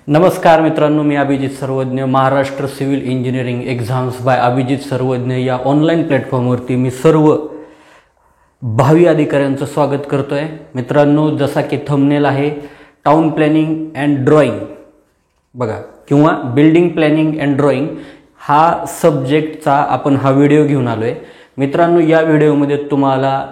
नमस्कार मित्रांनो, मी Abhijit Sarvadnya. Maharashtra civil engineering exams by Abhijit Sarvadnya या ऑनलाईन प्लॅटफॉर्मवरती मी सर्व भावी अधिकाऱ्यांचं स्वागत करतो आहे. मित्रांनो, जसा की थंबनेल आहे टाउन प्लॅनिंग अँड ड्रॉइंग बघा किंवा बिल्डिंग प्लॅनिंग अँड ड्रॉइंग हा सब्जेक्टचा आपण हा व्हिडिओ घेऊन आलो आहे. मित्रांनो, या व्हिडिओमध्ये तुम्हाला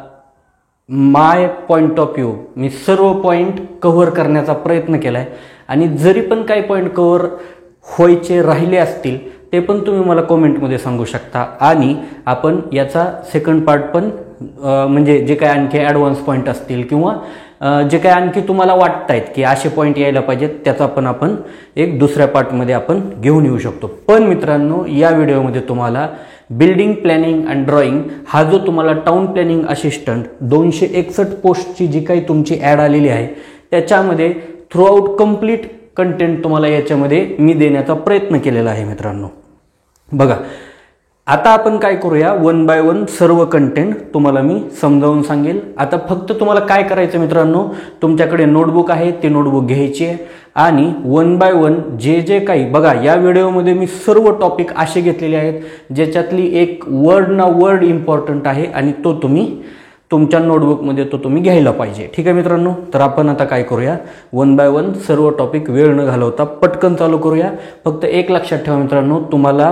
माय पॉईंट ऑफ व्ह्यू मी सर्व पॉईंट कव्हर करण्याचा प्रयत्न केला आहे आणि जरी पण काही पॉईंट कव्हर व्हायचे राहिले असतील ते पण तुम्ही मला कमेंटमध्ये सांगू शकता आणि आपण याचा सेकंड पार्ट पण म्हणजे जे काही आणखी ॲडव्हान्स पॉईंट असतील किंवा जे काही आणखी तुम्हाला वाटत आहेत की असे पॉईंट यायला पाहिजेत त्याचा पण आपण एक दुसऱ्या पार्टमध्ये आपण घेऊन येऊ शकतो. पण मित्रांनो, या व्हिडिओमध्ये तुम्हाला बिल्डिंग प्लॅनिंग अँड ड्रॉइंग हा जो तुम्हाला टाउन प्लॅनिंग असिस्टंट 261 पोस्टची जी काही तुमची ॲड आलेली आहे त्याच्यामध्ये थ्रूआउट कंप्लीट कंटेंट तुम्हाला याच्यामध्ये मी देण्याचा प्रयत्न केलेला आहे. मित्रांनो बघा, आता आपण काय करूया, वन बाय वन सर्व कंटेंट तुम्हाला मी समजावून सांगेल. आता फक्त तुम्हाला काय करायचं मित्रांनो, तुमच्याकडे नोटबुक आहे ती नोटबुक घ्यायची आहे आणि वन बाय वन जे काही बघा, या व्हिडिओमध्ये मी सर्व टॉपिक असे घेतलेले आहेत ज्याच्यातली एक वर्ड ना वर्ड इम्पॉर्टंट आहे आणि तो तुम्ही तुमच्या नोटबुकमध्ये तुम्ही घ्यायला पाहिजे. ठीक आहे मित्रांनो, तर आपण आता काय करूया, वन बाय वन सर्व टॉपिक वेळ न घालवता पटकन चालू करूया. फक्त एक लक्षात ठेवा मित्रांनो, तुम्हाला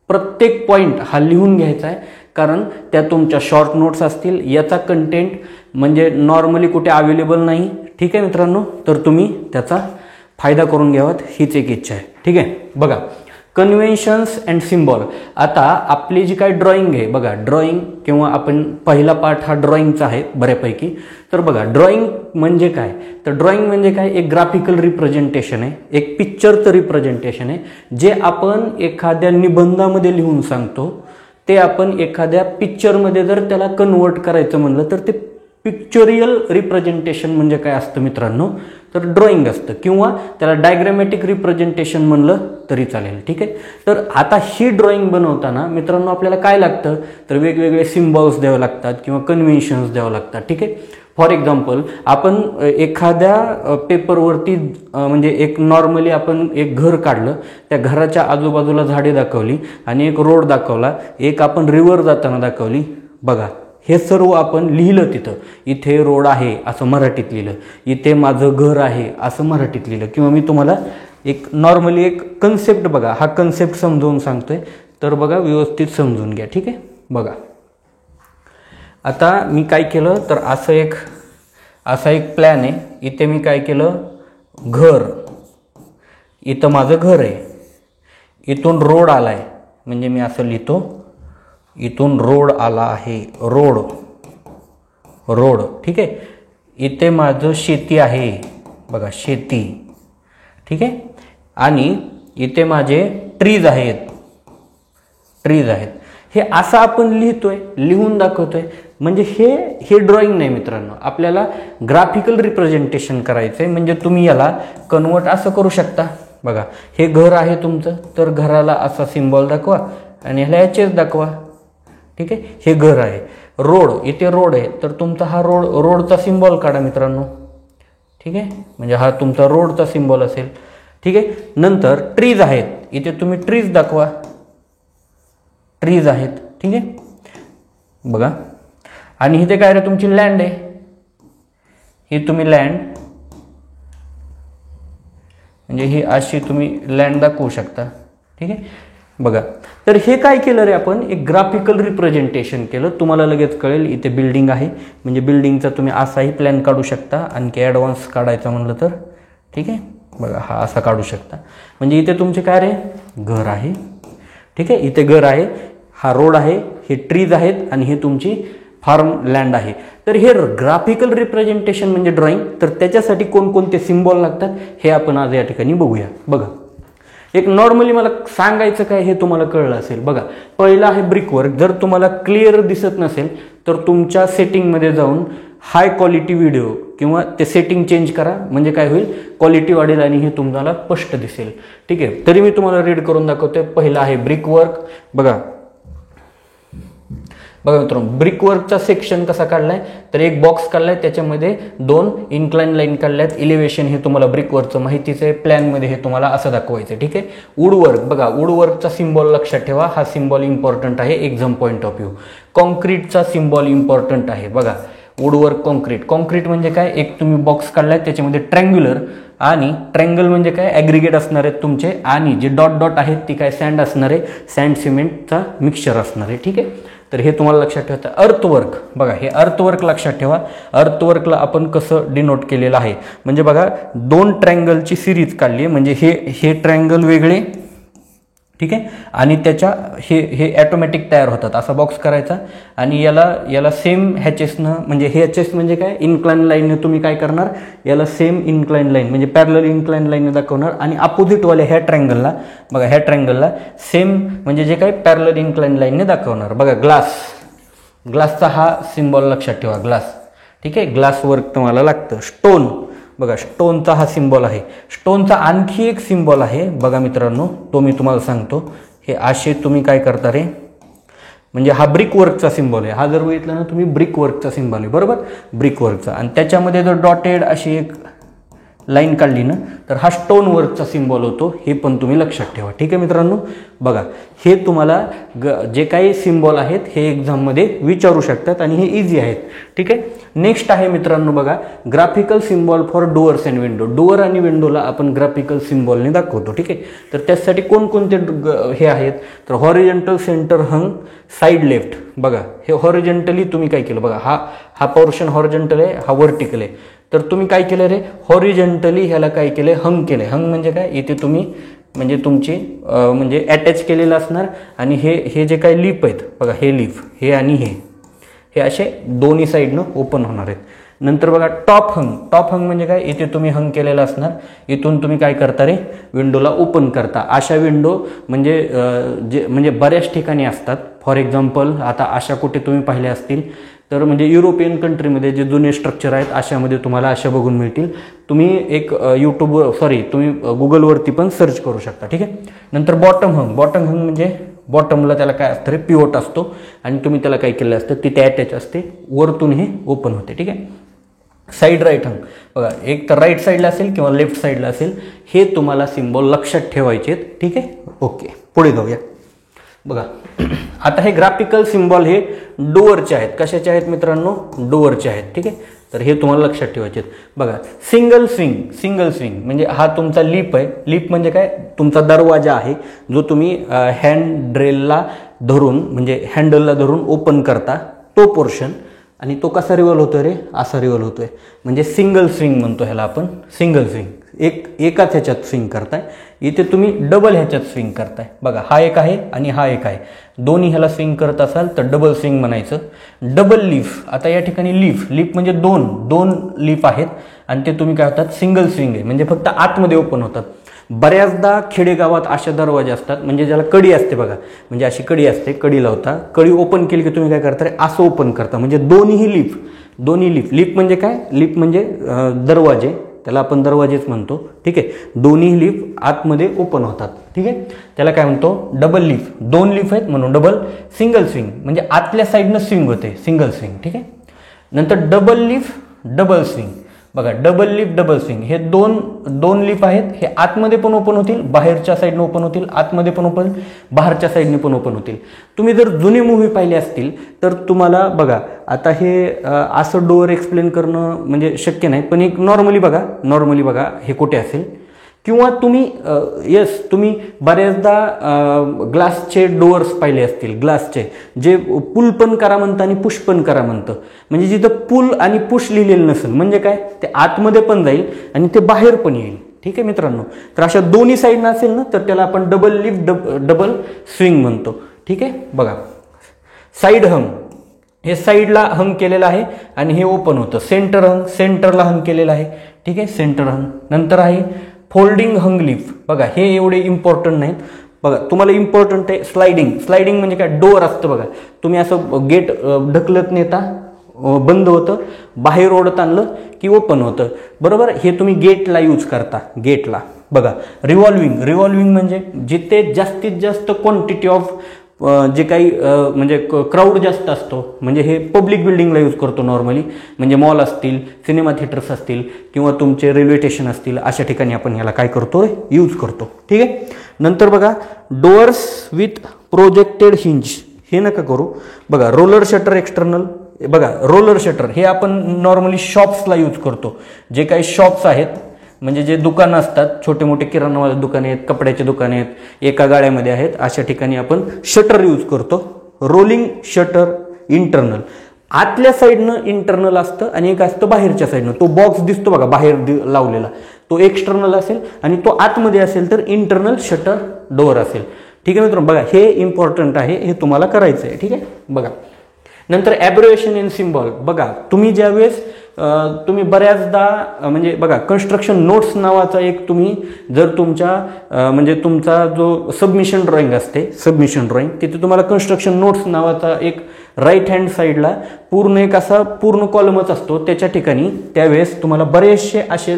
प्रत्येक पॉईंट हा लिहून घ्यायचा आहे कारण त्या तुमच्या शॉर्ट नोट्स असतील. याचा कंटेंट म्हणजे नॉर्मली कुठे अवेलेबल नाही. ठीक आहे मित्रांनो, तर तुम्ही त्याचा फायदा करून घ्यावात हीच एक इच्छा आहे. ठीक आहे, बघा कन्व्हेन्शन्स अँड सिम्बॉल. आता आपली जी काही ड्रॉइंग आहे बघा, ड्रॉइंग किंवा आपण पहिला पार्ट हा ड्रॉइंगचा आहे बऱ्यापैकी. तर बघा, ड्रॉइंग म्हणजे काय, तर ड्रॉइंग म्हणजे काय, एक ग्राफिकल रिप्रेझेंटेशन आहे, एक पिक्चरचं रिप्रेझेंटेशन आहे जे आपण एखाद्या निबंधामध्ये लिहून सांगतो. ते आपण एखाद्या पिक्चरमध्ये जर त्याला कन्वर्ट करायचं म्हणलं तर ते पिक्चरियल रिप्रेझेंटेशन म्हणजे काय असतं मित्रांनो, तर ड्रॉइंग असतं किंवा त्याला डायग्रॅमॅटिक रिप्रेझेंटेशन म्हणलं तरी चालेल. ठीक आहे, तर आता ही ड्रॉइंग बनवताना मित्रांनो आपल्याला काय लागतं, तर वेगवेगळे सिम्बॉल्स द्यावे लागतात किंवा कन्व्हेन्शन्स द्यावं लागतात. ठीक आहे, फॉर एक्झाम्पल आपण एखाद्या पेपरवरती म्हणजे एक नॉर्मली आपण एक घर काढलं, त्या घराच्या आजूबाजूला झाडे दाखवली आणि एक रोड दाखवला, एक आपण रिव्हर जाताना दाखवली. बघा, हे सर्व आपण लिहिलं तिथं, इथे रोड आहे असं मराठीत लिहिलं, इथे माझं घर आहे असं मराठीत लिहिलं किंवा मी तुम्हाला एक नॉर्मली एक कन्सेप्ट बघा, हा कन्सेप्ट समजावून सांगतोय तर बघा व्यवस्थित समजून घ्या. ठीक आहे, बघा आता मी काय केलं तर असा एक प्लॅन आहे. इथे मी काय केलं, घर, इथं माझं घर आहे, इथून रोड आला आहे म्हणजे मी असं लिहितो, इथून रोड आला आहे, रोड. ठीक आहे, इथे माझं शेती आहे बघा, शेती. ठीक आहे, आणि इथे माझे ट्रीज आहेत. हे असं आपण लिहितोय, लिहून दाखवतोय. म्हणजे हे ड्रॉइंग नाही मित्रांनो, आपल्याला ग्राफिकल रिप्रेझेंटेशन करायचंय. म्हणजे तुम्ही याला कन्वर्ट असं करू शकता. बघा, हे घर आहे तुमचं, तर घराला असा सिम्बॉल दाखवा आणि ह्याला एचएस दाखवा. ठीक आहे, हे घर आहे. रोड, इथे रोड आहे तर तुमचा हा रोडचा सिम्बॉल काढा मित्रांनो. ठीक आहे, म्हणजे हा तुमचा रोडचा सिम्बॉल असेल. ठीक आहे, नंतर ट्रीज आहेत, इथे तुम्ही ट्रीज दाखवा, ट्रीज आहेत. ठीक आहे, बघा, आणि इथे काय रे तुमची लँड आहे, ही तुम्ही लँड म्हणजे ही अशी तुम्ही लँड दाखवू शकता. ठीक आहे, बघा, तर हे काय केलं रे आपण, एक ग्राफिकल रिप्रेझेंटेशन केलं. तुम्हाला लगेच कळेल इथे बिल्डिंग आहे म्हणजे बिल्डिंगचा तुम्ही असाही प्लॅन काढू शकता. आणखी ॲडव्हान्स काढायचा म्हणलं तर ठीक आहे, बघा हा असा काढू शकता. म्हणजे इथे तुमचे काय रे, घर आहे. ठीक आहे, इथे घर आहे, हा रोड आहे, हे ट्रीज आहेत आणि हे तुमची फार्म लँड आहे. तर हे ग्राफिकल रिप्रेझेंटेशन म्हणजे ड्रॉइंग. तर त्याच्यासाठी कोणकोणते सिम्बॉल लागतात हे आपण आज या ठिकाणी बघूया. बघा, एक नॉर्मली मला सांगायचं काय हे तुम्हाला कळलं असेल. बघा, पहिला आहे ब्रिकवर्क. जर तुम्हाला क्लिअर दिसत नसेल तर तुमच्या सेटिंगमध्ये जाऊन हाय क्वालिटी व्हिडिओ किंवा ते सेटिंग चेंज करा, म्हणजे काय होईल, क्वालिटी वाढेल आणि हे तुम्हाला स्पष्ट दिसेल. ठीक आहे, तरी मी तुम्हाला रीड करून दाखवतोय. पहिला आहे ब्रिकवर्क. बघा, बघा मित्रांनो, ब्रिकवर्कचा सेक्शन कसा काढलाय, तर एक बॉक्स काढलाय, त्याच्यामध्ये 2 इन्क्लाइन लाईन काढल्यात. इलिव्हेशन हे तुम्हाला ब्रिकवर्कचं माहितीच आहे, प्लॅनमध्ये हे तुम्हाला असं दाखवायचं. ठीक आहे. वुडवर्क बघा, वुडवर्कचा सिम्बॉल लक्षात ठेवा, हा सिम्बॉल इम्पॉर्टंट आहे एक्झाम पॉईंट ऑफ व्ह्यू. कॉन्क्रीटचा सिम्बॉल इम्पॉर्टंट आहे बघा, वुडवर्क कॉन्क्रीट. कॉन्क्रीट म्हणजे काय, एक तुम्ही बॉक्स काढलाय, त्याच्यामध्ये ट्रँग्युलर आणि ट्रँगल म्हणजे काय, ॲग्रिगेट असणार आहेत तुमचे, आणि जे डॉट डॉट आहेत ती काय सँड असणार आहे, सँड सिमेंटचा मिक्सचर असणार आहे. ठीक आहे. तर हे तुम्हाला लक्षात ठेवायचं. अर्थवर्क बघा, हे अर्थवर्क लक्षात ठेवा. अर्थवर्कला आपण कसं डिनोट केलेलं आहे, म्हणजे बघा 2 ट्रँगलची सिरीज काढली, म्हणजे हे ट्रँगल वेगळे, ठीक आहे, आणि त्याच्या हे ऑटोमॅटिक तयार होतात. असा बॉक्स करायचा आणि याला सेम हॅचेसनं, म्हणजे हे हॅचेस म्हणजे काय, इन्क्लाइन लाईनने तुम्ही काय करणार, याला सेम इन्क्लाइन लाईन म्हणजे पॅरलल इन्क्लाइन लाईनने दाखवणार, आणि अपोजिटवाल्या ह्या ट्रँगलला बघा, ह्या ट्रँगलला सेम म्हणजे जे काय पॅरलल इन्क्लाइन लाईनने दाखवणार. बघा ग्लासचा हा सिम्बॉल लक्षात ठेवा, ग्लास. ठीक आहे. ग्लास वर्क तुम्हाला लागतं. स्टोन बघा, स्टोनचा हा सिम्बॉल आहे. स्टोनचा आणखी एक सिम्बॉल आहे बघा मित्रांनो, तो मी तुम्हाला सांगतो. हे असे तुम्ही काय करता रे, म्हणजे हा ब्रिक वर्कचा सिम्बॉल आहे. हा जर बघितलं ना तुम्ही, ब्रिक वर्कचा सिम्बॉल आहे बरोबर, ब्रिक वर्कचा. आणि त्याच्यामध्ये जर डॉटेड अशी एक लाईन काढली ना, तर हा स्टोन वर्कचा सिम्बॉल होतो. हे पण तुम्ही लक्षात ठेवा. ठीक आहे मित्रांनो. बघा, हे तुम्हाला जे काही सिम्बॉल आहेत हे एक्झाममध्ये विचारू शकतात आणि हे इझी आहेत. ठीक आहे. नेक्स्ट आहे मित्रांनो बघा, graphical symbol for doors and window. Door आणि विंडोला आपण ग्राफिकल सिम्बॉलने दाखवतो. ठीक आहे. तर त्यासाठी कोणकोणते हे आहेत, तर हॉरिझॉन्टल, सेंटर हंग, साईड लेफ्ट. बघा, हे हॉरिझॉन्टली तुम्ही काय केलं बघा, हा पोर्शन हॉरिझॉन्टल आहे, हा व्हर्टिकल आहे. तर तुम्ही काय केलं रे, हॉरिझॉन्टली ह्याला काय केलं, हंग केलं. हंग म्हणजे काय, इथे तुम्ही म्हणजे तुमची म्हणजे अटॅच केलेलं असणार, आणि हे जे काही लीफ आहेत बघा, हे लीफ, हे आणि हे असे दोन्ही साईडनं ओपन होणार आहेत. नंतर बघा टॉप हंग म्हणजे काय, इथे तुम्ही हंग केलेलं असणार, इथून तुम्ही काय करता रे, विंडोला ओपन करता. अशा विंडो म्हणजे बऱ्याच ठिकाणी असतात. फॉर एक्झाम्पल आता अशा कुठे तुम्ही पाहिल्या असतील, तर म्हणजे युरोपियन कंट्रीमध्ये जे जुने स्ट्रक्चर आहेत अशामध्ये तुम्हाला अशा बघून मिळतील. तुम्ही एक तुम्ही गुगलवरती पण सर्च करू शकता. ठीक आहे. नंतर बॉटम हंग म्हणजे बॉटमला त्याला काय असतं रे, पिवट असतो, आणि तुम्ही त्याला काय केलं असतं, तिथे अटॅच असते, वरतून हे ओपन होते. ठीक आहे. साईड राईट हंग बघा, एक तर राईट साईडला असेल किंवा लेफ्ट साईडला असेल. हे तुम्हाला सिम्बॉल लक्षात ठेवायचे आहेत. ठीक आहे. ओके, पुढे जाऊया. बघा, आता हे ग्राफिकल सिम्बॉल हे डोअरचे आहेत. कशाचे आहेत मित्रांनो, डोअरचे आहेत. ठीक आहे. तर हे तुम्हाला लक्षात ठेवायचे आहेत. बघा, सिंगल स्विंग म्हणजे हा तुमचा लीप आहे. लीप म्हणजे काय, तुमचा दरवाजा आहे, जो तुम्ही हँडरेलला धरून म्हणजे हँडलला धरून ओपन करता, तो पोर्शन. आणि तो कसा रिव्हॉल्व होतोय रे, असा रिव्हॉल्व होतोय, म्हणजे सिंगल स्विंग म्हणतो ह्याला आपण. सिंगल स्विंग एकाच ह्याच्यात स्विंग करताय. इथे तुम्ही डबल ह्याच्यात स्विंग करताय. बघा, हा एक आहे आणि हा एक आहे, दोन्ही ह्याला स्विंग करत असाल तर डबल स्विंग म्हणायचं. डबल लीफ, आता या ठिकाणी लीफ म्हणजे दोन लीफ आहेत, आणि ते तुम्ही काय होतात, सिंगल स्विंग आहे, म्हणजे फक्त आतमध्ये ओपन होतात. बऱ्याचदा खेडेगावात अशा दरवाजे असतात, म्हणजे ज्याला कडी असते बघा, म्हणजे अशी कडी असते, कडी लावता, कडी ओपन केली की तुम्ही काय करता, असं ओपन करता, म्हणजे दोन्ही लीफ म्हणजे काय, लीफ म्हणजे दरवाजे, त्याला आपण दरवाजेच म्हणतो. ठीक आहे. दोन्ही लीफ आतमध्ये ओपन होतात. ठीक आहे. त्याला काय म्हणतो, डबल लीफ. 2 लीफ आहेत म्हणून डबल. सिंगल स्विंग म्हणजे आतल्या साईडनं स्विंग होते, सिंगल स्विंग. ठीक आहे. नंतर डबल लीफ, डबल स्विंग. बघा, डबल लीफ, डबल स्विंग, हे दोन लीफ आहेत, हे आतमध्ये पण ओपन होतील, बाहेरच्या साईडने ओपन होतील, आतमध्ये पण ओपन, बाहेरच्या साईडने पण ओपन होतील. तुम्ही जर जुने मूव्ही पाहिले असतील तर तुम्हाला बघा, आता हे असं डोअर एक्सप्लेन करणं म्हणजे शक्य नाही, पण एक नॉर्मली बघा हे कुठे असेल, किंवा तुम्ही बऱ्याचदा ग्लासचे डोअर्स पाहिले असतील, ग्लासचे जे पुल पण करा म्हणतं आणि पुश पण करा म्हणतं, म्हणजे जिथं पुल आणि पुश लिहिलेलं नसेल म्हणजे काय, ते आतमध्ये पण जाईल आणि ते बाहेर पण येईल. ठीक आहे मित्रांनो. तर अशा दोन्ही साईडनं असेल ना तर त्याला आपण डबल लिफ्ट, डबल स्विंग म्हणतो. ठीक आहे. बघा, साईड हंग, हे साईडला हंग केलेलं आहे आणि हे ओपन होतं. सेंटर हंग, सेंटरला हंग केलेलं आहे. ठीक आहे, सेंटर हंग. नंतर आहे फोल्डिंग हंग लीफ. बघा, हे एवढे इम्पॉर्टंट नाहीत. बघा, तुम्हाला इम्पॉर्टंट आहे स्लायडिंग म्हणजे काय, डोअर असतं बघा, तुम्ही असं गेट ढकलत नेता, बंद होतं, बाहेर ओढत आणलं की ओपन होतं, बरोबर. हे तुम्ही गेटला यूज करता, गेटला. बघा, रिव्हॉल्विंग म्हणजे जिथे जास्तीत जास्त क्वांटिटी ऑफ जे काही म्हणजे क्राऊड जास्त असतो, म्हणजे हे पब्लिक बिल्डिंगला यूज करतो नॉर्मली, म्हणजे मॉल असतील, सिनेमा थिएटर्स असतील किंवा तुमचे रेल्वे स्टेशन असतील, अशा ठिकाणी आपण ह्याला काय करतो, यूज करतो. ठीक आहे. नंतर बघा डोअर्स विथ प्रोजेक्टेड हिंज, हे नका करू. बघा रोलर शटर एक्सटर्नल, बघा रोलर शटर हे आपण नॉर्मली शॉप्सला यूज करतो. जे काही शॉप्स आहेत, म्हणजे जे दुकानं असतात, छोटे मोठे किराणावाले दुकाने आहेत, कपड्याचे दुकाने आहेत, एका गाड्यामध्ये आहेत, अशा ठिकाणी आपण शटर यूज करतो. रोलिंग शटर इंटरनल, आतल्या साईडनं इंटरनल असतं आणि एक असतं बाहेरच्या साईडनं. तो बॉक्स दिसतो बघा बाहेर लावलेला, तो एक्सटर्नल असेल आणि तो आतमध्ये असेल तर इंटरनल शटर डोअर असेल. ठीक आहे मित्रांनो, बघा हे इम्पॉर्टंट आहे, हे तुम्हाला करायचं आहे. ठीक आहे. बघा नंतर ॲब्रिव्हिएशन इन सिम्बॉल, बघा तुम्ही ज्यावेळेस तुम्ही बऱ्याचदा म्हणजे बघा कन्स्ट्रक्शन नोट्स नावाचा एक तुम्ही जर तुमच्या म्हणजे तुमचा जो सबमिशन ड्रॉइंग असते, सबमिशन ड्रॉइंग, तिथे तुम्हाला कन्स्ट्रक्शन नोट्स नावाचा एक राईट हँड साईडला पूर्ण एक असा पूर्ण कॉलमच असतो. त्याच्या ठिकाणी त्यावेळेस तुम्हाला बरेचसे असे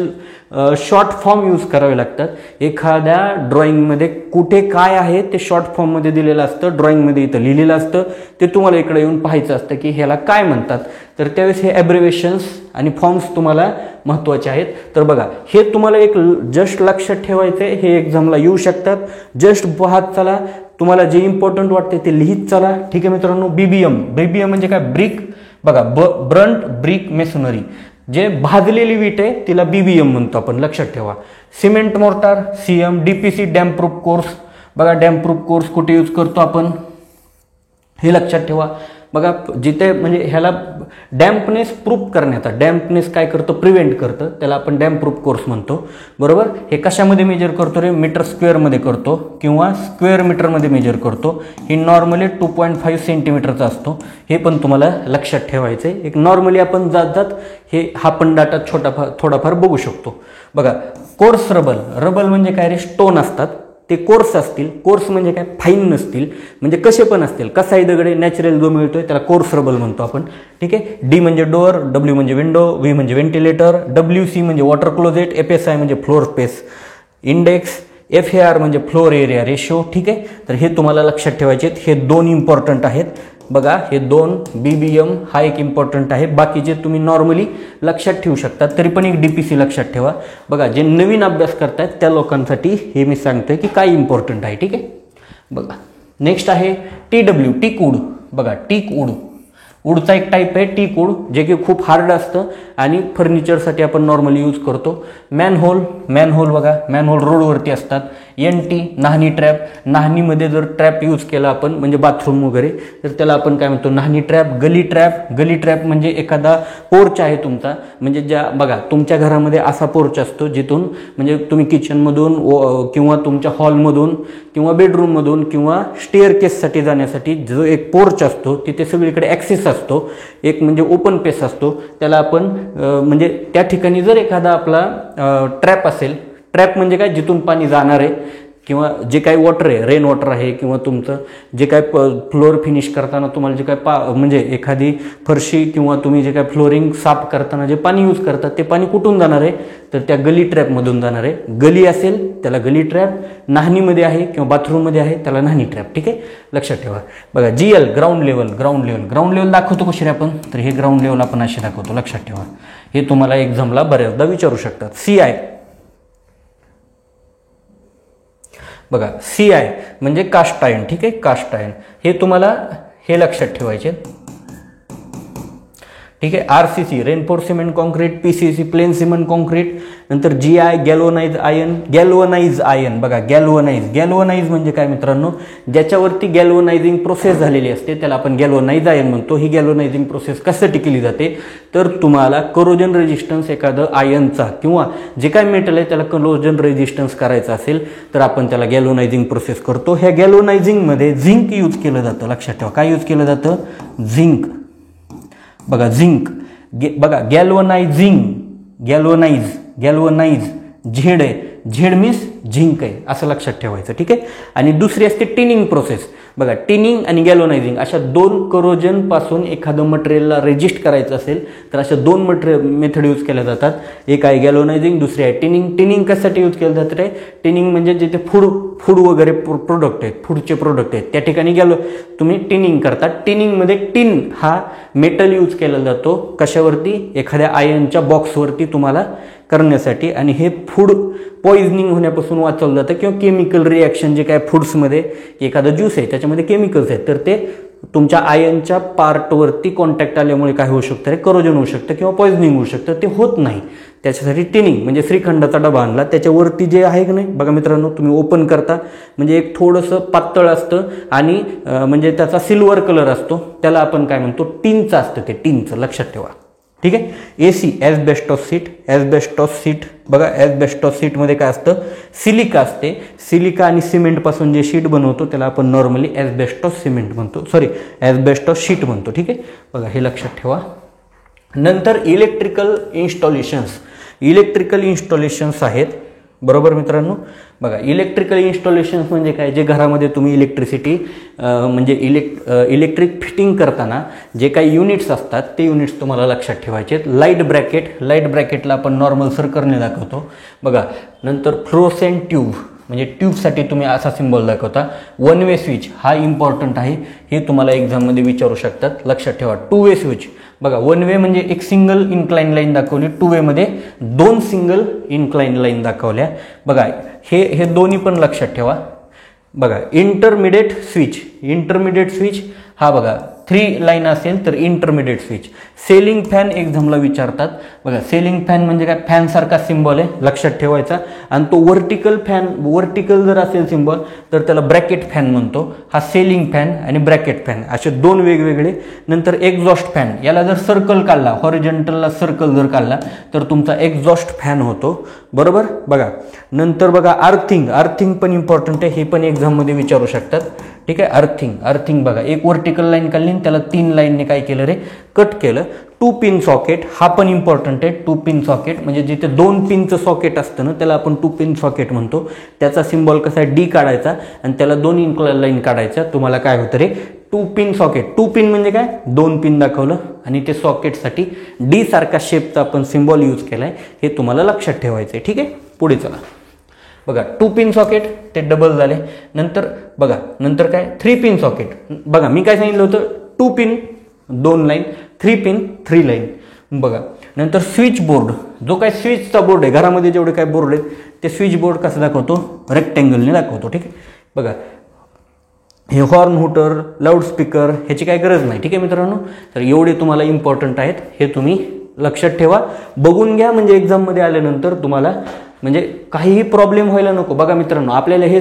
शॉर्ट फॉर्म यूज करावे लागतात. एखाद्या ड्रॉइंगमध्ये कुठे काय आहे ते शॉर्ट फॉर्ममध्ये दिलेलं असतं, ड्रॉइंगमध्ये इथं लिहिलेलं असतं, ते तुम्हाला इकडे येऊन पाहायचं असतं की ह्याला काय म्हणतात. तर त्यावेळेस हे ॲब्रिव्हिएशन्स आणि फॉर्म्स तुम्हाला महत्त्वाचे आहेत. तर बघा हे तुम्हाला एक जस्ट लक्षात ठेवायचं आहे, हे एक्झामला येऊ शकतात. जस्ट पाहत चला, तुम्हाला जे इम्पॉर्टंट वाटते ते लिहित चला. ठीक आहे मित्रांनो. बीबीएम, बीबीएम म्हणजे काय, ब्रिक, बघा ब्रंट ब्रिक मेसोनरी, जे भाजलेली वीट आहे तिला बीबीएम म्हणतो आपण, लक्षात ठेवा. Cement mortar CM. DPC dam proof course, बघा डॅम प्रूफ कोर्स कुठे यूज करतो आपण हे लक्षात ठेवा. बघा जिथे म्हणजे ह्याला डॅम्पनेस प्रूफ करण्याचा, डॅम्पनेस काय करतं, प्रिव्हेंट करतं, त्याला आपण डॅम प्रूफ कोर्स म्हणतो. बरोबर. हे कशामध्ये मेजर करतो रे, मीटर स्क्वेअरमध्ये करतो किंवा स्क्वेअर मीटरमध्ये मेजर करतो. ही नॉर्मली 2.5 सेंटीमीटरचा असतो, हे पण तुम्हाला लक्षात ठेवायचं आहे. एक नॉर्मली आपण जात जात हे हा पण डाटा थोडाफार बघू शकतो. बघा कोर्स रबल, रबल म्हणजे काय रे, स्टोन असतात ते कोर्स असतील. कोर्स म्हणजे काय, फाईन नसतील, म्हणजे कसे पण असतील. कसाही दगडे नॅचरल जो मिळतोय त्याला कोर्स रबल म्हणतो आपण. ठीक आहे. डी म्हणजे डोअर, डब्ल्यू म्हणजे विंडो, व्ही म्हणजे व्हेंटिलेटर, WC म्हणजे वॉटर क्लोजेट, FSI म्हणजे फ्लोअर स्पेस इंडेक्स, FAR म्हणजे फ्लोअर एरिया रेशो. ठीक आहे. तर हे तुम्हाला लक्षात ठेवायचे आहेत. हे दोन इम्पॉर्टंट आहेत. बघा हे दोन, बीबीएम हा एक इम्पॉर्टंट आहे, बाकीचे तुम्ही नॉर्मली लक्षात ठेवू शकता. तरी पण एक डीपीसी लक्षात ठेवा. बघा जे नवीन अभ्यास करतायत त्या लोकांसाठी हे मी सांगतोय की काय इम्पॉर्टंट आहे. ठीक आहे. बघा नेक्स्ट आहे TW, टीक वूड. बघा टीक वूड, वूडचा एक टाईप आहे टीक वूड, जे की खूप हार्ड असतं आणि फर्निचरसाठी आपण नॉर्मली यूज करतो. मॅनहोल, मॅनहोल बघा मॅनहोल रोडवरती असतात. NT नाहनी ट्रॅप, नाहनीमध्ये जर ट्रॅप यूज केला आपण म्हणजे बाथरूम वगैरे तर त्याला आपण काय म्हणतो, नाहनी ट्रॅप. गली ट्रॅप, गली ट्रॅप म्हणजे एखादा पोर्च आहे तुमचा, म्हणजे ज्या बघा तुमच्या घरामध्ये असा पोर्च असतो जिथून म्हणजे तुम्ही किचनमधून किंवा तुमच्या हॉलमधून किंवा बेडरूममधून किंवा स्टेअरकेससाठी जाण्यासाठी जो एक पोर्च असतो तिथे सगळीकडे ॲक्सेस असतो, एक म्हणजे ओपन पेस असतो, त्याला आपण म्हणजे त्या ठिकाणी जर एखादा आपला ट्रॅप असेल, ट्रॅप म्हणजे काय, जिथून पाणी जाणार आहे किंवा जे काही वॉटर आहे, रेन वॉटर आहे किंवा तुमचं जे काय फ्लोअर फिनिश करताना तुम्हाला जे काय म्हणजे एखादी फरशी किंवा तुम्ही जे काय फ्लोरिंग साफ करताना जे पाणी यूज करतात ते पाणी कुठून जाणार आहे, तर त्या गली ट्रॅपमधून जाणार आहे. गली असेल त्याला गली ट्रॅप, नाहनीमध्ये आहे किंवा बाथरूममध्ये आहे त्याला नाहनी ट्रॅप. ठीक आहे, लक्षात ठेवा. बघा GL ground level, ground level, ground level दाखवतो कशी आपण, तर हे ग्राउंड लेवल आपण असे दाखवतो, लक्षात ठेवा. हे तुम्हाला एक्झामला बऱ्याचदा विचारू शकतात. CI, बघा CI म्हणजे कास्ट आयर्न. ठीक आहे, कास्ट आयर्न हे तुम्हाला हे लक्षात ठेवायचे. ठीक आहे. RCC reinforced cement concrete, PCC plain cement concrete. नंतर GI galvanize iron, galvanize iron. बघा गॅल्वनाइज, गॅल्वनाइज म्हणजे काय मित्रांनो, ज्याच्यावरती गॅल्वनायझिंग प्रोसेस झालेली असते त्याला आपण गॅल्वनाइज आयर्न म्हणतो. ही गॅल्वनायझिंग प्रोसेस कशासाठी केली जाते, तर तुम्हाला करोजन रेजिस्टन्स एखादं आयर्नचा किंवा जे काय मेटल आहे त्याला करोजन रेजिस्टन्स करायचं असेल तर आपण त्याला गॅल्वनायझिंग प्रोसेस करतो. ह्या गॅल्वनायझिंगमध्ये झिंक यूज केलं जातं, लक्षात ठेवा. काय यूज केलं जातं, झिंक. बघा झिंक, बघा गॅल्वनायझिंग, गॅल्वनाइज, गॅल्वनाइज झेड आहे, झेड मीन्स झिंक आहे असं लक्षात ठेवायचं, ठीक आहे. आणि दुसरी असते टिनिंग प्रोसेस. बघा, टिनिंग आणि गॅल्व्हनायझिंग अशा दोन करोजन पासून एखादं मटेरियलला रेजिस्ट करायचं असेल तर अशा दोन मेथड यूज केल्या जातात. एक आहे गॅल्व्हनायझिंग, दुसरी आहे टिनिंग. टिनिंग कशासाठी यूज केलं जातं रे? टिनिंग म्हणजे जिथे फूड वगैरे प्रोडक्ट आहेत, फूडचे प्रोडक्ट आहेत त्या ठिकाणी तुम्ही टिनिंग करता. टिनिंगमध्ये टिन हा मेटल यूज केला जातो कशावरती? एखाद्या आयनच्या बॉक्सवरती तुम्हाला करण्यासाठी. आणि हे फूड पॉइझनिंग होण्यापासून वाचवलं जातं किंवा केमिकल रिॲक्शन जे काय फूड्समध्ये एखादं ज्यूस आहे त्याच्यामध्ये केमिकल्स आहेत तर ते तुमच्या आयनच्या पार्टवरती कॉन्टॅक्ट आल्यामुळे काय होऊ शकतं रे? करोजन होऊ शकतं किंवा पॉइझनिंग होऊ शकतं. ते होत नाही त्याच्यासाठी टिनिंग म्हणजे श्रीखंडाचा डबा आणला त्याच्यावरती जे आहे की नाही बघा मित्रांनो, तुम्ही ओपन करता म्हणजे एक थोडंसं पातळ असतं आणि म्हणजे त्याचा सिल्वर कलर असतो, त्याला आपण काय म्हणतो? टिनचं असतं ते, टिनचं लक्षात ठेवा, ठीक आहे. AC asbestos sheet. Asbestos sheet बघा, ॲस्बेस्टॉस सीटमध्ये काय असतं? सिलिका असते. सिलिका आणि सिमेंटपासून जे शीट बनवतो त्याला आपण नॉर्मली ॲस्बेस्टॉस सिमेंट म्हणतो, ॲस्बेस्टॉस शीट म्हणतो, ठीक आहे. बघा हे लक्षात ठेवा. नंतर इलेक्ट्रिकल इन्स्टॉलेशन्स आहेत, बरोबर मित्रांनो. बघा, इलेक्ट्रिकल इन्स्टॉलेशन्स म्हणजे काय? जे घरामध्ये तुम्ही इलेक्ट्रिसिटी म्हणजे इलेक्ट्रिक फिटिंग करताना जे काही युनिट्स असतात ते युनिट्स तुम्हाला लक्षात ठेवायचे आहेत. लाईट ब्रॅकेटला आपण नॉर्मल सर्कलने दाखवतो बघा. नंतर फ्लोरोसेंट ट्यूब म्हणजे ट्यूबसाठी तुम्ही असा सिम्बॉल दाखवता. वन वे स्विच हा इम्पॉर्टंट आहे, हे तुम्हाला एक्झाममध्ये विचारू शकतात, लक्षात ठेवा. टू वे स्विच बघा, वन वे म्हणजे एक सिंगल इन्क्लाइन लाईन दाखवली, टू वे मध्ये दोन सिंगल इन्क्लाइन लाईन दाखवल्या. बघा हे दोन्ही पण लक्षात ठेवा. बघा, इंटरमिडिएट स्विच हा बघा 3 लाईन असेल तर इंटरमिडिएट स्विच. सेलिंग फॅन एक्झामला विचारतात बघा. सेलिंग फॅन म्हणजे काय? फॅन सारखा सिम्बॉल आहे, लक्षात ठेवायचा. आणि तो वर्टिकल जर असेल सिम्बॉल तर त्याला ब्रॅकेट फॅन म्हणतो. हा सेलिंग फॅन आणि ब्रॅकेट फॅन असे दोन वेगवेगळे. नंतर एक्झॉस्ट फॅन, याला जर सर्कल काढला, हॉरिझॉन्टलला सर्कल जर काढला तर तुमचा एक्झॉस्ट फॅन होतो, बरोबर. बघा नंतर बघा अर्थिंग पण इम्पॉर्टंट आहे, हे पण एक्झाममध्ये विचारू शकतात, ठीक आहे. अर्थिंग बघा, एक वर्टिकल लाईन काढली त्याला 3 लाईनने काय केलं रे? कट केलं. 2 पिन सॉकेट हा पण इम्पॉर्टंट आहे. 2 पिन सॉकेट म्हणजे जिथे 2 पिनचं सॉकेट असतं ना त्याला आपण 2 पिन सॉकेट म्हणतो. त्याचा सिम्बॉल कसा आहे? डी काढायचा आणि त्याला 2 इन्क्लाइन लाईन काढायच्या. तुम्हाला काय होतं रे? 2 पिन सॉकेट. 2 पिन म्हणजे काय? 2 पिन दाखवलं आणि ते सॉकेटसाठी डी सारखा शेपचा आपण सिम्बॉल यूज केलाय, हे तुम्हाला लक्षात ठेवायचं आहे, ठीक आहे. पुढे चला बघा. 2 पिन सॉकेट ते डबल झाले. नंतर काय? 3 पिन सॉकेट. बघा मी काय सांगितलं होतं? 2 पिन 2 लाईन, 3 पिन 3 लाईन. बघा नंतर स्विच बोर्ड, जो काय स्विचचा बोर्ड आहे घरामध्ये जेवढे काय बोर्ड आहेत ते स्विच बोर्ड कसं दाखवतो? रेक्टँगलने दाखवतो, ठीक आहे. बघा हे हॉर्न हुटर, लाऊडस्पीकर ह्याची काय गरज नाही, ठीक आहे मित्रांनो. तर एवढे तुम्हाला इम्पॉर्टंट आहेत, हे तुम्ही लक्षात ठेवा, बघून घ्या. म्हणजे एक्झाममध्ये आल्यानंतर तुम्हाला म्हणजे काहीही प्रॉब्लेम व्हायला नको. बघा मित्रांनो, आपल्याला हे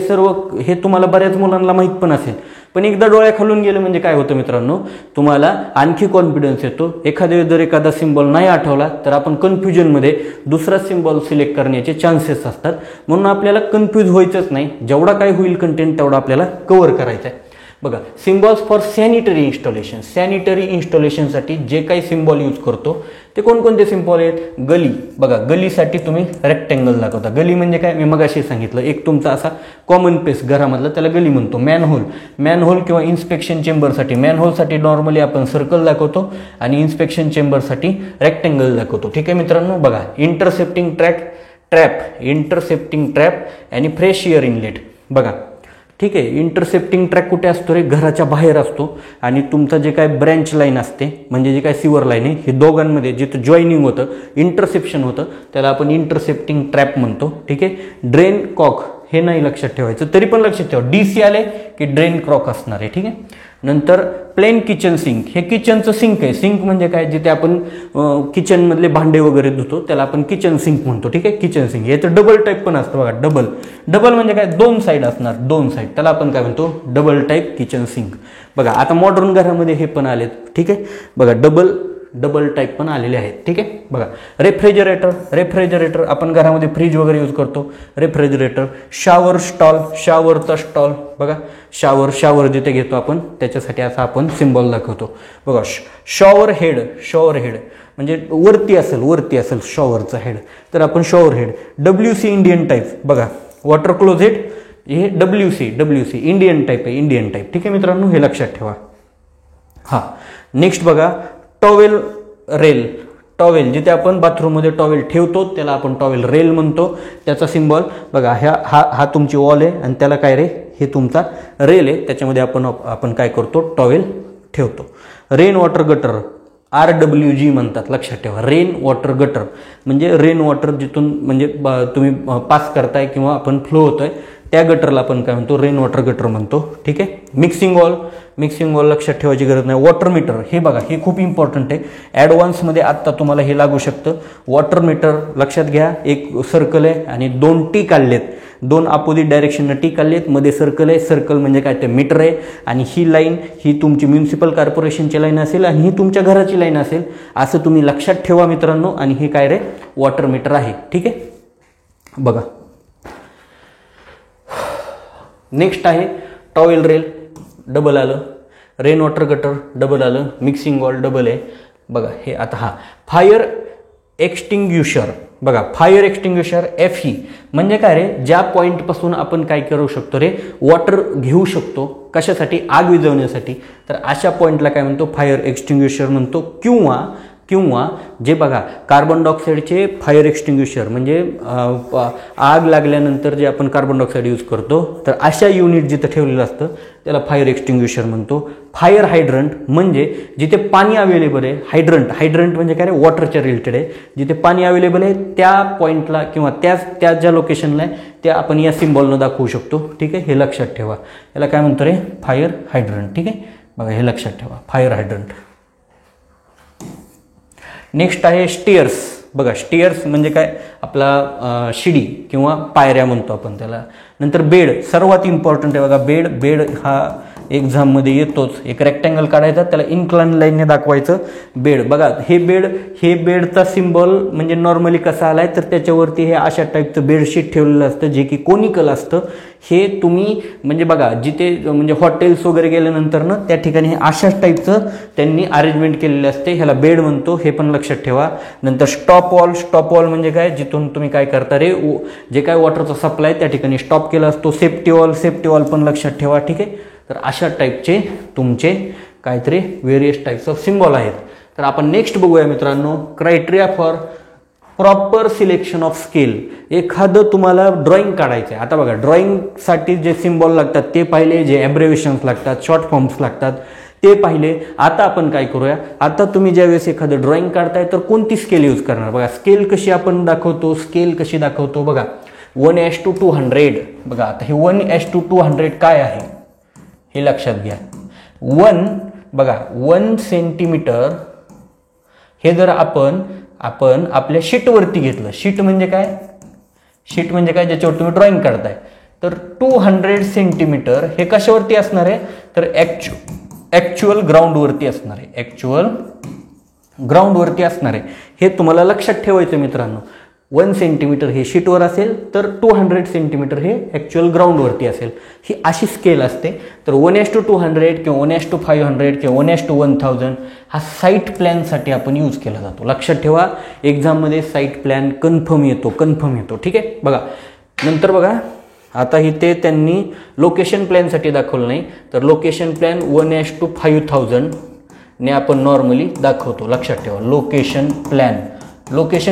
तुम्हाला बऱ्याच मुलांना माहीत पण असेल, पण एकदा डोळ्याखालून गेलं म्हणजे काय होतं मित्रांनो, तुम्हाला आणखी कॉन्फिडन्स येतो. एखादा सिम्बॉल नाही आठवला तर आपण कन्फ्युजनमध्ये दुसरा सिम्बॉल सिलेक्ट करण्याचे चान्सेस असतात. म्हणून आपल्याला कन्फ्यूज व्हायचंच नाही. जेवढा काय होईल कंटेंट तेवढा आपल्याला कव्हर करायचा आहे. बघा, सिम्बॉल्स फॉर सॅनिटरी इन्स्टॉलेशनसाठी जे काही सिम्बॉल यूज करतो ते कोणकोणते सिम्बॉल आहेत? गली. बघा गलीसाठी तुम्ही रेक्टँगल दाखवता. गली म्हणजे काय? मी मगाशी सांगितलं, एक तुमचा असा कॉमन पेस घरामधला त्याला गली म्हणतो. मॅनहोल किंवा इन्स्पेक्शन चेंबरसाठी, मॅनहोलसाठी नॉर्मली आपण सर्कल दाखवतो आणि इन्स्पेक्शन चेंबरसाठी रेक्टँगल दाखवतो, ठीक आहे मित्रांनो. बघा इंटरसेप्टिंग ट्रॅप आणि फ्रेश एअर इनलेट. बघा ठीक आहे, इंटरसेप्टिंग ट्रॅक कुठे असतो रे? घराच्या बाहेर असतो. आणि तुमचं जे काय ब्रँच लाईन असते म्हणजे जे काय सिवर लाईन आहे, हे दोघांमध्ये जिथं जॉईनिंग होतं, इंटरसेप्शन होतं, त्याला आपण इंटरसेप्टिंग ट्रॅप म्हणतो, ठीक आहे. ड्रेन कॉक हे नाही लक्षात ठेवायचं, तरी पण लक्षात ठेवा DC आले की ड्रेन क्रॉक असणार आहे, ठीक आहे. नंतर प्लेन किचन सिंक, हे किचनचं सिंक आहे. सिंक म्हणजे काय? जिथे आपण किचनमधले भांडे वगैरे धुतो त्याला आपण किचन सिंक म्हणतो, ठीक आहे. किचन सिंक हे तर डबल टाईप पण असतं बघा. डबल म्हणजे काय? 2 साईड असणार, 2 साईड, त्याला आपण काय म्हणतो? Double type kitchen sink. बघा आता मॉडर्न घरामध्ये हे पण आलेत, ठीक आहे. बघा डबल टाईप पण आलेले आहेत, ठीक आहे. बघा रेफ्रिजरेटर आपण घरामध्ये फ्रीज वगैरे यूज करतो, रेफ्रिजरेटर. शॉवरचा स्टॉल बघा, शॉवर जिथे घेतो आपण त्याच्यासाठी असा आपण सिम्बॉल दाखवतो. बघा शॉवर हेड म्हणजे वरती असेल शॉवरचा हेड, तर आपण shower head. WC Indian type बघा, वॉटर क्लोजेट हे WC इंडियन टाईप आहे, इंडियन टाईप. ठीक आहे मित्रांनो, हे लक्षात ठेवा. हां, नेक्स्ट बघा टॉवेल रेल. टॉवेल जिथे आपण बाथरूममध्ये टॉवेल ठेवतो त्याला आपण टॉवेल रेल म्हणतो. त्याचा सिम्बॉल बघा, हा तुमची वॉल आहे आणि त्याला काय रे, हे तुमचा रेल आहे, त्याच्यामध्ये आपण काय करतो, टॉवेल ठेवतो. रेन वॉटर गटर RWG म्हणतात, लक्षात ठेवा. रेन वॉटर गटर म्हणजे रेन वॉटर जिथून म्हणजे तुम्ही पास करताय किंवा आपण फ्लो होतोय त्या गटरला आपण काय म्हणतो, रेन वॉटर गटर म्हणतो. ठीक आहे. मिक्सिंग वॉल लक्षात ठेवायची गरज नाही. वॉटर मीटर हे बघा, हे खूप इम्पॉर्टंट आहे. ॲडव्हान्समध्ये आत्ता तुम्हाला हे लागू शकतं. वॉटर मीटर लक्षात घ्या, एक सर्कल आहे आणि 2 टी काढलेत, 2 अपोजिट डायरेक्शननं टी काढलेत, मध्ये सर्कल आहे. सर्कल म्हणजे काय, ते मीटर आहे. आणि ही लाईन ही तुमची म्युन्सिपल कॉर्पोरेशनची लाईन असेल आणि ही तुमच्या घराची लाईन असेल, असं तुम्ही लक्षात ठेवा मित्रांनो. आणि हे काय रे, वॉटर मीटर आहे. ठीक आहे. बघा नेक्स्ट आहे टॉवेल रेल, डबल आलं. रेन वॉटर गटर डबल आलं. मिक्सिंग वॉल डबल आहे. बघा हे आता फायर एक्सटिंग्युशर बघा, फायर एक्सटिंग्युशर FE म्हणजे काय रे, ज्या पॉईंटपासून आपण काय करू शकतो रे, वॉटर घेऊ शकतो. कशासाठी, आग विझवण्यासाठी. तर अशा पॉईंटला काय म्हणतो, फायर एक्सटिंग्युशर म्हणतो. किंवा जे बघा कार्बन डायऑक्साईडचे फायर एक्सटिंग्युशर म्हणजे आग लागल्यानंतर जे आपण कार्बन डायऑक्साईड यूज करतो, तर अशा युनिट जिथं ठेवलेलं असतं त्याला फायर एक्सटिंग्युशर म्हणतो. फायर हायड्रंट म्हणजे जिथे पाणी अवेलेबल आहे. हायड्रंट म्हणजे काय रे, वॉटरच्या रिलेटेड आहे. जिथे पाणी अवेलेबल आहे त्या पॉईंटला किंवा त्या ज्या लोकेशनला आहे त्या आपण या सिम्बॉलनं दाखवू शकतो. ठीक आहे, हे लक्षात ठेवा. याला काय म्हणतो रे, फायर हायड्रंट. ठीक आहे, बघा हे लक्षात ठेवा, फायर हायड्रंट. नेक्स्ट आहे स्टेअर्स. बघा स्टेअर्स म्हणजे काय, आपला शिडी किंवा पायऱ्या म्हणतो आपण त्याला. नंतर बेड सर्वात इम्पॉर्टंट आहे बघा. बेड हा एक्झाममध्ये येतोच. एक रेक्टँगल काढायचा, त्याला इन्क्लाइन लाईनने दाखवायचं. बेड बघा, हे बेडचा सिम्बॉल म्हणजे नॉर्मली कसा आलाय, तर त्याच्यावरती हे अशा टाईपचं बेडशीट ठेवलेलं असतं जे की कोनिकल असतं. हे तुम्ही म्हणजे बघा, जिथे म्हणजे हॉटेल्स वगैरे गेल्यानंतर ना त्या ठिकाणी हे अशाच टाईपचं त्यांनी अरेंजमेंट केलेलं असते. ह्याला बेड म्हणतो, हे पण लक्षात ठेवा. नंतर स्टॉप वॉल म्हणजे काय, जिथून तुम्ही काय करता रे, जे काय वॉटरचा सप्लाय त्या ठिकाणी स्टॉप केला असतो. सेफ्टी वॉल पण लक्षात ठेवा. ठीक आहे, तर अशा टाईपचे तुमचे काहीतरी व्हेरियस टाईप्स ऑफ सिम्बॉल आहेत. तर आपण नेक्स्ट बघूया मित्रांनो, criteria for proper selection of scale. एखादं तुम्हाला ड्रॉइंग काढायचं आहे. आता बघा, ड्रॉइंगसाठी जे सिम्बॉल लागतात ते पाहिले, जे ॲब्रेव्हिएशन्स लागतात, शॉर्ट फॉर्म्स लागतात ते पाहिले. आता आपण काय करूया, आता तुम्ही ज्यावेळेस एखादं ड्रॉइंग काढताय तर कोणती स्केल यूज करणार. बघा स्केल कशी आपण दाखवतो, बघा 1:200. बघा आता हे 1:200 काय आहे हे लक्षात घ्या. 1 सेंटीमीटर हे जर आपण आपल्या शीटवरती घेतलं. शीट म्हणजे काय, ज्याच्यावर तुम्ही ड्रॉइंग काढताय, तर 200 सेंटीमीटर हे कशावरती असणार आहे, तर ॲक्च्युअल ग्राउंडवरती असणार आहे. ग्राउंडवरती असणार आहे. हे तुम्हाला लक्षात ठेवायचं मित्रांनो. 1 सेंटीमीटर हे शीटवर असेल तर 200 सेंटीमीटर हे ॲक्च्युअल ग्राउंडवरती असेल. ही अशी स्केल असते. तर 1:200 किंवा 1:500 किंवा 1:1000 हा साईट प्लॅनसाठी आपण यूज केला जातो. लक्षात ठेवा, एक्झाममध्ये साईट प्लॅन कन्फर्म येतो. ठीक आहे. बघा नंतर बघा, आता इथे त्यांनी लोकेशन प्लॅनसाठी दाखवलं नाही, तर लोकेशन प्लॅन 1:5000 ने आपण नॉर्मली दाखवतो. लक्षात ठेवा, लोकेशन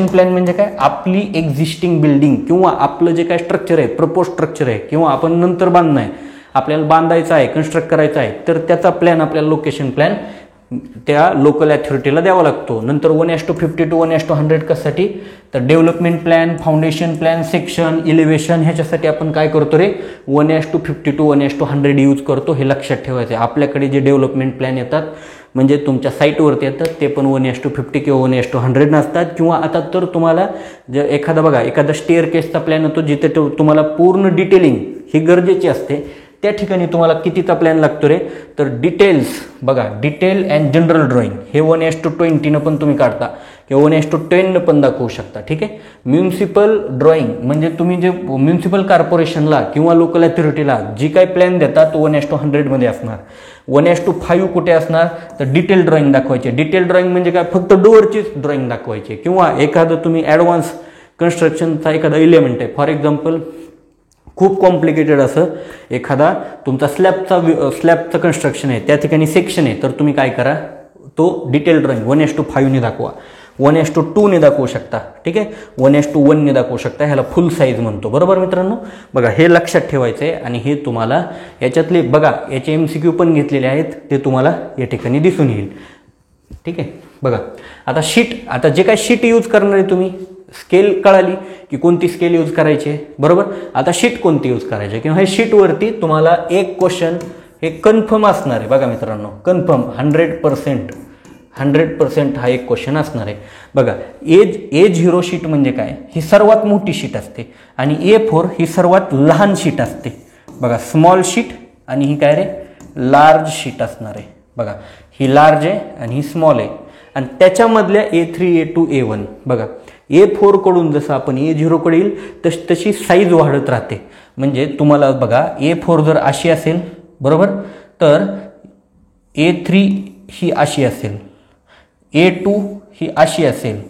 प्लॅन म्हणजे काय, आपली एक्झिस्टिंग बिल्डिंग किंवा आपलं जे काय स्ट्रक्चर आहे, प्रपोज स्ट्रक्चर आहे किंवा आपण नंतर बांधणं आहे, आपल्याला बांधायचं आहे, कन्स्ट्रक्ट करायचं आहे, तर त्याचा प्लॅन आपल्याला लोकेशन प्लॅन त्या लोकल अथॉरिटीला द्यावा लागतो. नंतर 1:50 to 1:100 कशासाठी, तर development plan, foundation plan, section, elevation ह्याच्यासाठी आपण काय करतो रे, 1:50 to 1:100 यूज करतो. हे लक्षात ठेवायचं आहे. आपल्याकडे जे डेव्हलपमेंट प्लॅन येतात म्हणजे तुमच्या साईटवरती येतात ते पण 1:50 किंवा 1:100 नसतात. किंवा आता तर तुम्हाला जर एखादा स्टेअर केसचा प्लॅन होतो जिथे तुम्हाला पूर्ण डिटेलिंग ही गरजेची असते. त्या ठिकाणी तुम्हाला कितीचा प्लॅन लागतो रे, तर डिटेल्स बघा, डिटेल अँड जनरल ड्रॉइंग हे 1:20 पण तुम्ही काढता किंवा 1:10 पण दाखवू शकता. ठीक आहे. म्युन्सिपल ड्रॉइंग म्हणजे तुम्ही जे म्युन्सिपल कॉर्पोरेशनला किंवा लोकल अथॉरिटीला जी काही प्लॅन देतात तो 1:100 मध्ये असणार. 1:5 कुठे असणार, तर डिटेल ड्रॉइंग दाखवायचे. डिटेल ड्रॉइंग म्हणजे काय, फक्त डोअरचीच ड्रॉइंग दाखवायची किंवा एखादं तुम्ही ॲडव्हान्स कन्स्ट्रक्शनचा एखादा एलिमेंट आहे, फॉर एक्झाम्पल खूप कॉम्प्लिकेटेड असं एखादा तुमचा स्लॅबचं कन्स्ट्रक्शन आहे, त्या ठिकाणी सेक्शन आहे, तर तुम्ही काय करा, तो डिटेल ड्रॉइंग 1:5 दाखवा, 1:2 दाखवू शकता. ठीक आहे. 1:1 दाखवू शकता. ह्याला फुल साईज म्हणतो. बरोबर मित्रांनो. बघा हे लक्षात ठेवायचं आहे आणि हे तुम्हाला याच्यातले बघा याचे MCQ पण घेतलेले आहेत, ते तुम्हाला या ठिकाणी दिसून येईल. ठीक आहे. बघा आता शीट, आता जे काय शीट यूज करणार आहे तुम्ही, स्केल कळाली की कोणती स्केल यूज करायची आहे. बरोबर. आता शीट कोणती यूज करायची किंवा हे शीटवरती तुम्हाला एक क्वेश्चन हे कन्फर्म असणार आहे. बघा मित्रांनो, कन्फर्म 100% हा एक क्वेश्चन असणार आहे. बघा A0 शीट म्हणजे काय, ही सर्वात मोठी शीट असते आणि A4 ही सर्वात लहान शीट असते. बघा स्मॉल शीट आणि ही काय रे, लार्ज शीट असणार आहे. बघा ही लार्ज आहे आणि ही स्मॉल आहे आणि त्याच्यामधल्या A3, A2, A1 बघा A4 कडून जसं आपण A0 कडे येईल तशी साईज वाढत राहते. म्हणजे तुम्हाला बघा A4 जर अशी असेल, बरोबर, तर A3 ही अशी असेल, A2 ही अशी असेल.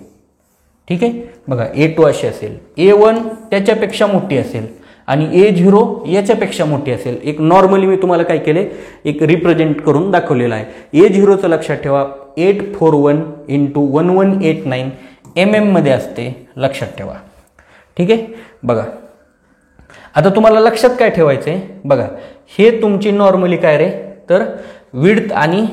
ठीक आहे. बघा A2 अशी असेल, A1 त्याच्यापेक्षा मोठी असेल आणि A0 याच्यापेक्षा मोठी असेल. एक नॉर्मली मी तुम्हाला काय केले, एक रिप्रेझेंट करून दाखवलेलं आहे. A0चं लक्षात ठेवा 841 × 1189 mm मध्ये असते, लक्षात ठेवा. ठीक आहे. बघा आता तुम्हाला लक्षात काय ठेवायचं आहे, बघा हे तुमची नॉर्मली काय रे, तर विड्थ आणि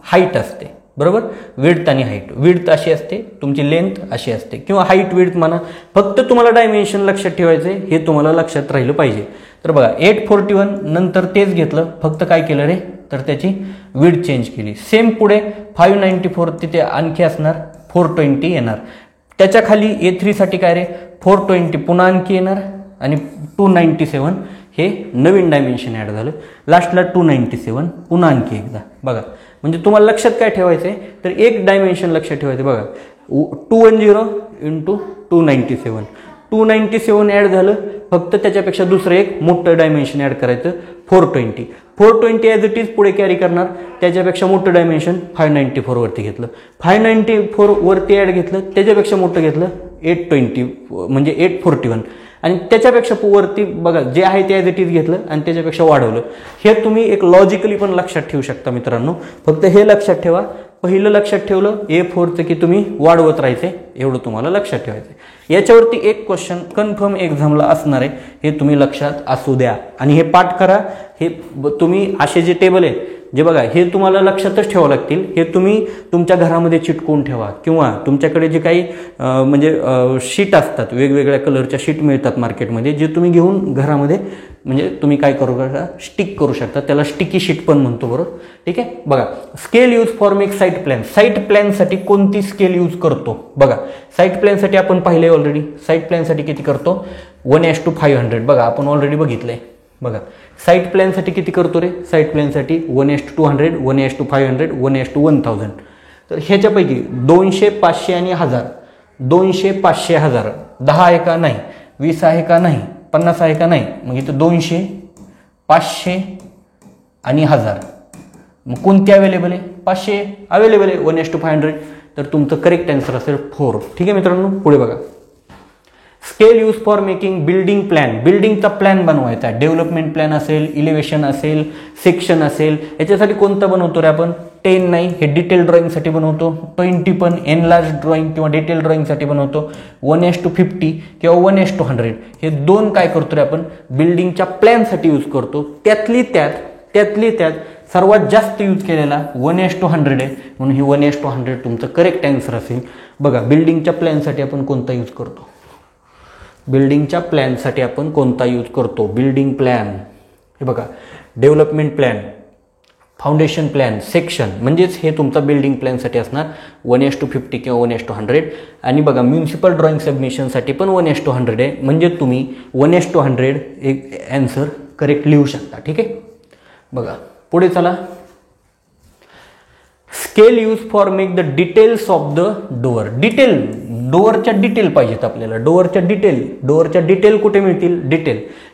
हाईट असते. बरोबर. विड्थ आणि हाईट, विड्थ अशी असते, तुमची लेंथ अशी असते किंवा हाईट विड्थ म्हणा. फक्त तुम्हाला डायमेन्शन लक्षात ठेवायचं आहे, हे तुम्हाला लक्षात राहिलं पाहिजे. तर बघा 841 नंतर तेच घेतलं, फक्त काय केलं रे, तर त्याची विड्थ चेंज केली. सेम पुढे 594 तिथे आणखी असणार, 420 येणार. त्याच्या खाली A3 साठी काय रे, 420 पुन्हा आणखी येणार आणि 297 हे नवीन डायमेन्शन ॲड झालं. लास्टला 297 पुन्हा आणखी एकदा. बघा म्हणजे तुम्हाला लक्षात काय ठेवायचं आहे, तर एक डायमेन्शन लक्षात ठेवायचं. बघा 210 × 297, 297 ॲड झालं, फक्त त्याच्यापेक्षा दुसरं एक मोठं डायमेन्शन ॲड करायचं 420. 420 ॲज इट इज पुढे कॅरी करणार, त्याच्यापेक्षा मोठं डायमेन्शन 594 वरती घेतलं, 594 वरती ॲड घेतलं, त्याच्यापेक्षा मोठं घेतलं 820 म्हणजे 841 आणि त्याच्यापेक्षा वरती बघा जे आहे ते ॲज इट इज घेतलं आणि त्याच्यापेक्षा वाढवलं. हे तुम्ही एक लॉजिकली पण लक्षात ठेवू शकता मित्रांनो. फक्त हे लक्षात ठेवा, पहिलं लक्षात ठेवलं A4चं की तुम्ही वाढवत राहायचे, एवढं तुम्हाला लक्षात ठेवायचं. याच्यावरती एक क्वेश्चन कन्फर्म एक्झामला असणार आहे, हे तुम्ही लक्षात असू द्या आणि हे पाठ करा. हे तुम्ही असे जे टेबल आहे जे बघा हे तुम्हाला लक्षातच ठेवावं लागतील. हे तुम्ही तुमच्या घरामध्ये चिटकवून ठेवा किंवा तुमच्याकडे जे काही म्हणजे शीट असतात, वेगवेगळ्या कलरच्या शीट मिळतात मार्केटमध्ये, जे तुम्ही घेऊन घरामध्ये म्हणजे तुम्ही काय करू शकता, स्टिक करू शकता. त्याला स्टिकी शीट पण म्हणतो. बरोबर. ठीक आहे. बघा scale use for make site plan. Site प्लॅनसाठी कोणती स्केल यूज करतो, बघा साईट प्लॅनसाठी आपण पाहिले ऑलरेडी. साईट प्लॅनसाठी किती करतो, 1:500. बघा आपण ऑलरेडी बघितलंय. बघा साईट प्लॅनसाठी किती करतो रे, साईट प्लॅनसाठी 1:200, 1:500, 1:1000. तर ह्याच्यापैकी 200, 500 आणि 1000, 200, 500, 1000, 10 आहे का नाही, 20 आहे का नाही, 50 आहे का नाही. मग इथं 200, 500 आणि 1000. मग कोणती अवेलेबल आहे, 500 अवेलेबल आहे 1:500. तर तुमचं करेक्ट आन्सर असेल 4. ठीक आहे मित्रांनो. पुढे बघा scale use for making building plan. बिल्डिंगचा प्लॅन बनवायचा, डेव्हलपमेंट प्लॅन असेल, इलिव्हेशन असेल, सेक्शन असेल, याच्यासाठी कोणता बनवतो रे आपण, 10 नाही, हे डिटेल ड्रॉइंगसाठी बनवतो. 20 पण एनलार्ज ड्रॉइंग किंवा डिटेल ड्रॉइंगसाठी बनवतो. 1:50 किंवा 1:100 हे दोन काय करतो रे आपण, बिल्डिंगच्या प्लॅनसाठी यूज करतो. त्यातली त्यात सर्वात जास्त यूज केलेला 1:100 आहे, म्हणून ही 1:100 तुमचं करेक्ट आन्सर असेल. बघा बिल्डिंगच्या प्लॅनसाठी आपण कोणता यूज करतो, बिल्डिंगच्या प्लॅनसाठी आपण कोणता यूज करतो, बिल्डिंग प्लॅन. हे बघा development plan, foundation plan, section, म्हणजेच हे तुमचा बिल्डिंग प्लॅनसाठी असणार 1:50 किंवा 1:100. आणि बघा म्युन्सिपल ड्रॉइंग सबमिशनसाठी पण 1:100 आहे, म्हणजे तुम्ही 1:100 एक आन्सर करेक्ट लिहू शकता. ठीक आहे, बघा पुढे चला. Scale use for make the details of the door. Detail, डोअरच्या डिटेल पाहिजेत आपल्याला. डोअरच्या डिटेल कुठे मिळतील?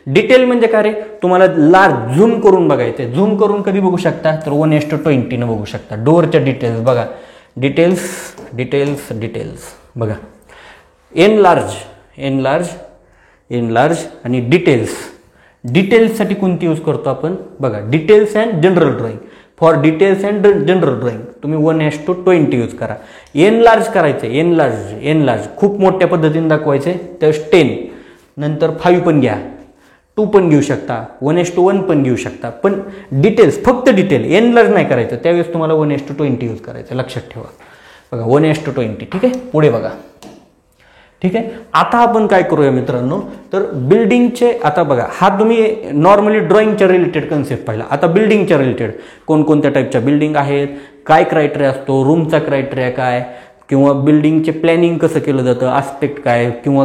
डिटेल म्हणजे काय रे, तुम्हाला लार्ज झूम करून बघायचे. झूम करून कधी बघू शकता? तर 1:20 न बघू शकता. डोअरच्या डिटेल्स बघा, डिटेल्स बघा. एनलार्ज आणि डिटेल्ससाठी कोणती यूज करतो आपण? बघा, details and general drawing. For details and general drawing तुम्ही 1:20 यूज करा. एनलार्ज करायचं, एनलार्ज खूप मोठ्या पद्धतीने दाखवायचे तर 10, नंतर 5 पण घ्या, 2 पण घेऊ शकता, 1:1 पण घेऊ शकता. पण डिटेल्स, फक्त डिटेल, एनलार्ज नाही करायचं. त्यावेळेस तुम्हाला 1:20 यूज करायचं, लक्षात ठेवा. बघा 1:20. ठीक आहे, पुढे बघा. ठीक आहे, आता आपण काय करूया मित्रांनो, तर बिल्डिंगचे, आता बघा हा तुम्ही नॉर्मली ड्रॉइंगच्या रिलेटेड कन्सेप्ट पाहिला. आता बिल्डिंगच्या रिलेटेड कोणकोणत्या टाईपच्या बिल्डिंग आहेत, काय क्रायटेरिया असतो, रूमचा क्रायटेरिया काय, किंवा बिल्डिंगचे प्लॅनिंग कसं केलं जातं, आस्पेक्ट काय, किंवा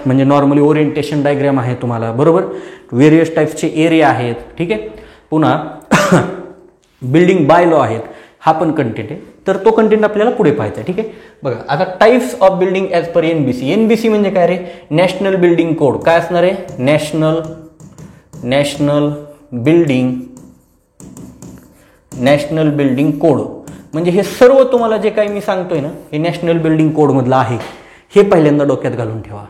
म्हणजे नॉर्मली ओरिएंटेशन डायग्राम आहे तुम्हाला, बरोबर. व्हेरियस टाईप्सचे एरिया आहेत. ठीक आहे, पुन्हा बिल्डिंग बाय लॉ आहेत, हा पण कंटेंट आहे. तर तो कंटेंट आपल्याला पुढे पाहायचा आहे. ठीक आहे, बघा आता types of building as per NBC म्हणजे काय रे, नॅशनल बिल्डिंग कोड. काय असणार आहे? National building code. म्हणजे हे सर्व तुम्हाला जे काही मी सांगतोय ना, हे नॅशनल बिल्डिंग कोडमधलं आहे. हे पहिल्यांदा डोक्यात घालून ठेवा.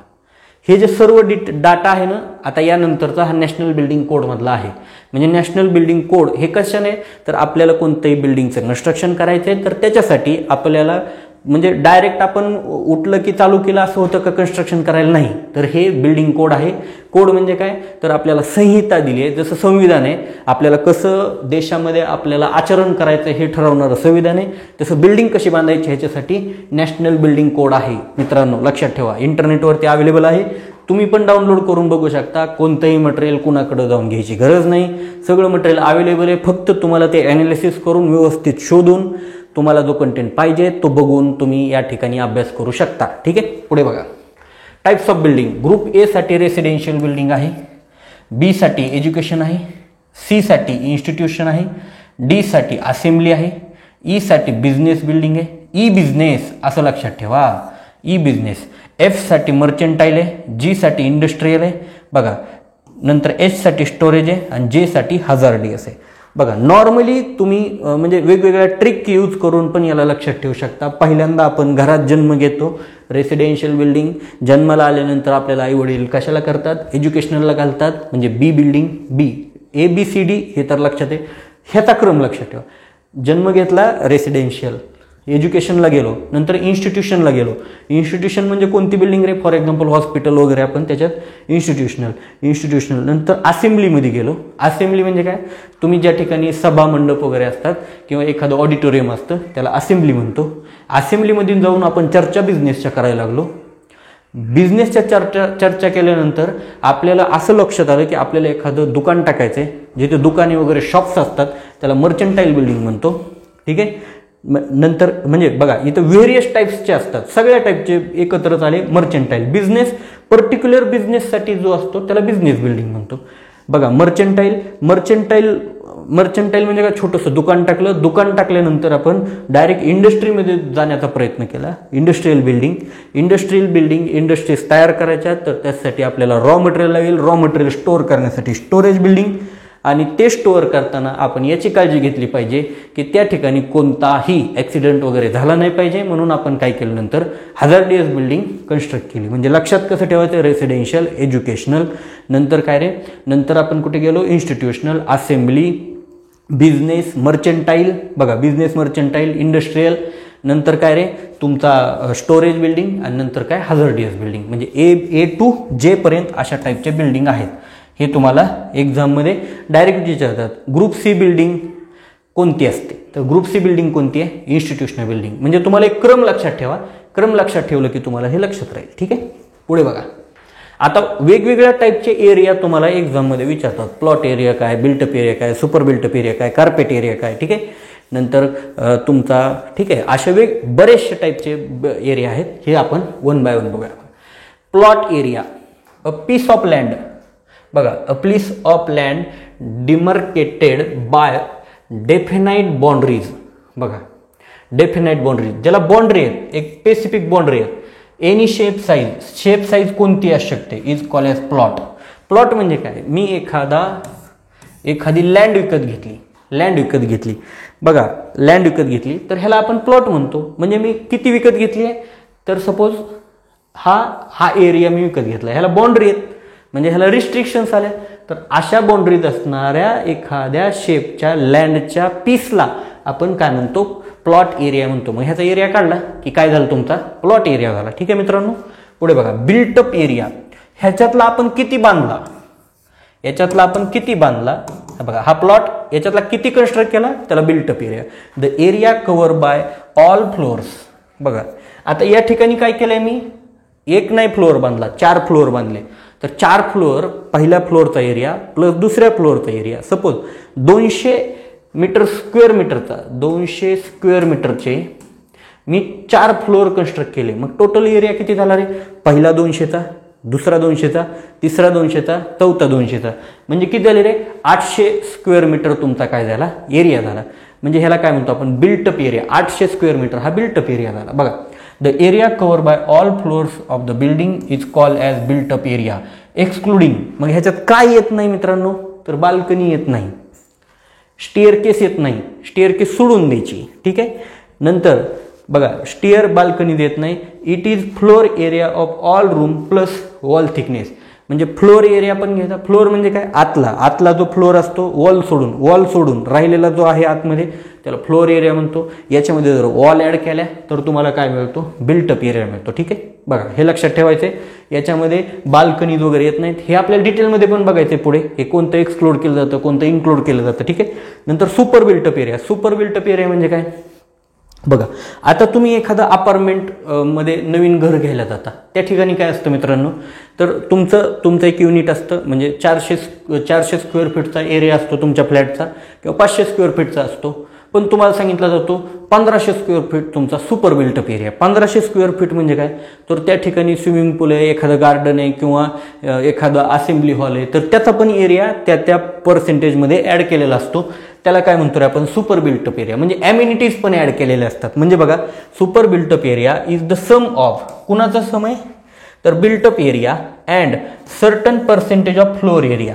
हे जे सर्व डाटा आहे ना, आता यानंतरचा हा नॅशनल बिल्डिंग कोडमधला आहे. म्हणजे नॅशनल बिल्डिंग कोड हे कशाने, तर आपल्याला कोणतंही बिल्डिंगचं कन्स्ट्रक्शन करायचं आहे, तर त्याच्यासाठी आपल्याला म्हणजे डायरेक्ट आपण उठलं की चालू केलं असं होतं का कन्स्ट्रक्शन करायला? नाही. तर हे बिल्डिंग कोड आहे. कोड म्हणजे काय, तर आपल्याला संहिता दिली आहे. जसं संविधान आहे, आपल्याला कसं देशामध्ये आपल्याला आचरण करायचं हे ठरवणारं संविधान आहे, तसं बिल्डिंग कशी बांधायची ह्याच्यासाठी नॅशनल बिल्डिंग कोड आहे. मित्रांनो लक्षात ठेवा, इंटरनेटवरती अवेलेबल आहे. तुम्ही पण डाउनलोड करून बघू शकता. कोणतंही मटेरियल कुणाकडे जाऊन घ्यायची गरज नाही, सगळं मटेरियल अवेलेबल आहे. फक्त तुम्हाला ते ॲनालिसिस करून व्यवस्थित शोधून तुम्हाला जो कंटेंट पाहिजे तो बघून तुम्ही या ठिकाणी अभ्यास करू शकता. ठीक आहे, पुढे बघा. Types of building. Group A साठी रेसिडेन्शियल बिल्डिंग आहे, बी साठी एज्युकेशन आहे, सी साठी इन्स्टिट्यूशन आहे, डी साठी असेंब्ली आहे, ई साठी बिझनेस बिल्डिंग आहे. ई बिझनेस असं लक्षात ठेवा, ई बिझनेस. एफ साठी मर्चंटाईल आहे, जी साठी इंडस्ट्रियल आहे बघा. नंतर एच साठी स्टोरेज आहे आणि जे साठी हजार्डियस आहे. बघा नॉर्मली तुम्ही म्हणजे वेगवेगळ्या ट्रिक यूज करून पण याला लक्षात ठेवू शकता. पहिल्यांदा आपण घरात जन्म घेतो, रेसिडेन्शियल बिल्डिंग. जन्माला आल्यानंतर आपल्याला आई वडील कशाला करतात, एज्युकेशनलला घालतात, म्हणजे बी बिल्डिंग, बी ABCD हे तर लक्षात आहे. ह्याचा क्रम लक्षात ठेवा. जन्म घेतला रेसिडेन्शियल, एज्युकेशनला गेलो, नंतर इन्स्टिट्यूशनला गेलो. इन्स्टिट्यूशन म्हणजे कोणती building ray, for example hospital वगैरे आपण त्याच्यात इन्स्टिट्यूशनल. नंतर असेंब्लीमध्ये गेलो. असेंब्ली म्हणजे काय, तुम्ही ज्या ठिकाणी सभा मंडप वगैरे असतात किंवा एखादं ऑडिटोरियम असतं त्याला असेंब्ली म्हणतो. असेंब्लीमध्ये जाऊन आपण चर्चा बिझनेसच्या करायला लागलो. बिझनेसच्या चर्चा केल्यानंतर आपल्याला असं लक्षात आलं की आपल्याला एखादं दुकान टाकायचं आहे, जिथे दुकाने वगैरे शॉप्स असतात त्याला मर्चंटाईल बिल्डिंग म्हणतो. ठीक आहे, नंतर म्हणजे बघा इथं व्हेरियस टाईप्सचे असतात, सगळ्या टाईपचे एकत्रच आले मर्चंटाईल. बिझनेस, पर्टिक्युलर बिझनेससाठी जो असतो त्याला बिझनेस बिल्डिंग म्हणतो. बघा मर्चंटाईल म्हणजे काय, छोटंसं दुकान टाकलं. दुकान टाकल्यानंतर आपण डायरेक्ट इंडस्ट्रीमध्ये जाण्याचा प्रयत्न केला, इंडस्ट्रीयल बिल्डिंग. इंडस्ट्रीज तयार करायच्या, तर त्यासाठी आपल्याला रॉ मटेरियल लागेल. रॉ मटेरियल स्टोअर करण्यासाठी स्टोरेज बिल्डिंग. आणि ते स्टोअर करताना आपण याची काळजी घेतली पाहिजे की त्या ठिकाणी कोणताही ॲक्सिडेंट वगैरे झाला नाही पाहिजे. म्हणून आपण काय केलं, नंतर हजार्डियस बिल्डिंग कन्स्ट्रक्ट केली. म्हणजे लक्षात कसं ठेवायचं, रेसिडेन्शियल, एज्युकेशनल, नंतर काय रे, नंतर आपण कुठे गेलो, इन्स्टिट्यूशनल, असेंब्ली, बिझनेस, मर्चंटाईल. बघा बिझनेस, मर्चंटाईल, इंडस्ट्रियल, नंतर काय रे तुमचा स्टोरेज बिल्डिंग, आणि नंतर काय हजार्डियस बिल्डिंग. म्हणजे A to J पर्यंत अशा टाईपचे बिल्डिंग आहेत. हे तुम्हाला एक्झाममध्ये डायरेक्ट विचारतात. ग्रुप सी बिल्डिंग कोणती असते, तर ग्रुप सी बिल्डिंग कोणती आहे, इन्स्टिट्यूशनल बिल्डिंग. म्हणजे तुम्हाला एक क्रम लक्षात ठेवा. क्रम लक्षात ठेवलं की तुम्हाला हे लक्षात राहील. ठीक आहे, पुढे बघा. आता वेगवेगळ्या टाईपचे एरिया तुम्हाला एक्झाममध्ये विचारतात. प्लॉट एरिया काय, बिल्टअप एरिया काय, सुपर बिल्टअप एरिया काय, कार्पेट एरिया काय. ठीक आहे, नंतर तुमचा ठीक आहे, असे बरेचसे टाईपचे एरिया आहेत. हे आपण 1 by 1 बघूया. Plot area, a piece of land. बघा, a piece of land demarcated by definite boundaries. बघा, डेफिनाइट बाउंड्रीज ज्याला बाउंड्री आहे, एक स्पेसिफिक बाउंड्री आहे. एनी शेप साईज कोणती असू शकते is call as plot. Plot म्हणजे काय, मी एखादी लँड विकत घेतली. बघा, लँड विकत घेतली तर ह्याला आपण प्लॉट म्हणतो. म्हणजे मी किती विकत घेतली आहे, तर सपोज हा एरिया मी विकत घेतला, ह्याला बाउंड्री आहेत म्हणजे ह्याला रिस्ट्रिक्शन्स आल्या. तर अशा बाउंड्रीज असणाऱ्या एखाद्या शेपच्या लँडच्या पीसला आपण काय म्हणतो, प्लॉट एरिया म्हणतो. मग ह्याचा एरिया काढला की काय झालं, तुमचा प्लॉट एरिया झाला. ठीक आहे मित्रांनो. पुढे बघा, बिल्टअप एरिया. ह्याच्यातला आपण किती बांधला, बघा हा प्लॉट, याच्यातला किती कन्स्ट्रक्ट केला, त्याला built up area. The area cover by all floors. बघा, आता या ठिकाणी काय केलंय मी, एक नाही फ्लोअर बांधला, 4 फ्लोअर बांधले. तर 4 फ्लोअर, पहिल्या फ्लोअरचा एरिया प्लस दुसऱ्या फ्लोअरचा एरिया. सपोज 200 स्क्वेअर मीटरचे मी 4 फ्लोअर कन्स्ट्रक्ट केले. मग टोटल एरिया किती झाला रे, पहिला 200चा, दुसरा 200चा, तिसरा 200चा, चौथा 200चा. म्हणजे किती झाले रे, 800 स्क्वेअर मीटर तुमचा काय झाला, एरिया झाला. म्हणजे ह्याला काय म्हणतो आपण, बिल्टअप एरिया. 800 स्क्वेअर मीटर हा बिल्टअप एरिया झाला. बघा, the area cover by all floors of the building is called as built up area excluding. मग ह्याच्यात काय येत नाही मित्रांनो, तर बाल्कनी येत नाही, स्टेअरकेस येत नाही, स्टेअरकेस सोडून द्यायची. ठीक आहे. नंतर बघा, स्टेअर बाल्कनी देत नाही. It is floor area of all room plus wall thickness. म्हणजे फ्लोअर एरिया पण घ्यायचा. फ्लोअर म्हणजे काय, आतला जो फ्लोअर असतो, वॉल सोडून राहिलेला जो आहे आतमध्ये, त्याला फ्लोअर एरिया म्हणतो. याच्यामध्ये जर वॉल ॲड केल्या तर तुम्हाला काय मिळतो, बिल्टअप एरिया मिळतो. ठीक आहे. बघा, हे लक्षात ठेवायचं आहे. याच्यामध्ये बाल्कनीज वगैरे येत नाहीत. हे आपल्याला डिटेलमध्ये पण बघायचं आहे पुढे, हे कोणतं एक्सक्लूड केलं जातं, कोणतं इन्क्लूड केलं जातं. ठीक आहे. नंतर सुपर बिल्टअप एरिया म्हणजे काय, बघा, आता तुम्ही एखादा अपार्टमेंट मध्ये नवीन घर घ्यायला जाता, त्या ठिकाणी काय असतं मित्रांनो, तर तुमचं एक युनिट असतं. म्हणजे 400 स्क्वेअर फीटचा एरिया असतो तुमच्या फ्लॅटचा, किंवा 500 स्क्वेअर फीटचा असतो. पण तुम्हाला सांगितलं जातो 1500 स्क्वेअर फीट तुमचा super built up area. 1500 square feet म्हणजे काय, तर त्या ठिकाणी स्विमिंग पूल आहे, एखादं गार्डन आहे, किंवा एखादं असेंब्ली हॉल आहे. तर त्याचा पण एरिया त्या पर्सेंटेजमध्ये ॲड केलेला असतो. त्याला काय म्हणतो रे आपण, सुपर बिल्टअप एरिया. म्हणजे ॲम्युनिटीज पण ॲड केलेले असतात. म्हणजे बघा, super built up area is the sum of, कुणाचा सम आहे, तर built up area and certain percentage of floor area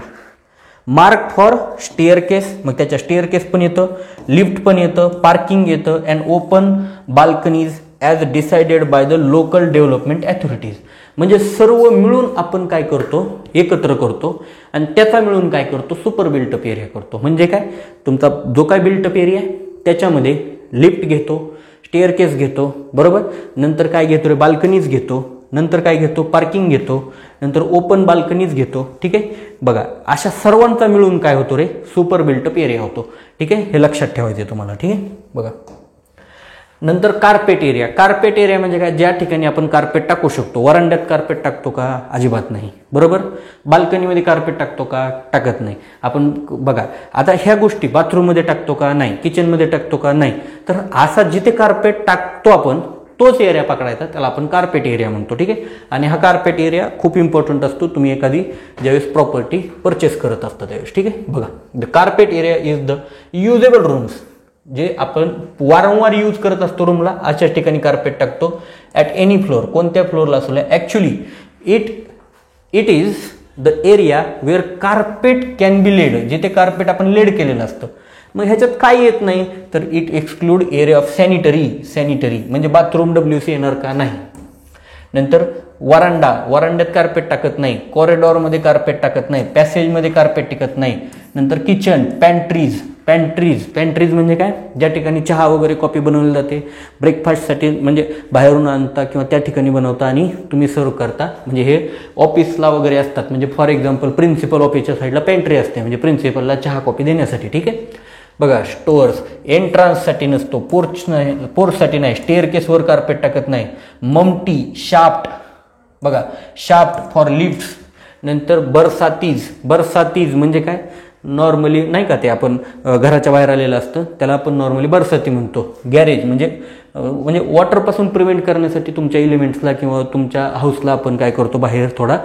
mark for staircase. मग त्याच्या स्टेअरकेस पण येतं, लिफ्ट पण येतं, पार्किंग येतं, and open balconies as decided by the local development authorities. म्हणजे सर्व मिळून आपण काय करतो, एकत्र करतो, आणि त्याचा मिळून काय करतो, सुपर बिल्टअप एरिया करतो. म्हणजे काय, तुमचा जो काय बिल्टअप एरिया आहे त्याच्यामध्ये लिफ्ट घेतो, स्टेअरकेस घेतो, बरोबर. नंतर काय घेतो रे, बाल्कनीज घेतो. नंतर काय घेतो, पार्किंग घेतो. नंतर ओपन बाल्कनीज घेतो. ठीक आहे. बघा, अशा सर्वांचा मिळून काय होतो रे, सुपर बिल्टअप एरिया होतो. ठीक आहे. हे लक्षात ठेवायचं आहे तुम्हाला. ठीक आहे. बघा, नंतर कार्पेट एरिया म्हणजे काय, ज्या ठिकाणी आपण कार्पेट टाकू शकतो. वरांड्यात कार्पेट टाकतो का, अजिबात नाही, बरोबर. बाल्कनीमध्ये कार्पेट टाकतो का, टाकत नाही आपण. बघा, आता ह्या गोष्टी बाथरूममध्ये टाकतो का, नाही. किचनमध्ये टाकतो का, नाही. तर असा जिथे कार्पेट टाकतो आपण तोच एरिया पकडायचा, त्याला आपण कार्पेट एरिया म्हणतो. ठीक आहे. आणि हा कार्पेट एरिया खूप इम्पॉर्टंट असतो, तुम्ही एखादी ज्यावेळेस प्रॉपर्टी परचेस करत असता त्यावेळेस. ठीक आहे. बघा, the carpet area is the usable rooms, जे आपण वारंवार यूज करत असतो रूमला, अशाच ठिकाणी कार्पेट टाकतो. ॲट एनी फ्लोअर, कोणत्या फ्लोअरला असलं. Actually it is the area where carpet can be laid, जिथे कार्पेट आपण लेड केलेलं असतं. मग ह्याच्यात काय येत नाही, तर it exclude area of sanitary म्हणजे बाथरूम WC येणार का, नाही. नंतर वरांड्यात कार्पेट टाकत नाही, कॉरिडॉरमध्ये कार्पेट टाकत नाही, पॅसेजमध्ये कार्पेट टिकत नाही. नंतर किचन, पॅन्ट्रीज म्हणजे काय, ज्या ठिकाणी चहा वगैरे कॉफी बनवली जाते, ब्रेकफास्टसाठी म्हणजे बाहेरून आणता किंवा त्या ठिकाणी बनवता आणि तुम्ही सर्व करता. म्हणजे हे ऑफिसला वगैरे असतात. म्हणजे फॉर एक्झाम्पल प्रिन्सिपल ऑफिसच्या साईडला पॅन्ट्री असते, म्हणजे प्रिन्सिपलला चहा कॉफी देण्यासाठी. ठीक आहे. बघा, स्टोअर्स एंट्रान्ससाठी नसतो, पोर्चसाठी नाही, स्टेअरकेसवर कार्पेट टाकत नाही. ममटी, शाफ्ट, बघा शाफ्ट फॉर लिफ्ट्स. नंतर बरसातीज म्हणजे काय, नॉर्मली नाही का ते आपण घराच्या बाहेर आलेलं असतं त्याला आपण नॉर्मली बरसाती म्हणतो. गॅरेज म्हणजे वॉटरपासून प्रिव्हेंट करण्यासाठी तुमच्या एलिमेंट्सला किंवा तुमच्या हाऊसला आपण काय करतो बाहेर थोडा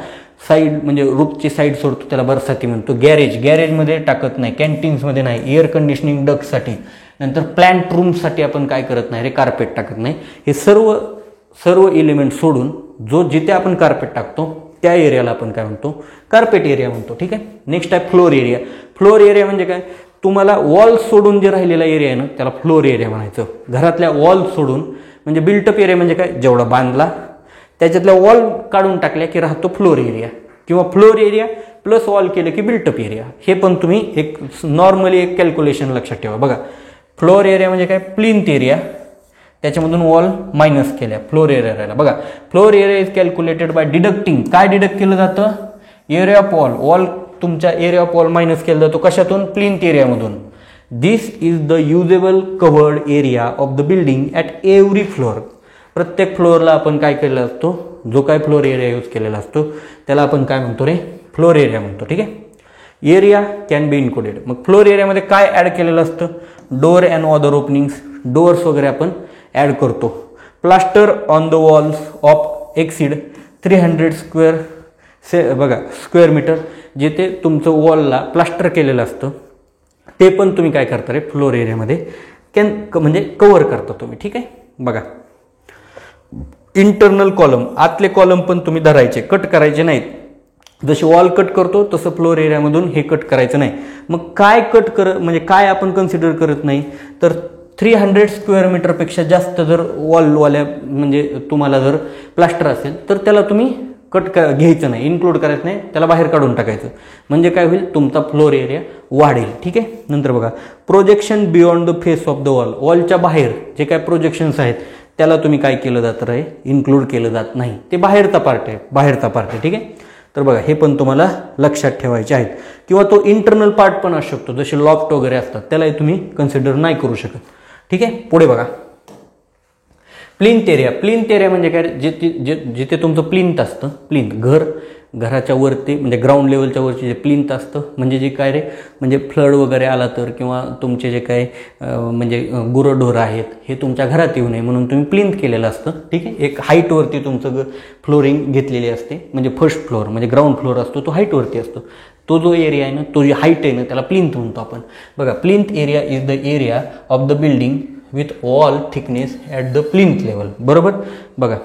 साईड म्हणजे रूफची साईड सोडतो त्याला बरसाती म्हणतो. गॅरेजमध्ये टाकत नाही, कॅन्टीन्समध्ये नाही, एअर कंडिशनिंग डक्टसाठी, नंतर प्लांट रूमसाठी आपण काय करत नाही रे कार्पेट टाकत नाही. हे सर्व एलिमेंट सोडून जिथे आपण कार्पेट टाकतो त्या एरियाला आपण काय म्हणतो कार्पेट एरिया म्हणतो. ठीक आहे. नेक्स्ट आहे फ्लोर एरिया. फ्लोर एरिया म्हणजे काय, तुम्हाला वॉल सोडून जे राहिलेला एरिया आहे ना त्याला फ्लोर एरिया म्हणायचं. घरातल्या वॉल सोडून म्हणजे बिल्टअप एरिया म्हणजे काय, जेवढा बांधला त्याच्यातल्या वॉल काढून टाकल्या की राहतो फ्लोर एरिया, किंवा फ्लोर एरिया प्लस वॉल केलं की बिल्टअप एरिया. हे पण तुम्ही एक नॉर्मली एक कॅल्क्युलेशन लक्षात ठेवा. बघा फ्लोर एरिया म्हणजे काय, प्लिंथ एरिया त्याच्यामधून वॉल मायनस केल्या फ्लोर एरिया राहिला. बघा floor area is calculated by deducting. काय डिडक्ट केलं जातं, एरिया ऑफ वॉल तुमच्या एरिया ऑफ वॉल मायनस केलं जातो कशातून, प्लिंथ एरियामधून. This is the usable covered area of the building at every floor. प्रत्येक फ्लोअरला आपण काय केलेला असतो, जो काय फ्लोअर एरिया यूज केलेला असतो त्याला आपण काय म्हणतो रे, फ्लोअर एरिया म्हणतो. ठीक आहे. Area can be included. मग फ्लोअर एरियामध्ये काय ॲड केलेलं असतं, door and other openings, doors वगैरे आपण ॲड करतो. Plaster on the walls of exceed 300 square metre, जिथे तुमचं वॉलला प्लास्टर केलेलं असतं ते पण तुम्ही काय करता रे फ्लोअर एरियामध्ये म्हणजे कव्हर करता तुम्ही. ठीक आहे. बघा इंटरनल कॉलम, आतले कॉलम पण तुम्ही धरायचे, कट करायचे नाहीत. जसे वॉल कट करतो तसं फ्लोअर एरियामधून हे कट करायचं नाही. मग काय म्हणजे काय आपण कन्सिडर करत नाही तर 300 स्क्वेअर मीटरपेक्षा जास्त जर वॉलवाल्या म्हणजे तुम्हाला जर प्लास्टर असेल तर त्याला तुम्ही घ्यायचं नाही, इन्क्लूड करायचं नाही, त्याला बाहेर काढून टाकायचं. म्हणजे काय होईल, तुमचा फ्लोअर एरिया वाढेल. ठीक आहे. नंतर बघा projection beyond the face of the wall. वॉलच्या बाहेर जे काय प्रोजेक्शन्स आहेत त्याला तुम्ही काय केलं जातं रे, इन्क्लूड केलं जात नाही. ते बाहेरचा पार्ट आहे. ठीक आहे. तर बघा हे पण तुम्हाला लक्षात ठेवायचे आहेत. किंवा तो इंटरनल पार्ट पण असू शकतो, जसे लॉफ्ट वगैरे असतात त्यालाही तुम्ही कन्सिडर नाही करू शकत. ठीक आहे. पुढे बघा प्लिंथ एरिया. प्लिंथ एरिया म्हणजे काय, जिथे तुमचं प्लिंथ असतं, घराच्या वरती म्हणजे ग्राउंड लेवलच्या वरची जे प्लिंथ असतं, म्हणजे जे काय रे म्हणजे फ्लड वगैरे आला तर किंवा तुमचे जे काय म्हणजे गुरंढोरं आहेत हे तुमच्या घरात येऊ नये म्हणून तुम्ही प्लिंथ केलेलं असतं. ठीक आहे. एक हाईटवरती तुमचं फ्लोरिंग घेतलेली असते, म्हणजे फर्स्ट फ्लोअर म्हणजे ग्राउंड फ्लोअर असतो तो हाईटवरती असतो. तो जो एरिया आहे ना, तो जी हाईट आहे ना त्याला प्लिंथ म्हणतो आपण. बघा plinth area is the area of the building with wall thickness at the plinth level. बरोबर. बघा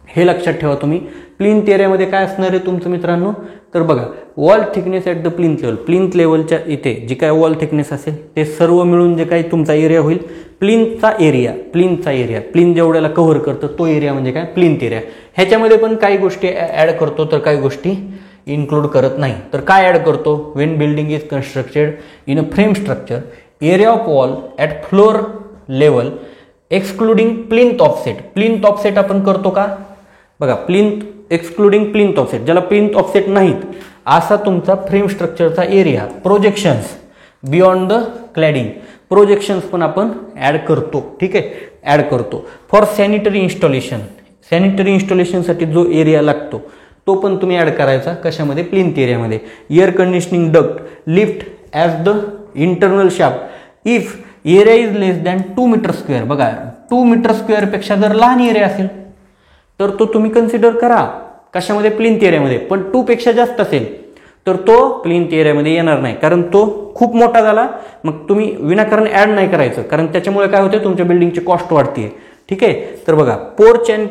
हे लक्षात ठेवा तुम्ही. प्लिंथ एरियामध्ये काय असणार आहे तुमचं मित्रांनो, तर बघा wall thickness at the plinth level. Plinth लेवलच्या इथे जे काय वॉल थिकनेस असेल ते सर्व मिळून जे काही तुमचा एरिया होईल प्लिंथचा एरिया प्लिंथ जेवढ्याला कव्हर करतं तो एरिया म्हणजे काय प्लिंथ एरिया. ह्याच्यामध्ये पण काही गोष्टी ॲड करतो तर काही गोष्टी इन्क्लूड करत नाही. तर काय ॲड करतो, when building is constructed in a frame structure area of wall at floor level excluding plinth offset. Plinth offset आपण करतो का, बघा प्लिंथ एक्सक्लुडिंग प्लिंथ ऑफसेट, ज्याला प्लिंथ ऑफसेट नाहीत असा तुमचा फ्रेम स्ट्रक्चरचा area. Projections beyond the cladding, projections पण आपण ॲड करतो. ठीक आहे. ॲड करतो. फॉर सॅनिटरी इन्स्टॉलेशनसाठी जो एरिया लागतो तो पण तुम्ही ॲड करायचा कशामध्ये, प्लिंथ एरियामध्ये. Air conditioning duct lift as the internal shaft if area is less than 2 metre square. बघा 2 मीटर स्क्वेअरपेक्षा जर लहान एरिया असेल तर तो तुम्ही कन्सिडर करा कशामध्ये, प्लिंथ एरियामध्ये. पण 2 पेक्षा जास्त असेल तर तो प्लिंथ एरियामध्ये येणार नाही, कारण तो खूप मोठा झाला. मग तुम्ही विनाकारण ॲड नाही करायचं, कारण त्याच्यामुळे काय होते तुमच्या बिल्डिंगची कॉस्ट वाढते. ठीक आहे. तर बघा पोर्च अँड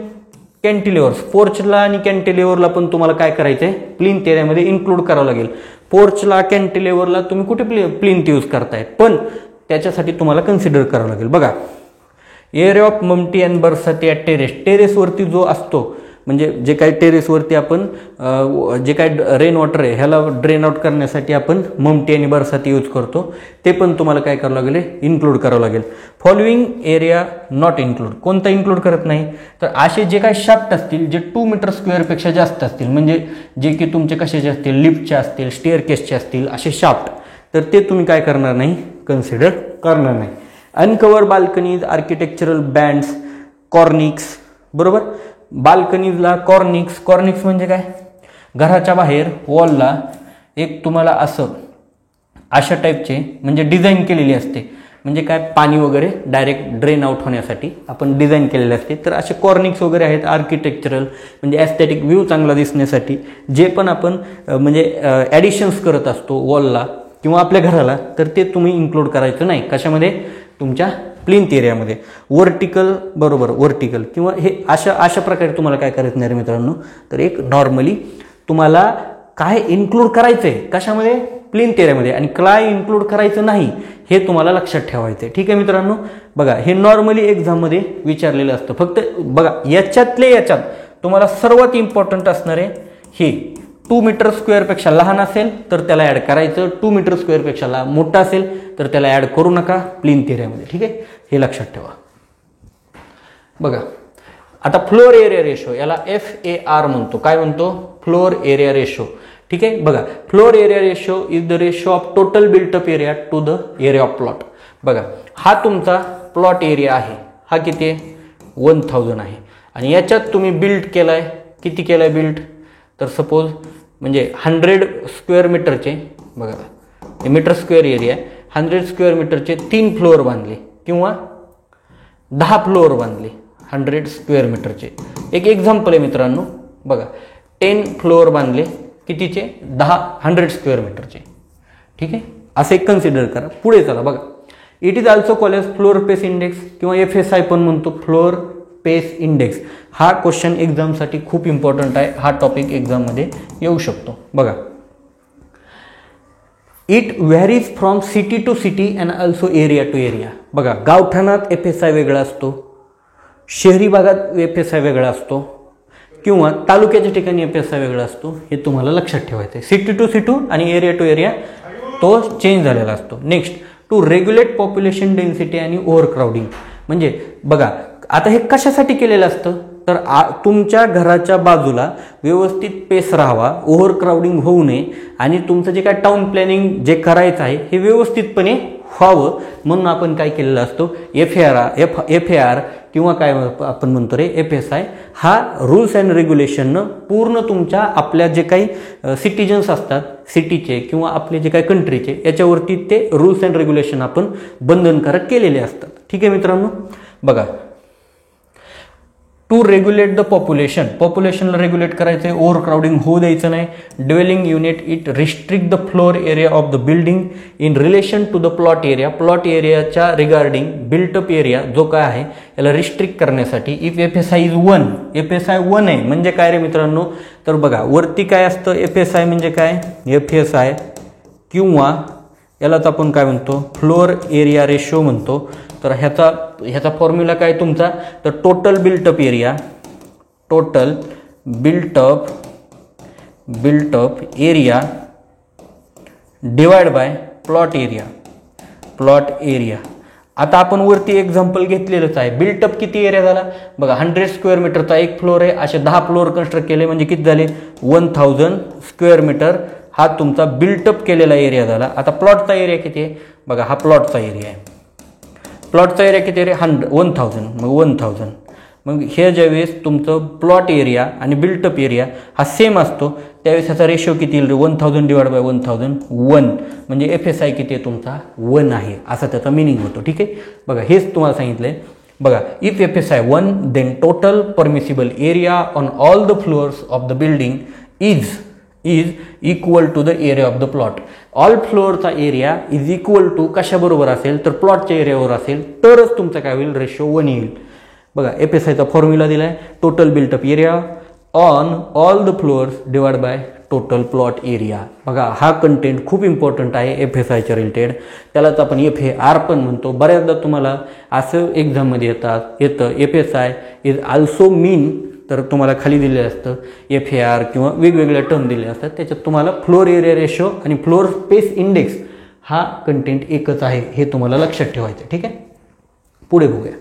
कॅन्टिलिव्हर्स, पोर्चला आणि कॅन्टिलिव्हरला पण तुम्हाला काय करायचं आहे, प्लिंथ एरियामध्ये इन्क्लूड करावं लागेल. पोर्चला कॅन्टिलिव्हरला तुम्ही कुठे प्लिंथ यूज करताय, पण त्याच्यासाठी तुम्हाला कन्सिडर करावं लागेल. बघा एरिया ऑफ ममटी अँड बरसाती ॲट टेरेसवरती जो असतो म्हणजे जे काही टेरेसवरती आपण जे काही रेन वॉटर आहे ह्याला ड्रेन आउट करण्यासाठी आपण ममटी आणि बरसाती यूज करतो, ते पण तुम्हाला काय करावं लागेल, इन्क्लूड करावं लागेल. फॉलोइंग एरिया नॉट इन्क्लूड, कोणता इन्क्लूड करत नाही तर असे जे काही शाफ्ट असतील जे 2 मीटर स्क्वेअरपेक्षा जास्त असतील, म्हणजे जे की तुमचे कशाचे असतील, लिफ्टचे असतील, स्टेअरकेसचे असतील असे शाफ्ट, तर ते तुम्ही काय करणार नाही, कन्सिडर करणार नाही. Uncover balconies, architectural bands, cornices. बरोबर. बाल्कनीजला कॉर्निक्स म्हणजे काय, घराच्या बाहेर वॉलला एक तुम्हाला अशा टाईपचे म्हणजे डिझाईन केलेली असते, म्हणजे काय पाणी वगैरे डायरेक्ट ड्रेन आउट होण्यासाठी आपण डिझाईन केलेले असते. तर असे कॉर्निक्स वगैरे आहेत आर्किटेक्चरल, म्हणजे ॲस्थेटिक व्ह्यू चांगला दिसण्यासाठी जे पण आपण म्हणजे ॲडिशन्स करत असतो वॉलला किंवा आपल्या घराला, तर ते तुम्ही इन्क्लूड करायचं नाही. कशामध्ये? तुमच्या प्लिंथ एरियामध्ये. वर्टिकल किंवा हे अशा प्रकारे तुम्हाला काय करायचं नाही मित्रांनो. तर एक नॉर्मली तुम्हाला काय इन्क्लूड करायचं आहे कशामध्ये? प्लिंथ एरियामध्ये, आणि काय इन्क्लूड करायचं नाही हे तुम्हाला लक्षात ठेवायचं आहे. ठीक आहे मित्रांनो. बघा हे नॉर्मली एक्झाममध्ये विचारलेलं असतं. फक्त बघा याच्यात तुम्हाला सर्वात इम्पॉर्टंट असणार आहे हे 2 मीटर स्क्वेअरपेक्षा लहान असेल तर त्याला ॲड करायचं, 2 मीटर स्क्वेअरपेक्षा मोठा असेल तर त्याला ॲड करू नका प्लिंथ एरियामध्ये. ठीक आहे, हे लक्षात ठेवा. बघा आता फ्लोअर एरिया रेशो, याला FAR म्हणतो. काय म्हणतो? Floor area ratio. ठीक आहे. बघा floor area ratio is the ratio of total built up area to the area of plot. बघा हा तुमचा प्लॉट एरिया आहे, हा किती आहे? 1000 आहे. आणि याच्यात तुम्ही बिल्ड केलाय, किती केलाय बिल्ड? तर सपोज म्हणजे 100 स्क्वेअर मीटरचे, बघा हे मीटर स्क्वेअर एरिया आहे, 100 स्क्वेअर मीटरचे 3 फ्लोअर बांधले किंवा 10 फ्लोअर बांधले 100 स्क्वेअर मीटरचे. एक एक्झाम्पल आहे मित्रांनो. बघा 10 फ्लोअर बांधले कितीचे? 100 स्क्वेअर मीटरचे. ठीक आहे, असे कन्सिडर करा. पुढे चला. बघा it is also called as floor space index किंवा FSI पण म्हणतो, फ्लोअर पेस इंडेक्स. हा क्वेश्चन एक्झामसाठी खूप इम्पॉर्टंट आहे. हा टॉपिक एक्झाममध्ये येऊ शकतो. बघा it varies from city to city and also area to area. बघा गावठाणात FSI वेगळा असतो, शहरी भागात FSI वेगळा असतो किंवा तालुक्याच्या ठिकाणी FSI वेगळा असतो. हे तुम्हाला लक्षात ठेवायचं आहे. सिटी टू सिटी आणि एरिया टू एरिया तो चेंज झालेला असतो. Next, to regulate population density आणि ओव्हर क्राउडिंग. म्हणजे बघा आता हे कशासाठी केलेलं असतं? तर तुमच्या घराच्या बाजूला व्यवस्थित पेस राहावा, ओव्हर क्राउडिंग होऊ नये, आणि तुमचं जे काय टाउन प्लॅनिंग जे करायचं आहे हे व्यवस्थितपणे व्हावं म्हणून आपण काय केलेलं असतो? FAR किंवा काय आपण म्हणतो रे FSI, हा रूल्स अँड रेग्युलेशननं पूर्ण तुमच्या आपल्या जे काही सिटीजन्स असतात सिटीचे किंवा आपले जे काही कंट्रीचे, याच्यावरती ते रूल्स अँड रेग्युलेशन आपण बंधनकारक केलेले असतात. ठीक आहे मित्रांनो. बघा टू रेग्युलेट द पॉप्युलेशनला रेग्युलेट करायचं आहे, ओव्हर क्राउडिंग होऊ द्यायचं नाही. Dwelling unit it restrict the floor area of the building in relation to the plot area. Plot एरियाच्या रिगार्डिंग बिल्टअप एरिया जो काय आहे याला रिस्ट्रिक्ट करण्यासाठी. इफ FSI इज 1, FSI 1 आहे म्हणजे काय रे मित्रांनो? तर बघा वरती काय असतं? FSI म्हणजे काय? FSI किंवा यालाच आपण काय म्हणतो? फ्लोअर एरिया रेशो म्हणतो. तर ह्याचा फॉर्म्युला काय तुमचा? तर total built up area divide by plot area. आता आपण वरती एक्झाम्पल घेतलेलंच आहे. बिल्टअप किती एरिया झाला? बघा 100 स्क्वेअर मीटरचा एक फ्लोअर आहे, असे 10 फ्लोअर कन्स्ट्रक्ट केले म्हणजे किती झाले? 1000 स्क्वेअर मीटर हा तुमचा बिल्टअप केलेला एरिया झाला. आता प्लॉटचा एरिया किती आहे? बघा हा प्लॉटचा एरिया आहे. प्लॉटचा एरिया किती आहे? 1000. मग 1000. मग हे ज्यावेळेस तुमचं प्लॉट एरिया आणि बिल्टअप एरिया हा सेम असतो त्यावेळेस ह्याचा रेशो किती येईल? 1000 डिवाइड बाय 1000 1. म्हणजे FSI किती आहे तुमचा? 1 आहे, असा त्याचा मिनिंग होतो. ठीक आहे. बघा हेच तुम्हाला सांगितलं आहे. बघा if FSI 1 then total permissible area on all the floors of the building is equal to the area of the plot. All फ्लोअरचा एरिया इज इक्वल टू कशाबरोबर असेल? तर प्लॉटच्या एरियावर असेल तरच तुमचा काय होईल? रेशो 1 येईल. बघा FSIचा फॉर्म्युला दिला आहे, total built up area on all the flowers divide by total plot area. बघा हा कंटेंट खूप इम्पॉर्टंट आहे FSIच्या रिलेटेड. त्यालाच आपण FAR पण म्हणतो. बऱ्याचदा तुम्हाला असं एक्झाममध्ये येतं FSI इज ऑल्सो मीन, तर तुम्हाला खाली दिलेलं असतं FAR किंवा वेगवेगळ्या टर्म दिले असतात. त्याच्यात तुम्हाला फ्लोअर एरिया रेशो आणि फ्लोअर स्पेस इंडेक्स हा कंटेंट एकच आहे हे तुम्हाला लक्षात ठेवायचं. ठीक आहे. पुढे बघूया.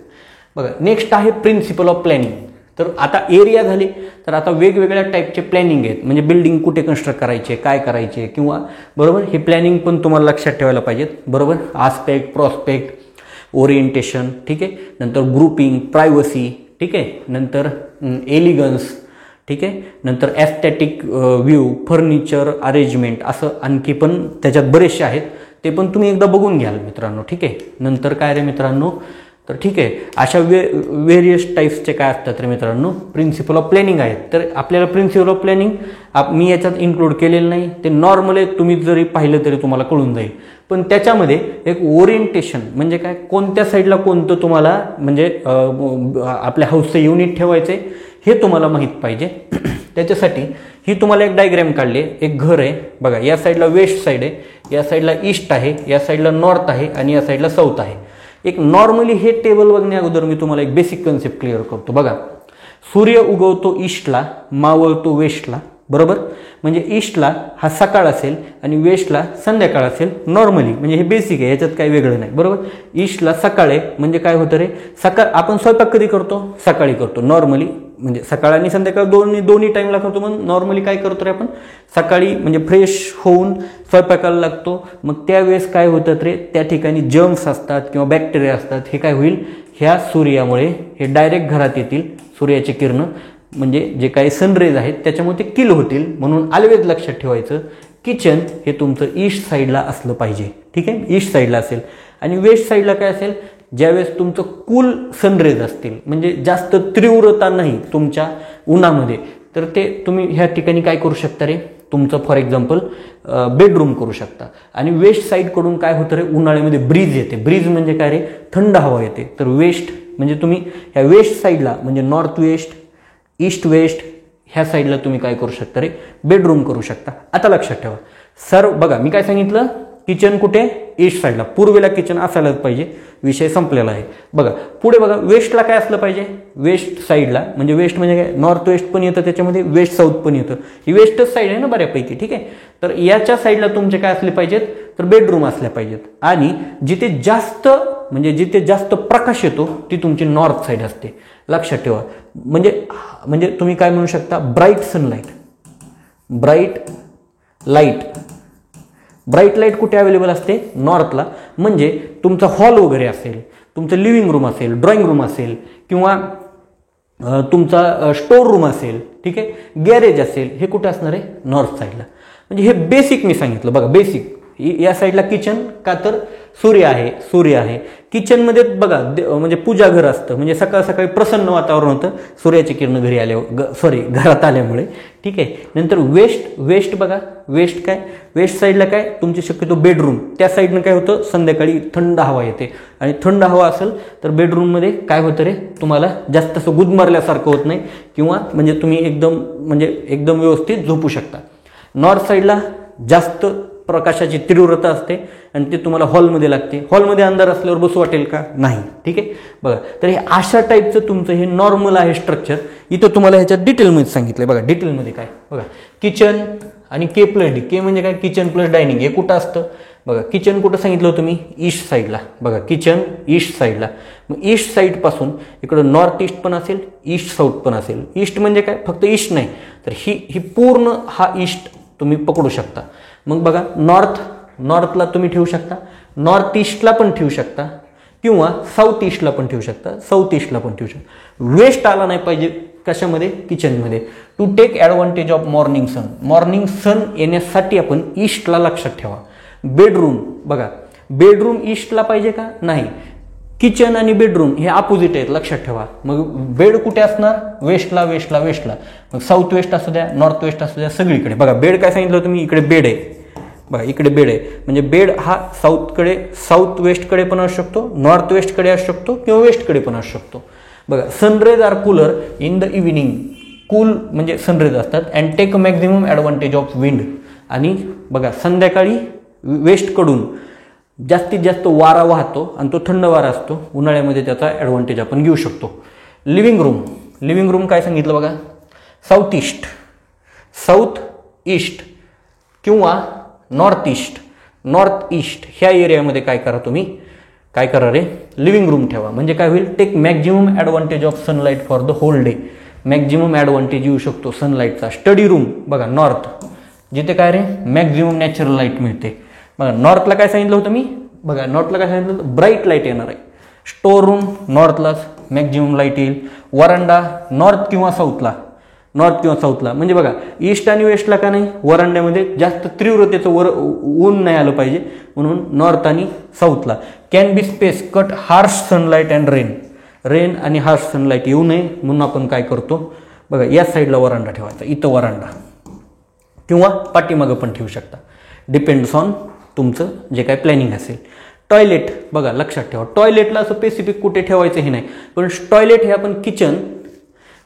बघा नेक्स्ट आहे प्रिन्सिपल ऑफ प्लॅनिंग. तर आता एरिया झाले, तर आता वेगवेगळ्या टाईपचे प्लॅनिंग आहेत. म्हणजे बिल्डिंग कुठे कन्स्ट्रक्ट करायचे, काय करायचे किंवा बरोबर हे प्लॅनिंग पण तुम्हाला लक्षात ठेवायला पाहिजेत. बरोबर आस्पेक्ट, प्रॉस्पेक्ट, ओरिएंटेशन. ठीक आहे. नंतर ग्रुपिंग, प्रायव्हसी. ठीक आहे. नंतर एलिगन्स. ठीक आहे. नंतर ॲस्थेटिक व्ह्यू, फर्निचर अरेंजमेंट, असं आणखी पण त्याच्यात बरेचसे आहेत, ते पण तुम्ही एकदा बघून घ्याल मित्रांनो. ठीक आहे. नंतर काय रे मित्रांनो, तर ठीक आहे, अशा व्हेरियस टाईप्सचे काय असतात रे मित्रांनो, प्रिन्सिपल ऑफ प्लॅनिंग आहेत. तर आपल्याला प्रिन्सिपल ऑफ प्लॅनिंग मी याच्यात इन्क्लूड केलेलं नाही, ते नॉर्मली तुम्ही जरी पाहिलं तरी तुम्हाला कळून जाईल. पण त्याच्यामध्ये एक ओरिएंटेशन म्हणजे काय, कोणत्या साईडला कोणतं तुम्हाला म्हणजे आपल्या हाऊसचं युनिट ठेवायचं हे तुम्हाला माहीत पाहिजे. त्याच्यासाठी ही तुम्हाला एक डायग्रॅम काढली, एक घर आहे बघा, या साईडला वेस्ट साईड आहे, या साईडला ईस्ट आहे, या साईडला नॉर्थ आहे आणि या साईडला साऊथ आहे. एक नॉर्मली हे टेबल बघण्या अगोदर मी तुम्हाला एक बेसिक कन्सेप्ट क्लिअर करतो. बघा, सूर्य उगवतो ईस्टला, मावळतो वेस्टला, बरोबर. म्हणजे ईस्टला हा सकाळ असेल आणि वेस्टला संध्याकाळ असेल नॉर्मली, म्हणजे हे बेसिक आहे, याच्यात काही वेगळं नाही, बरोबर. ईस्टला सकाळ आहे म्हणजे काय होतं रे, सकाळ आपण स्वयंपाक कधी करतो, सकाळी करतो नॉर्मली, म्हणजे सकाळ आणि संध्याकाळ दोन्ही टाईमला करतो. मग नॉर्मली काय करतो रे आपण, सकाळी म्हणजे फ्रेश होऊन स्वयंपाकाला लागतो. मग त्यावेळेस काय होतं रे, त्या ठिकाणी जर्म्स असतात किंवा बॅक्टेरिया असतात, हे काय होईल, ह्या सूर्यामुळे हे डायरेक्ट घरात येतील, सूर्याचे किरण म्हणजे जे काही सनरेज आहेत त्याच्यामुळे ते किल होतील. म्हणून ऑलवेज लक्षात ठेवायचं, किचन हे तुमचं ईस्ट साईडला असलं पाहिजे. ठीक आहे, ईस्ट साईडला असेल. आणि वेस्ट साईडला काय असेल, ज्यावेळेस तुमचं कूल सनरेज असतील, म्हणजे जास्त तीव्रता नाही तुमच्या उन्हामध्ये, तर ते तुम्ही ह्या ठिकाणी काय करू शकता रे, तुमचं फॉर एक्झाम्पल बेडरूम करू शकता. आणि वेस्ट साईडकडून काय होतं रे, उन्हाळ्यामध्ये ब्रीज येते. ब्रीज म्हणजे काय रे, थंड हवा येते. तर वेस्ट म्हणजे तुम्ही ह्या वेस्ट साईडला म्हणजे नॉर्थ वेस्ट, ईस्ट वेस्ट ह्या साईडला तुम्ही काय करू शकता रे, बेडरूम करू शकता. आता लक्षात ठेवा सर, बघा मी काय सांगितलं, किचन कुठे, ईस्ट साईडला, पूर्वेला किचन असायलाच पाहिजे, विषय संपलेला आहे. बघा पुढे बघा, वेस्टला काय असलं पाहिजे, वेस्ट साईडला म्हणजे वेस्ट म्हणजे काय, नॉर्थ वेस्ट पण येतं त्याच्यामध्ये, वेस्ट साऊथ पण येतं, ही वेस्टच साईड आहे ना बऱ्यापैकी. ठीक आहे, तर याच्या साईडला तुमचे काय असले पाहिजेत, तर बेडरूम असल्या पाहिजेत. आणि जिथे जास्त म्हणजे जिथे जास्त प्रकाश येतो ती तुमची नॉर्थ साईड असते, लक्षात ठेवा. म्हणजे तुम्ही काय म्हणू शकता, ब्राईट सनलाईट, ब्राईट लाईट कुठे अवेलेबल असते, नॉर्थला. म्हणजे तुमचा हॉल वगैरे असेल, तुमचं लिव्हिंग रूम असेल, ड्रॉइंग रूम असेल किंवा तुमचा स्टोर रूम असेल, ठीक आहे, गॅरेज असेल, हे कुठे असणार आहे, नॉर्थ साईडला. म्हणजे हे बेसिक मी सांगितलं बघा, बेसिक. या साईडला किचन का, तर सूर्य आहे. किचनमध्ये बघा म्हणजे पूजाघर असतं, म्हणजे सकाळ सकाळी प्रसन्न वातावरण होतं सूर्याची किरण घरी घरात आल्यामुळे. ठीक आहे. नंतर वेस्ट बघा, वेस्ट साईडला काय, तुमची शक्यतो बेडरूम, त्या साईडनं काय होतं, संध्याकाळी थंड हवा येते. आणि थंड हवा असेल तर बेडरूममध्ये काय होतं रे, तुम्हाला जास्त असं गुदमरल्यासारखं होत नाही, किंवा म्हणजे तुम्ही एकदम व्यवस्थित झोपू शकता. नॉर्थ साईडला जास्त प्रकाशाची तीव्रता असते आणि ते तुम्हाला हॉलमध्ये लागते. हॉलमध्ये अंधार असल्यावर बसू वाटेल का, नाही. ठीक आहे, बघा. तर हे अशा टाईपचं तुमचं हे नॉर्मल आहे स्ट्रक्चर. इथं तुम्हाला ह्याच्यात डिटेलमध्ये सांगितलंय बघा. डिटेलमध्ये काय बघा, किचन आणि के प्लस डी. के म्हणजे काय, किचन प्लस डायनिंग. हे कुठं असतं बघा, किचन कुठं सांगितलं होतं मी, ईस्ट साईडला. बघा, किचन ईस्ट साईडला. मग ईस्ट साईडपासून इकडं नॉर्थ ईस्ट पण असेल, ईस्ट साऊथ पण असेल. ईस्ट म्हणजे काय, फक्त ईस्ट नाही, तर ही पूर्ण हा ईस्ट तुम्ही पकडू शकता. मग बघा, नॉर्थला तुम्ही ठेवू शकता, नॉर्थ ईस्टला पण ठेवू शकता, किंवा साऊथ ईस्टला पण ठेवू शकता, साऊथ ईस्टला पण ठेवू शकता. वेस्ट आला नाही पाहिजे कशामध्ये, किचनमध्ये. To take advantage of morning sun येण्यासाठी आपण ईस्टला लक्षात ठेवा. बेडरूम बघा, बेडरूम ईस्टला पाहिजे का, नाही. किचन आणि बेडरूम हे अपोजिट आहेत, लक्षात ठेवा. मग बेड कुठे असणार, वेस्टला. मग साऊथ वेस्ट असू द्या, नॉर्थ वेस्ट असू द्या, सगळीकडे. बघा, बेड काय सांगितलं होतं मी, इकडे बेड आहे बघा, इकडे बेड आहे. म्हणजे बेड हा साऊथ वेस्टकडे पण असू शकतो, नॉर्थ वेस्टकडे असू शकतो, किंवा वेस्टकडे पण असू शकतो. बघा, sunrays are cooler in the evening. Cool म्हणजे सनरेज असतात. And take maximum advantage of wind. आणि बघा, संध्याकाळी वेस्टकडून जास्तीत जास्त वारा वाहतो आणि तो थंड वारा असतो. उन्हाळ्यामध्ये त्याचा ॲडव्हान्टेज आपण घेऊ शकतो. लिव्हिंग रूम काय सांगितलं बघा, साऊथ ईस्ट किंवा नॉर्थ ईस्ट ह्या एरियामध्ये काय करा रे, लिव्हिंग रूम ठेवा. म्हणजे काय होईल, take maximum advantage of sunlight for the whole day. Maximum advantage येऊ शकतो सनलाईटचा. स्टडी रूम बघा, नॉर्थ, जिथे काय रे, मॅक्झिमम नॅचरल लाईट मिळते. बघा, नॉर्थला काय सांगितलं होतं मी, बघा नॉर्थला काय सांगितलं होतं, ब्राईट लाईट येणार आहे. स्टोर रूम नॉर्थलाच मॅक्झिमम लाईट येईल. वरांडा नॉर्थ किंवा साऊथला, नॉर्थ किंवा साऊथला. म्हणजे बघा ईस्ट आणि वेस्टला का नाही, वरांड्यामध्ये जास्त तीव्रतेचं ऊन नाही आलं पाहिजे म्हणून नॉर्थ आणि साऊथला. Can be space cut harsh sunlight and rain आणि हार्श सनलाईट येऊ नये म्हणून आपण काय करतो बघा, या साईडला वरांडा ठेवायचा, इथं वरांडा, किंवा पाठीमागं पण ठेवू शकता, डिपेंड्स ऑन तुमचं जे काय प्लॅनिंग असेल. टॉयलेट बघा लक्षात ठेवा, टॉयलेटला असं स्पेसिफिक कुठे ठेवायचं हे नाही, पण टॉयलेट हे आपण किचन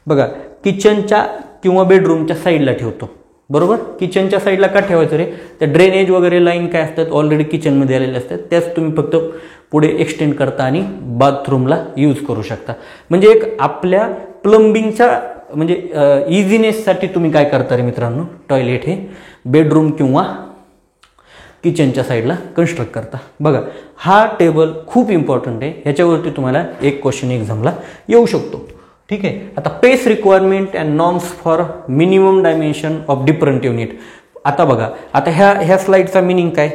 बघा किचनच्या किंवा बेडरूमच्या साईडला ठेवतो, बरोबर. किचनच्या साईडला का ठेवायचं रे, त्या ड्रेनेज वगैरे लाईन काय असतात ऑलरेडी किचनमध्ये आलेले असतात, त्याच तुम्ही फक्त पुढे एक्सटेंड करता आणि बाथरूमला यूज करू शकता. म्हणजे एक आपल्या प्लंबिंगच्या म्हणजे इझिनेससाठी तुम्ही काय करता रे मित्रांनो, टॉयलेट हे बेडरूम किंवा किचनच्या साईडला कन्स्ट्रक्ट करता. बघा हा टेबल खूप इम्पॉर्टंट आहे, ह्याच्यावरती तुम्हाला एक क्वेश्चन एक्झामला येऊ शकतो. ठीक आहे. आता space requirement and norms for minimum dimension of different unit. आता बघा, आता ह्या स्लाईडचा मिनिंग काय,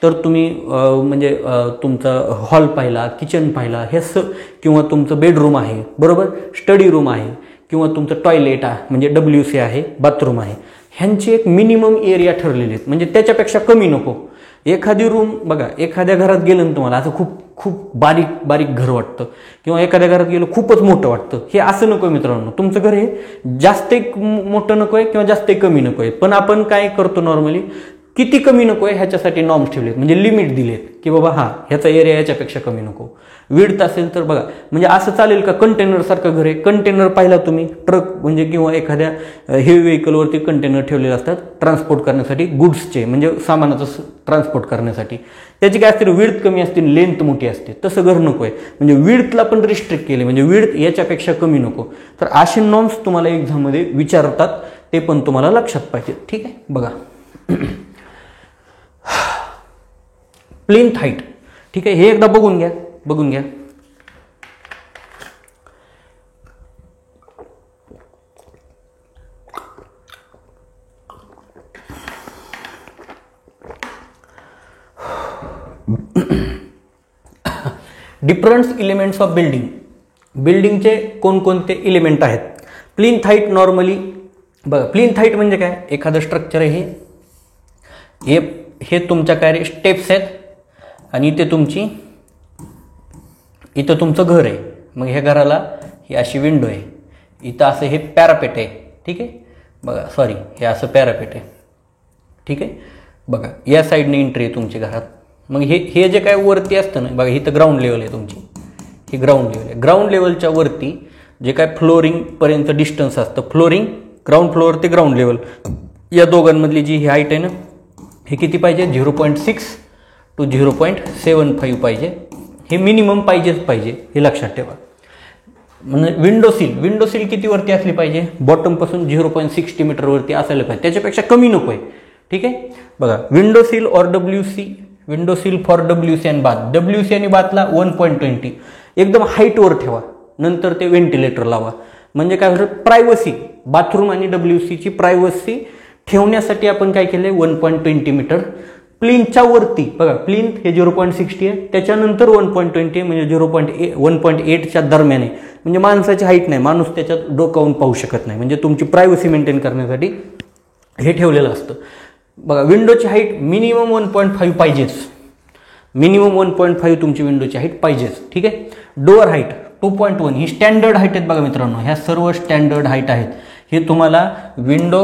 तर तुम्ही म्हणजे तुमचा हॉल पाहिला, किचन पाहिला, किंवा तुमचं बेडरूम आहे, बरोबर, स्टडी रूम आहे, किंवा तुमचं टॉयलेट आहे म्हणजे WC आहे, बाथरूम आहे, ह्यांची एक मिनिमम एरिया ठरलेली आहेत. म्हणजे त्याच्यापेक्षा कमी नको. एखादी रूम बघा, एखाद्या घरात गेलं ना तुम्हाला असं खूप खूप बारीक बारीक घर वाटतं, किंवा एखाद्या घरात गेलं खूपच मोठं वाटतं. हे असं नको आहे मित्रांनो. तुमचं घर हे जास्त मोठं नको आहे किंवा जास्त कमी नको आहे, पण आपण काय करतो नॉर्मली, किती कमी नको आहे ह्याच्यासाठी नॉर्म्स ठेवलेत, म्हणजे लिमिट दिलेत की बाबा हा ह्याचा एरिया याच्यापेक्षा कमी नको. विड्थ असेल तर बघा, म्हणजे असं चालेल का कंटेनर सारखं घर आहे, कंटेनर पाहिला तुम्ही ट्रक म्हणजे किंवा एखाद्या हेवी व्हेकलवरती कंटेनर ठेवलेले असतात ट्रान्सपोर्ट करण्यासाठी, गुड्सचे म्हणजे सामानाचं ट्रान्सपोर्ट करण्यासाठी, त्याची काय असते विड्थ कमी असते, लेंथ मोठी असते. तसं घर नको आहे, म्हणजे विड्थला पण रिस्ट्रिक्ट केले, म्हणजे विड्थ याच्यापेक्षा कमी नको. तर असे नॉर्म्स तुम्हाला एक्झाममध्ये विचारतात, ते पण तुम्हाला लक्षात पाहिजे. ठीक आहे. बघा प्लिंथ हाईट, ठीक आहे, हे एकदा बघून घ्या. डिफरंट एलिमेंट्स ऑफ बिल्डिंगचे कोणकोणते एलिमेंट आहेत. प्लिंथ हाईट नॉर्मली बघा, प्लिंथ हाईट म्हणजे काय, एखादं स्ट्रक्चर आहे हे तुमच्या काय स्टेप्स आहेत, आणि इथं तुमचं घर आहे. मग ह्या घराला ही अशी विंडो आहे, इथं असं हे पॅरापेट आहे. ठीक आहे. बघा सॉरी, हे असं पॅरापेट आहे. ठीक आहे. बघा या साईडने एंट्री आहे तुमच्या घरात. मग हे जे काय वरती असतं ना बघा, इथं ग्राउंड लेवल आहे तुमची, ही ग्राउंड लेवल आहे. ग्राउंड लेवलच्या वरती जे काय फ्लोरिंगपर्यंत डिस्टन्स असतं, ग्राउंड फ्लोअर ते ग्राउंड लेवल, या दोघांमधली जी ही हाईट आहे ना, हे किती पाहिजे, 0.6 to 0.75 पाहिजे. हे मिनिमम पाहिजे, हे लक्षात ठेवा. म्हणजे विंडो सील किती वरती असली पाहिजे, बॉटमपासून 0.60 मीटरवरती असायला पाहिजे, त्याच्यापेक्षा कमी नको आहे. ठीक आहे. बघा window sill or window sill for WC आणि बाथ. WC आणि बाथला 1.20 एकदम हाईटवर ठेवा, नंतर ते व्हेंटिलेटर लावा. म्हणजे काय होतं, प्रायव्हसी, बाथरूम आणि WCची प्रायव्हसी ठेवण्यासाठी आपण काय केलंय, 1.20 मीटर. प्लिंथच्या वरती बघा, प्लिंथ हे 0.60 आहे, त्याच्यानंतर 1.20 आहे, म्हणजे 1.8च्या दरम्यान आहे. म्हणजे माणसाची हाईट नाही, माणूस त्याच्यात डोकावून पाहू शकत नाही. म्हणजे तुमची प्रायव्हसी मेंटेन करण्यासाठी हे ठेवलेलं असतं. बघा विंडोची हाईट मिनिमम 1.5 पाहिजेच, मिनिमम 1.5 तुमची विंडोची हाईट पाहिजेच. ठीक आहे. डोअर हाईट 2.1 ही स्टँडर्ड हाईट आहेत. बघा मित्रांनो, ह्या सर्व स्टँडर्ड हाईट आहेत. हे तुम्हाला विंडो,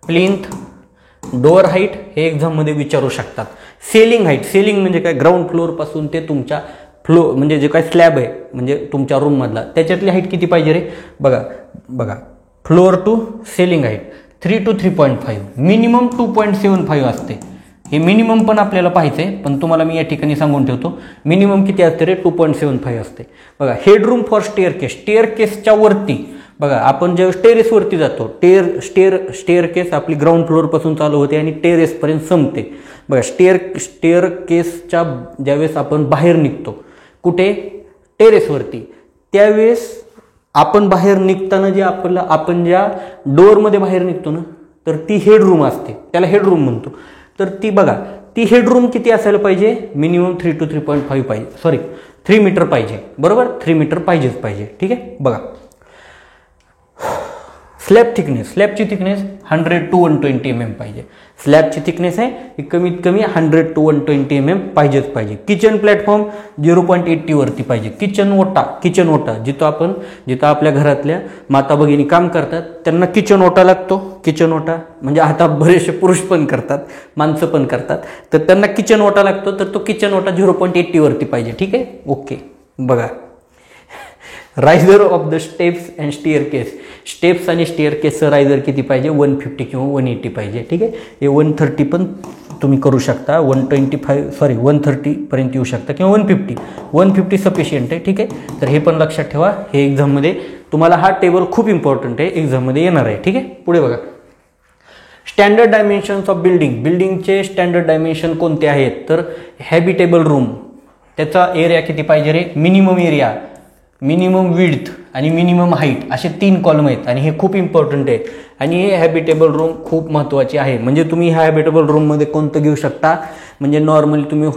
प्लिंथ, डोअर हाईट हे एक्झाममध्ये विचारू शकतात. सेलिंग म्हणजे काय, ग्राउंड फ्लोअरपासून ते तुमच्या म्हणजे जे काय स्लॅब आहे म्हणजे तुमच्या रूममधला, त्याच्यातली हाईट किती पाहिजे रे. बघा floor to ceiling height 3 to 3.5, minimum 2.75 असते. हे मिनिमम पण आपल्याला पाहिजे, पण तुम्हाला मी या ठिकाणी सांगून ठेवतो मिनिमम किती असते रे, 2.75 असते. बघा हेडरूम फॉर स्टेअरकेसच्या वरती बघा, आपण जेव्हा टेरेसवरती जातो, स्टेअरकेस आपली ग्राउंड फ्लोअरपासून चालू होते आणि टेरेसपर्यंत संपते. बघा स्टेअरकेसच्या ज्यावेळेस आपण बाहेर निघतो, कुठे, टेरेसवरती, त्यावेळेस आपण बाहेर निघताना जे आपण ज्या डोअरमध्ये बाहेर निघतो ना, तर ती हेडरूम असते, त्याला हेडरूम म्हणतो. तर ती बघा, ती हेडरूम किती असायला पाहिजे, मिनिमम 3 to 3.5 पाहिजे, सॉरी 3 मीटर पाहिजे, बरोबर, 3 मीटर पाहिजे. ठीक आहे. बघा स्लॅबची थिकनेस 100 to 120 mm पाहिजे. स्लॅबची थिकनेस आहे ही कमीत कमी 100 to 120 mm पाहिजेच पाहिजे. किचन प्लॅटफॉर्म 0.80 वरती पाहिजे. किचन ओटा जिथं आपल्या घरातल्या माता भगिनी काम करतात त्यांना किचन ओटा लागतो. किचन ओटा म्हणजे आता बरेचसे पुरुष पण करतात, माणसं पण करतात, तर त्यांना किचन ओटा लागतो, तर तो किचन ओटा 0.80 वरती पाहिजे. ठीक आहे, ओके. बघा, riser of the steps and staircase. Steps आणि स्टेअरकेसचं रायझर किती पाहिजे? 150 किंवा 180 पाहिजे. ठीक आहे, हे 130 पण तुम्ही करू शकता, 130 पर्यंत येऊ शकता किंवा 150 सफिशियंट आहे. ठीक आहे, तर हे पण लक्षात ठेवा. हे एक्झाममध्ये तुम्हाला हा टेबल खूप इम्पॉर्टंट आहे, एक्झाममध्ये येणार आहे. ठीक आहे, पुढे बघा. स्टँडर्ड डायमेन्शन्स ऑफ बिल्डिंगचे स्टँडर्ड डायमेन्शन कोणते आहेत? तर हॅबिटेबल रूम, त्याचा एरिया किती पाहिजे रे? मिनिमम एरिया, मिनिमम विड्थ आणि मिनिमम हाईट असे 3 कॉलम आहेत आणि हे खूप इम्पॉर्टंट आहे. आणि हे हॅबिटेबल रूम खूप महत्त्वाची आहे. म्हणजे तुम्ही ह्या हॅबिटेबल रूममध्ये कोणतं घेऊ शकता? म्हणजे नॉर्मली तुम्ही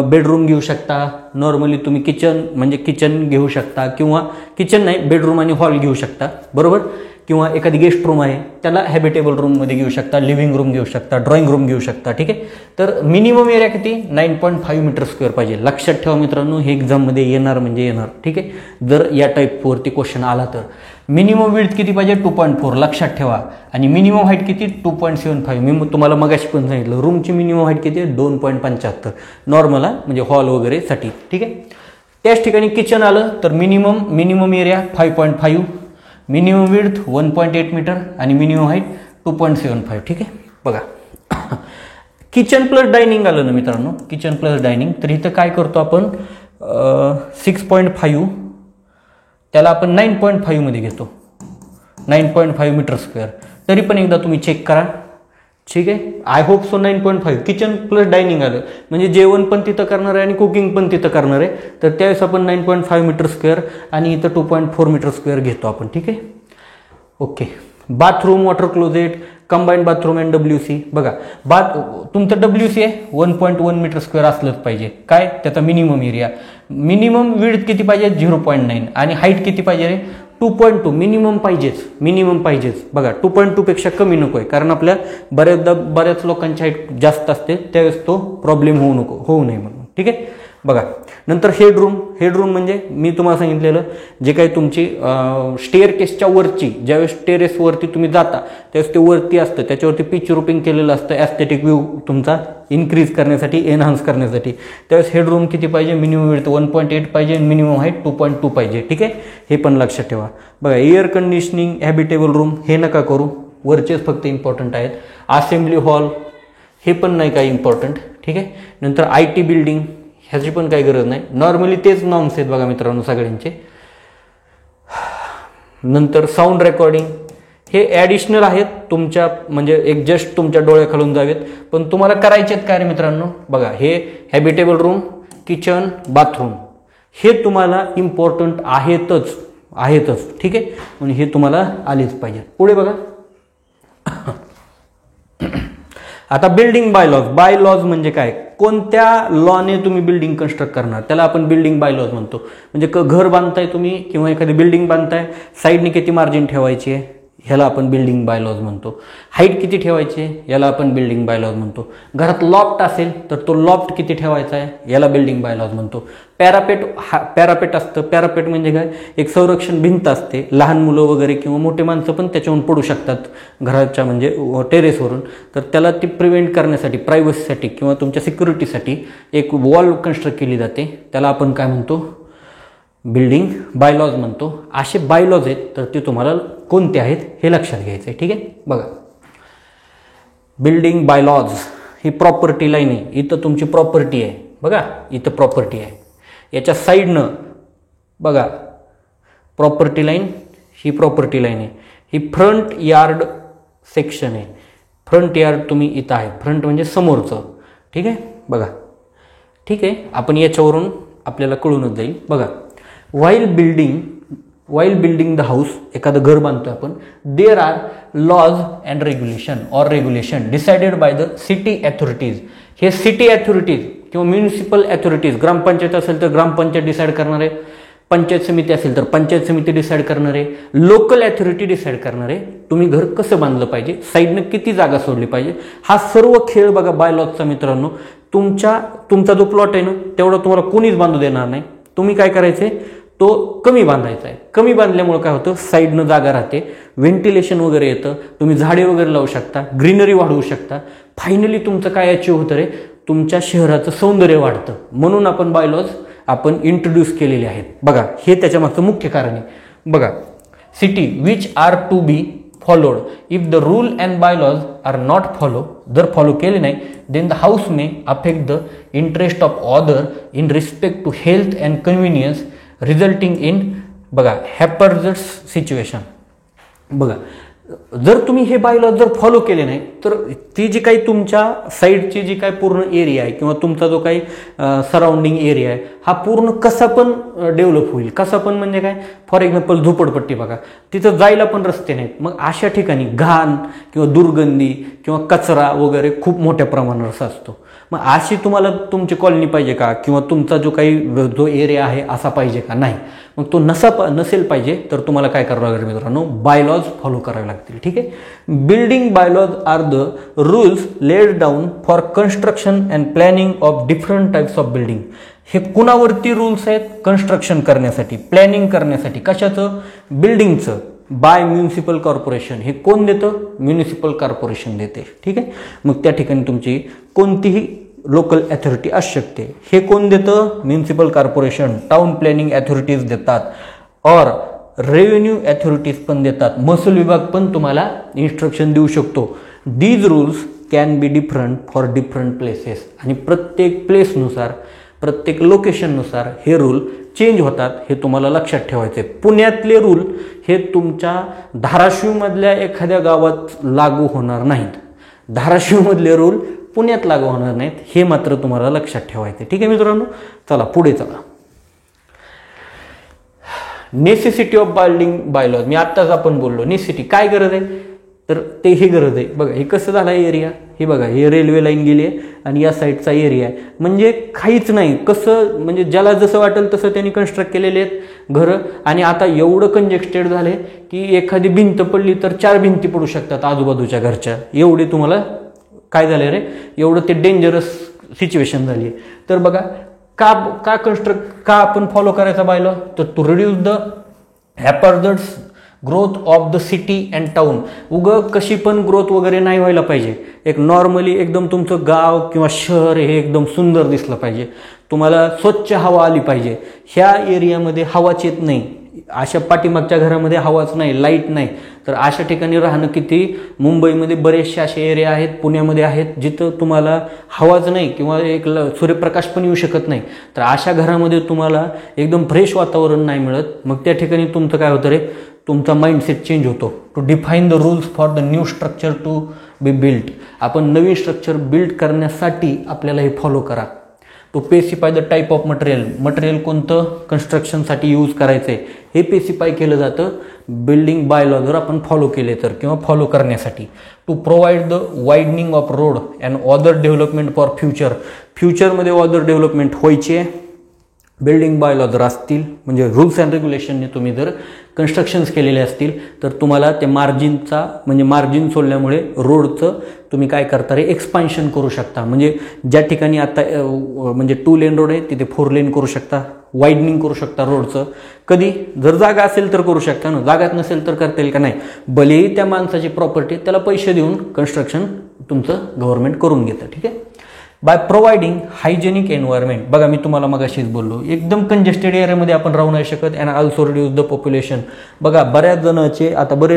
बेडरूम घेऊ शकता, नॉर्मली तुम्ही किचन घेऊ शकता, किंवा किचन नाही, बेडरूम आणि हॉल घेऊ शकता, बरोबर. किंवा एखादी गेस्ट रूम आहे त्याला हॅबिटेबल रूममध्ये घेऊ शकता, लिव्हिंग रूम घेऊ शकता, ड्रॉइंग रूम घेऊ शकता. ठीक आहे, तर मिनिमम एरिया किती? 9.5 मीटर स्क्वेअर पाहिजे. लक्षात ठेवा मित्रांनो, हे एक्झाममध्ये येणार म्हणजे येणार. ठीक आहे, जर या टाईपवरती क्वेश्चन आला तर. मिनिमम विड्थ किती पाहिजे? 2.4. लक्षात ठेवा. आणि मिनिमम हाईट किती? 2.75. मी तुम्हाला मगाशी पण सांगितलं, रूमची मिनिमम हाईट किती आहे? 2.75 नॉर्मल आहे, म्हणजे हॉल वगैरेसाठी. ठीक आहे, त्याच ठिकाणी किचन आलं तर minimum area 5.5, minimum width 1.8 metre आणि मिनिमम हाईट 2.75. ठीक आहे, बघा. किचन प्लस डायनिंग आलं ना मित्रांनो, किचन प्लस डायनिंग, तर इथं काय करतो आपण? 6.5 त्याला आपण 9.5 मध्ये घेतो, 9.5 मीटर स्क्वेअर. तरी पण एकदा तुम्ही चेक करा. ठीक आहे, I hope so 9.5. Kitchen plus dining आलं म्हणजे जेवण पण तिथं करणार आहे आणि कुकिंग पण तिथं करणार आहे, तर त्यावेळेस आपण 9.5 मीटर स्क्वेअर आणि इथं 2.4 मीटर स्क्वेअर घेतो आपण. ठीक आहे, okay. Bathroom, water closet, combined bathroom and WC. बघा, तुमचं WC आहे 1.1 मीटर स्क्वेअर असलंच पाहिजे. काय त्याचा मिनिमम एरिया? मिनिमम विड्थ किती पाहिजे? 0.9 आणि हाईट किती पाहिजे रे? 2.2. मिनिमम पाहिजेच. बघा, 2.2 पेक्षा कमी नको आहे, कारण आपल्या बऱ्याच लोकांची हाईट जास्त असते, त्यावेळेस तो प्रॉब्लेम होऊ नये म्हणून. ठीक आहे, बघा. नंतर हेडरूम म्हणजे मी तुम्हाला सांगितलेलं, जे काही तुमची स्टेअरकेसच्या वरची, ज्यावेळेस टेरेसवरती तुम्ही जाता त्यावेळेस ते वरती असतं, त्याच्यावरती पिच रूपिंग केलेलं असतं, ॲस्थेटिक व्ह्यू तुमचा इन्क्रीज करण्यासाठी, एनहान्स करण्यासाठी. त्यावेळेस हेडरूम किती पाहिजे? मिनिमम विड्थ 1.8 पाहिजे, मिनिमम हाईट 2.2 पाहिजे. ठीक आहे, हे पण लक्षात ठेवा. बघा, एअर कंडिशनिंग, हॅबिटेबल रूम हे नका करू, वरचेच फक्त इम्पॉर्टंट आहेत. असेंब्ली हॉल हे पण नाही काही इम्पॉर्टंट. ठीक आहे, नंतर IT बिल्डिंग ह्याची पण काही गरज नाही, नॉर्मली तेच नॉर्म्स आहेत बघा मित्रांनो सगळ्यांचे. नंतर साऊंड रेकॉर्डिंग हे ॲडिशनल आहेत तुमच्या, म्हणजे एक जस्ट तुमच्या डोळ्याखालून जावेत, पण तुम्हाला करायचे आहेत काय रे मित्रांनो? बघा, हे हॅबिटेबल रूम, किचन, बाथरूम हे तुम्हाला इम्पॉर्टंट आहेतच. ठीक आहे, म्हणून हे तुम्हाला आलेच पाहिजे. पुढे बघा. आता बिल्डिंग बायलॉज म्हणजे काय? कोणत्या लॉने तुम्ही बिल्डिंग कन्स्ट्रक्ट करणार त्याला आपण बिल्डिंग बायलॉज म्हणतो. म्हणजे घर बांधताय तुम्ही किंवा एखादी बिल्डिंग बांधताय, साईडने किती मार्जिन ठेवायची आहे ह्याला आपण बिल्डिंग बायलॉज म्हणतो. हाईट किती ठेवायची आहे याला आपण बिल्डिंग बायलॉज म्हणतो. घरात लॉफ्ट असेल तर तो लॉफ्ट किती ठेवायचा आहे याला बिल्डिंग बायलॉज म्हणतो. पॅरापेट असतं. पॅरापेट म्हणजे काय? एक संरक्षण भिंत असते. लहान मुलं वगैरे किंवा मोठे माणसं पण त्याच्यावरून पडू शकतात घराच्या म्हणजे टेरेसवरून, तर त्याला ती प्रिव्हेंट करण्यासाठी, प्रायव्हसीसाठी किंवा तुमच्या सिक्युरिटीसाठी एक वॉल कन्स्ट्रक्ट केली जाते, त्याला आपण काय म्हणतो? बिल्डिंग बायलॉज म्हणतो. असे बायलॉज आहेत, तर ते तुम्हाला कोणते आहेत हे लक्षात घ्यायचं आहे. ठीक आहे, बघा. बिल्डिंग बायलॉज ही प्रॉपर्टी लाईन आहे. इथं तुमची प्रॉपर्टी आहे, बघा इथं प्रॉपर्टी आहे, याच्या साईडनं बघा प्रॉपर्टी लाईन, ही प्रॉपर्टी लाईन आहे. ही फ्रंट यार्ड सेक्शन आहे. फ्रंट यार्ड तुम्ही इथं आहे, फ्रंट म्हणजे समोरचं. ठीक आहे, बघा. ठीक आहे, आपण याच्यावरून आपल्याला कळूनच जाईल. बघा, while building the house, एखादं घर बांधतो आपण, there are laws and regulation decided by the city authorities. हे सिटी अथॉरिटीज किंवा म्युनिसिपल अथॉरिटीज, ग्रामपंचायत असेल तर ग्रामपंचायत डिसाईड करणार आहे, पंचायत समिती असेल तर पंचायत समिती डिसाईड करणार आहे, लोकल अथॉरिटी डिसाईड करणार आहे तुम्ही घर कसं बांधलं पाहिजे, साईडनं किती जागा सोडली पाहिजे. हा सर्व खेळ बघा बायलॉजचा मित्रांनो. तुमचा जो प्लॉट आहे ना तेवढा तुम्हाला कोणीच बांधू देणार नाही. तुम्ही काय करायचंय, तो कमी बांधायचा आहे. कमी बांधल्यामुळे काय होतं, साईडनं जागा राहते, व्हेंटिलेशन वगैरे येतं, तुम्ही झाडे वगैरे लावू शकता, ग्रीनरी वाढवू शकता. फायनली तुमचं काय अचीव होतं रे, तुमच्या शहराचं सौंदर्य वाढतं. म्हणून आपण बायलॉज इंट्रोड्यूस केलेले आहेत. बघा हे त्याच्या मागचं मुख्य कारण आहे. बघा, city which are to be followed if the rule and bylaws are not follow. जर फॉलो केले नाही then the house may affect the interest of other in respect to health and convenience resulting in बघा हॅपरजर्स situation. बघा जर तुम्ही हे bylaws जर फॉलो केले नाही तर ती जी काही तुमच्या साईडची जी काही पूर्ण एरिया आहे किंवा तुमचा जो काही सराउंडिंग एरिया आहे हा पूर्ण कसा पण डेव्हलप होईल. कसा पण म्हणजे काय, फॉर एक्झाम्पल झोपडपट्टी बघा, तिथं जायला पण रस्ते नाहीत. मग अशा ठिकाणी घाण किंवा दुर्गंधी किंवा कचरा वगैरे खूप मोठ्या प्रमाणावर असतो. मग अशी तुम्हाला तुमची कॉलनी पाहिजे का, किंवा तुमचा जो एरिया आहे असा पाहिजे का, नाही. मग तो नसेल पाहिजे तर तुम्हाला काय करावं लागेल मित्रांनो, बायलॉज फॉलो करावे लागतील. ठीक आहे. Building bylaws are the rules laid down for construction and planning of different types of building. हे कुणावरती रूल्स आहेत, कन्स्ट्रक्शन करण्यासाठी, प्लॅनिंग करण्यासाठी. कशाचं, बिल्डिंगचं. Bye municipal corporation. हे कोण देतं, म्युनिसिपल कॉर्पोरेशन देते. ठीक आहे. मग त्या ठिकाणी तुमची कोणतीही लोकल अथॉरिटी असू शकते. हे कोण देतं, municipal corporation. Town planning authorities देतात, और रेव्हेन्यू अथॉरिटीज पण देतात. महसूल विभाग पण तुम्हाला इन्स्ट्रक्शन देऊ शकतो. These rules can be different for different places. आणि प्रत्येक प्लेसनुसार, प्रत्येक लोकेशननुसार हे रूल चेंज होतात. हे तुम्हाला लक्षात ठेवायचे. पुण्यातले रूल हे तुमच्या धाराशिवमधल्या एखाद्या गावात लागू होणार नाहीत. धाराशिवमधले रूल पुण्यात लागू होणार नाहीत, हे मात्र तुम्हाला लक्षात ठेवायचे. ठीक आहे मित्रांनो. चला पुढे चला. Necessity of building bylaws. मी आत्ताच आपण बोललो नेसेसिटी. काय गरज आहे, तर ते ही गरज आहे. बघा हे कसं झालं एरिया, हे बघा हे रेल्वे लाईन गेली आहे आणि या साईडचा एरिया आहे. म्हणजे काहीच नाही, कसं म्हणजे ज्याला जसं वाटेल तसं त्यांनी कन्स्ट्रक्ट केलेले आहेत घरं. आणि आता एवढं कंजेस्टेड झाले की एखादी भिंत पडली तर 4 भिंती पडू शकतात आजूबाजूच्या घरच्या. एवढे तुम्हाला काय झाले रे, एवढं ते डेंजरस सिच्युएशन झाली आहे. तर बघा का आपण फॉलो करायचा बायलॉ, तर to reduce the haphazard growth of the city and town. कशी पण ग्रोथ वगैरे नाही व्हायला पाहिजे. एक नॉर्मली एकदम तुमचं गाव किंवा शहर हे एकदम सुंदर दिसलं पाहिजे. तुम्हाला स्वच्छ हवा आली पाहिजे. ह्या एरियामध्ये हवाच येत नाही, अशा पाठीमागच्या घरामध्ये हवाच नाही, लाईट नाही, तर अशा ठिकाणी राहणं किती. मुंबईमध्ये बरेचसे असे एरिया आहेत, पुण्यामध्ये आहेत, जिथं तुम्हाला हवाच नाही किंवा एक सूर्यप्रकाश पण येऊ शकत नाही. तर अशा घरामध्ये तुम्हाला एकदम फ्रेश वातावरण नाही मिळत. मग त्या ठिकाणी तुमचं काय होतं रे, तुमचा माइंडसेट चेंज होतो. To define the rules for the new structure to be built. आपण नवीन स्ट्रक्चर बिल्ड करण्यासाठी आपल्याला हे फॉलो करा. To specify the type of material कोणतं कन्स्ट्रक्शनसाठी यूज करायचं आहे हे पेसिफाय केलं जातं बिल्डिंग बायलॉ जर आपण फॉलो केले तर, किंवा फॉलो करण्यासाठी. To provide the widening of road and other development for फ्युचरमध्ये ऑदर डेव्हलपमेंट व्हायचे बिल्डिंग बायलॉ जर असतील, म्हणजे रूल्स अँड रेग्युलेशनने तुम्ही जर कन्स्ट्रक्शन्स केलेले असतील तर तुम्हाला ते मार्जिन सोडल्यामुळे रोडचं तुम्ही काय करता रे, एक्सपान्शन करू शकता. म्हणजे ज्या ठिकाणी आता म्हणजे 2 लेन रोड आहे तिथे 4 लेन करू शकता, वाईडनिंग करू शकता रोडचं. कधी जर जागा असेल तर करू शकता ना, जागात नसेल तर करता येईल का, नाही. भलेही त्या माणसाची प्रॉपर्टी, त्याला पैसे देऊन कन्स्ट्रक्शन तुमचं गव्हर्नमेंट करून घेतं. ठीक आहे. By providing hygienic environment. बघा मी तुम्हाला मगाशीच बोललो, एकदम कंजेस्टेड एरियामध्ये आपण राहू नाही शकत. And also reduce the population. बघा बरेच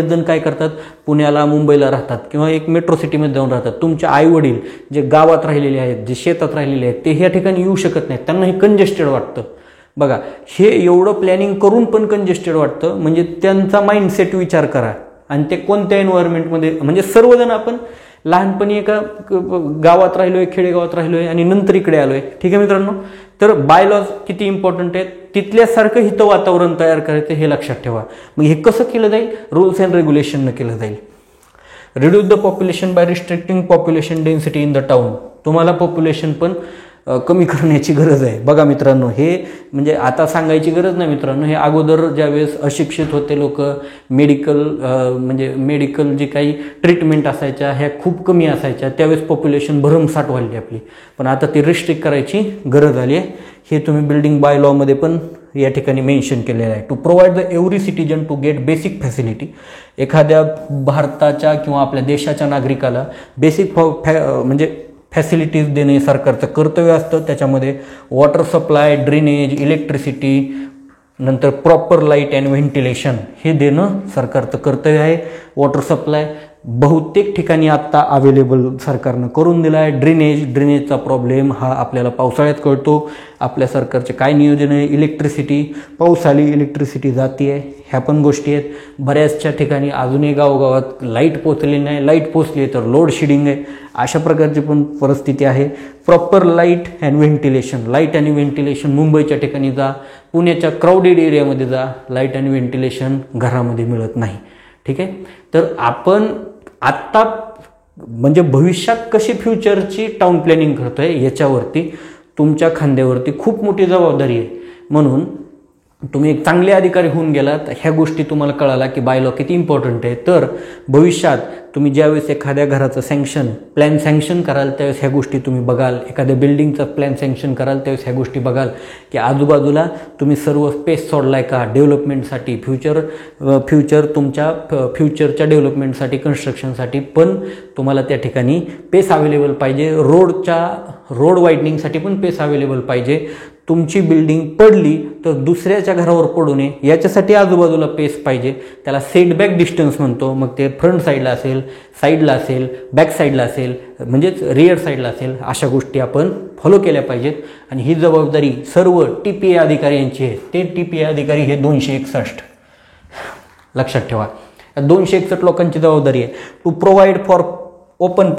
जण काय करतात, पुण्याला मुंबईला राहतात किंवा एक मेट्रो सिटीमध्ये जाऊन राहतात. तुमचे आई वडील जे गावात राहिलेले आहेत, जे शेतात राहिलेले आहेत, ते ह्या ठिकाणी येऊ शकत नाहीत, त्यांना हे कंजेस्टेड वाटतं. बघा हे एवढं प्लॅनिंग करून पण कंजेस्टेड वाटतं. म्हणजे त्यांचा माइंडसेट विचार करा. आणि ते कोणत्या एन्व्हायरमेंटमध्ये, म्हणजे सर्वजण आपण लहानपणी एका गावात राहिलोय, खेडेगावात राहिलोय आणि नंतर इकडे आलोय. ठीक आहे मित्रांनो. तर बायलॉज किती इम्पॉर्टंट आहेत, तिथल्यासारखं हितं वातावरण तयार करायचं हे लक्षात ठेवा. मग हे कसं केलं जाईल, रूल्स अँड रेग्युलेशननं केलं जाईल. Reduce the population by restricting population density in the town. तुम्हाला पॉप्युलेशन पण कमी करण्याची गरज आहे. बघा मित्रांनो, हे म्हणजे आता सांगायची गरज नाही मित्रांनो, हे अगोदर ज्यावेळेस अशिक्षित होते लोक, मेडिकल जे काही ट्रीटमेंट असायच्या ह्या खूप कमी असायच्या, त्यावेळेस पॉप्युलेशन भरमसाठ वाढली आपली. पण आता ती रिस्ट्रिक्ट करायची गरज आली आहे. हे तुम्ही बिल्डिंग बाय लॉमध्ये पण या ठिकाणी मेन्शन केलेलं आहे. To provide the every citizen to get basic facility. एखाद्या भारताच्या किंवा आपल्या देशाच्या नागरिकाला बेसिक फॅसिलिटीज देणे सरकारचं कर्तव्य असतं. त्याच्यामध्ये वॉटर सप्लाय, ड्रेनेज, इलेक्ट्रिसिटी, नंतर प्रॉपर लाईट अँड व्हेंटिलेशन हे देणं सरकारचं कर्तव्य आहे. वॉटर सप्लाय बहुतेक ठिकाणी आत्ता अवेलेबल सरकारनं करून दिला आहे. ड्रेनेजचा प्रॉब्लेम हा आपल्याला पावसाळ्यात कळतो. आपल्या सरकारचे काय नियोजन आहे. इलेक्ट्रिसिटी, पाऊस आली इलेक्ट्रिसिटी जाती आहे, ह्या पण गोष्टी आहेत. बऱ्याचशा ठिकाणी अजूनही गावोगावात लाईट पोचलेली नाही, लाईट पोचली तर लोड शेडिंग आहे, अशा प्रकारची पण परिस्थिती आहे. प्रॉपर लाईट अँड व्हेंटिलेशन मुंबईच्या ठिकाणी जा, पुण्याच्या क्राऊडेड एरियामध्ये जा, लाईट अँड व्हेंटिलेशन घरामध्ये मिळत नाही. ठीक आहे. तर आपण आत्ता म्हणजे भविष्यात कशी फ्युचरची टाउन प्लॅनिंग करतोय याच्यावरती तुमच्या खांद्यावरती खूप मोठी जबाबदारी आहे. म्हणून तुम्ही एक चांगले अधिकारी होऊन गेलात, ह्या गोष्टी तुम्हाला कळाला की बाय लॉ किती इम्पॉर्टंट आहे. तर भविष्यात तुम्ही ज्यावेळेस एखाद्या घराचं प्लॅन सँक्शन कराल त्यावेळेस ह्या गोष्टी तुम्ही बघाल. एखाद्या बिल्डिंगचा प्लॅन सँक्शन कराल त्यावेळेस ह्या गोष्टी बघाल की आजूबाजूला तुम्ही सर्व स्पेस सोडलाय का डेव्हलपमेंटसाठी, तुमच्या फ्युचरच्या डेव्हलपमेंटसाठी, कन्स्ट्रक्शनसाठी. पण तुम्हाला त्या ठिकाणी पेस अवेलेबल पाहिजे. रोड वाईडनिंगसाठी पण पेस अवेलेबल पाहिजे. तुमची बिल्डिंग पडली तर दुसऱ्याच्या घरावर पडू नये याच्यासाठी आजूबाजूला पेस पाहिजे. त्याला सेटबॅक डिस्टन्स म्हणतो. मग ते फ्रंट साईडला असेल, बॅक साईडला असेल, म्हणजेच रिअर साईडला असेल, अशा गोष्टी आपण फॉलो केल्या पाहिजेत. आणि ही जबाबदारी सर्व TPA अधिकारी यांची आहे. ते TPA अधिकारी हे 261 लक्षात ठेवा. 261 लोकांची जबाबदारी आहे. To provide for open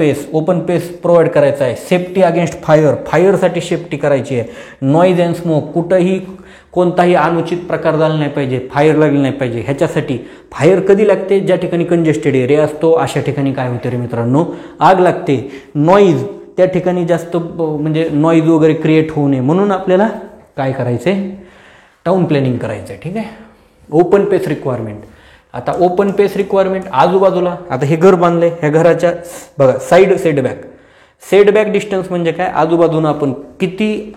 space provide करायचा आहे. सेफ्टी अगेन्स्ट फायरसाठी सेफ्टी करायची आहे. नॉईज अँड स्मोक, कुठंही कोणताही अनुचित प्रकार झाला नाही पाहिजे, फायर लागली नाही पाहिजे. ह्याच्यासाठी फायर कधी लागते, ज्या ठिकाणी कंजेस्टेड एरिया असतो अशा ठिकाणी काय होतं रे मित्रांनो, आग लागते. नॉईज, त्या ठिकाणी जास्त म्हणजे नॉईज वगैरे क्रिएट होऊ नये म्हणून आपल्याला काय करायचे, टाउन प्लॅनिंग करायचं आहे. ठीक आहे. Open space requirement. आता ओपन पेस रिक्वायरमेंट आजूबाजूला, आता हे घर बांधले, ह्या घराच्या बघा साईड सेटबॅक डिस्टन्स म्हणजे काय, आजूबाजूला आपण किती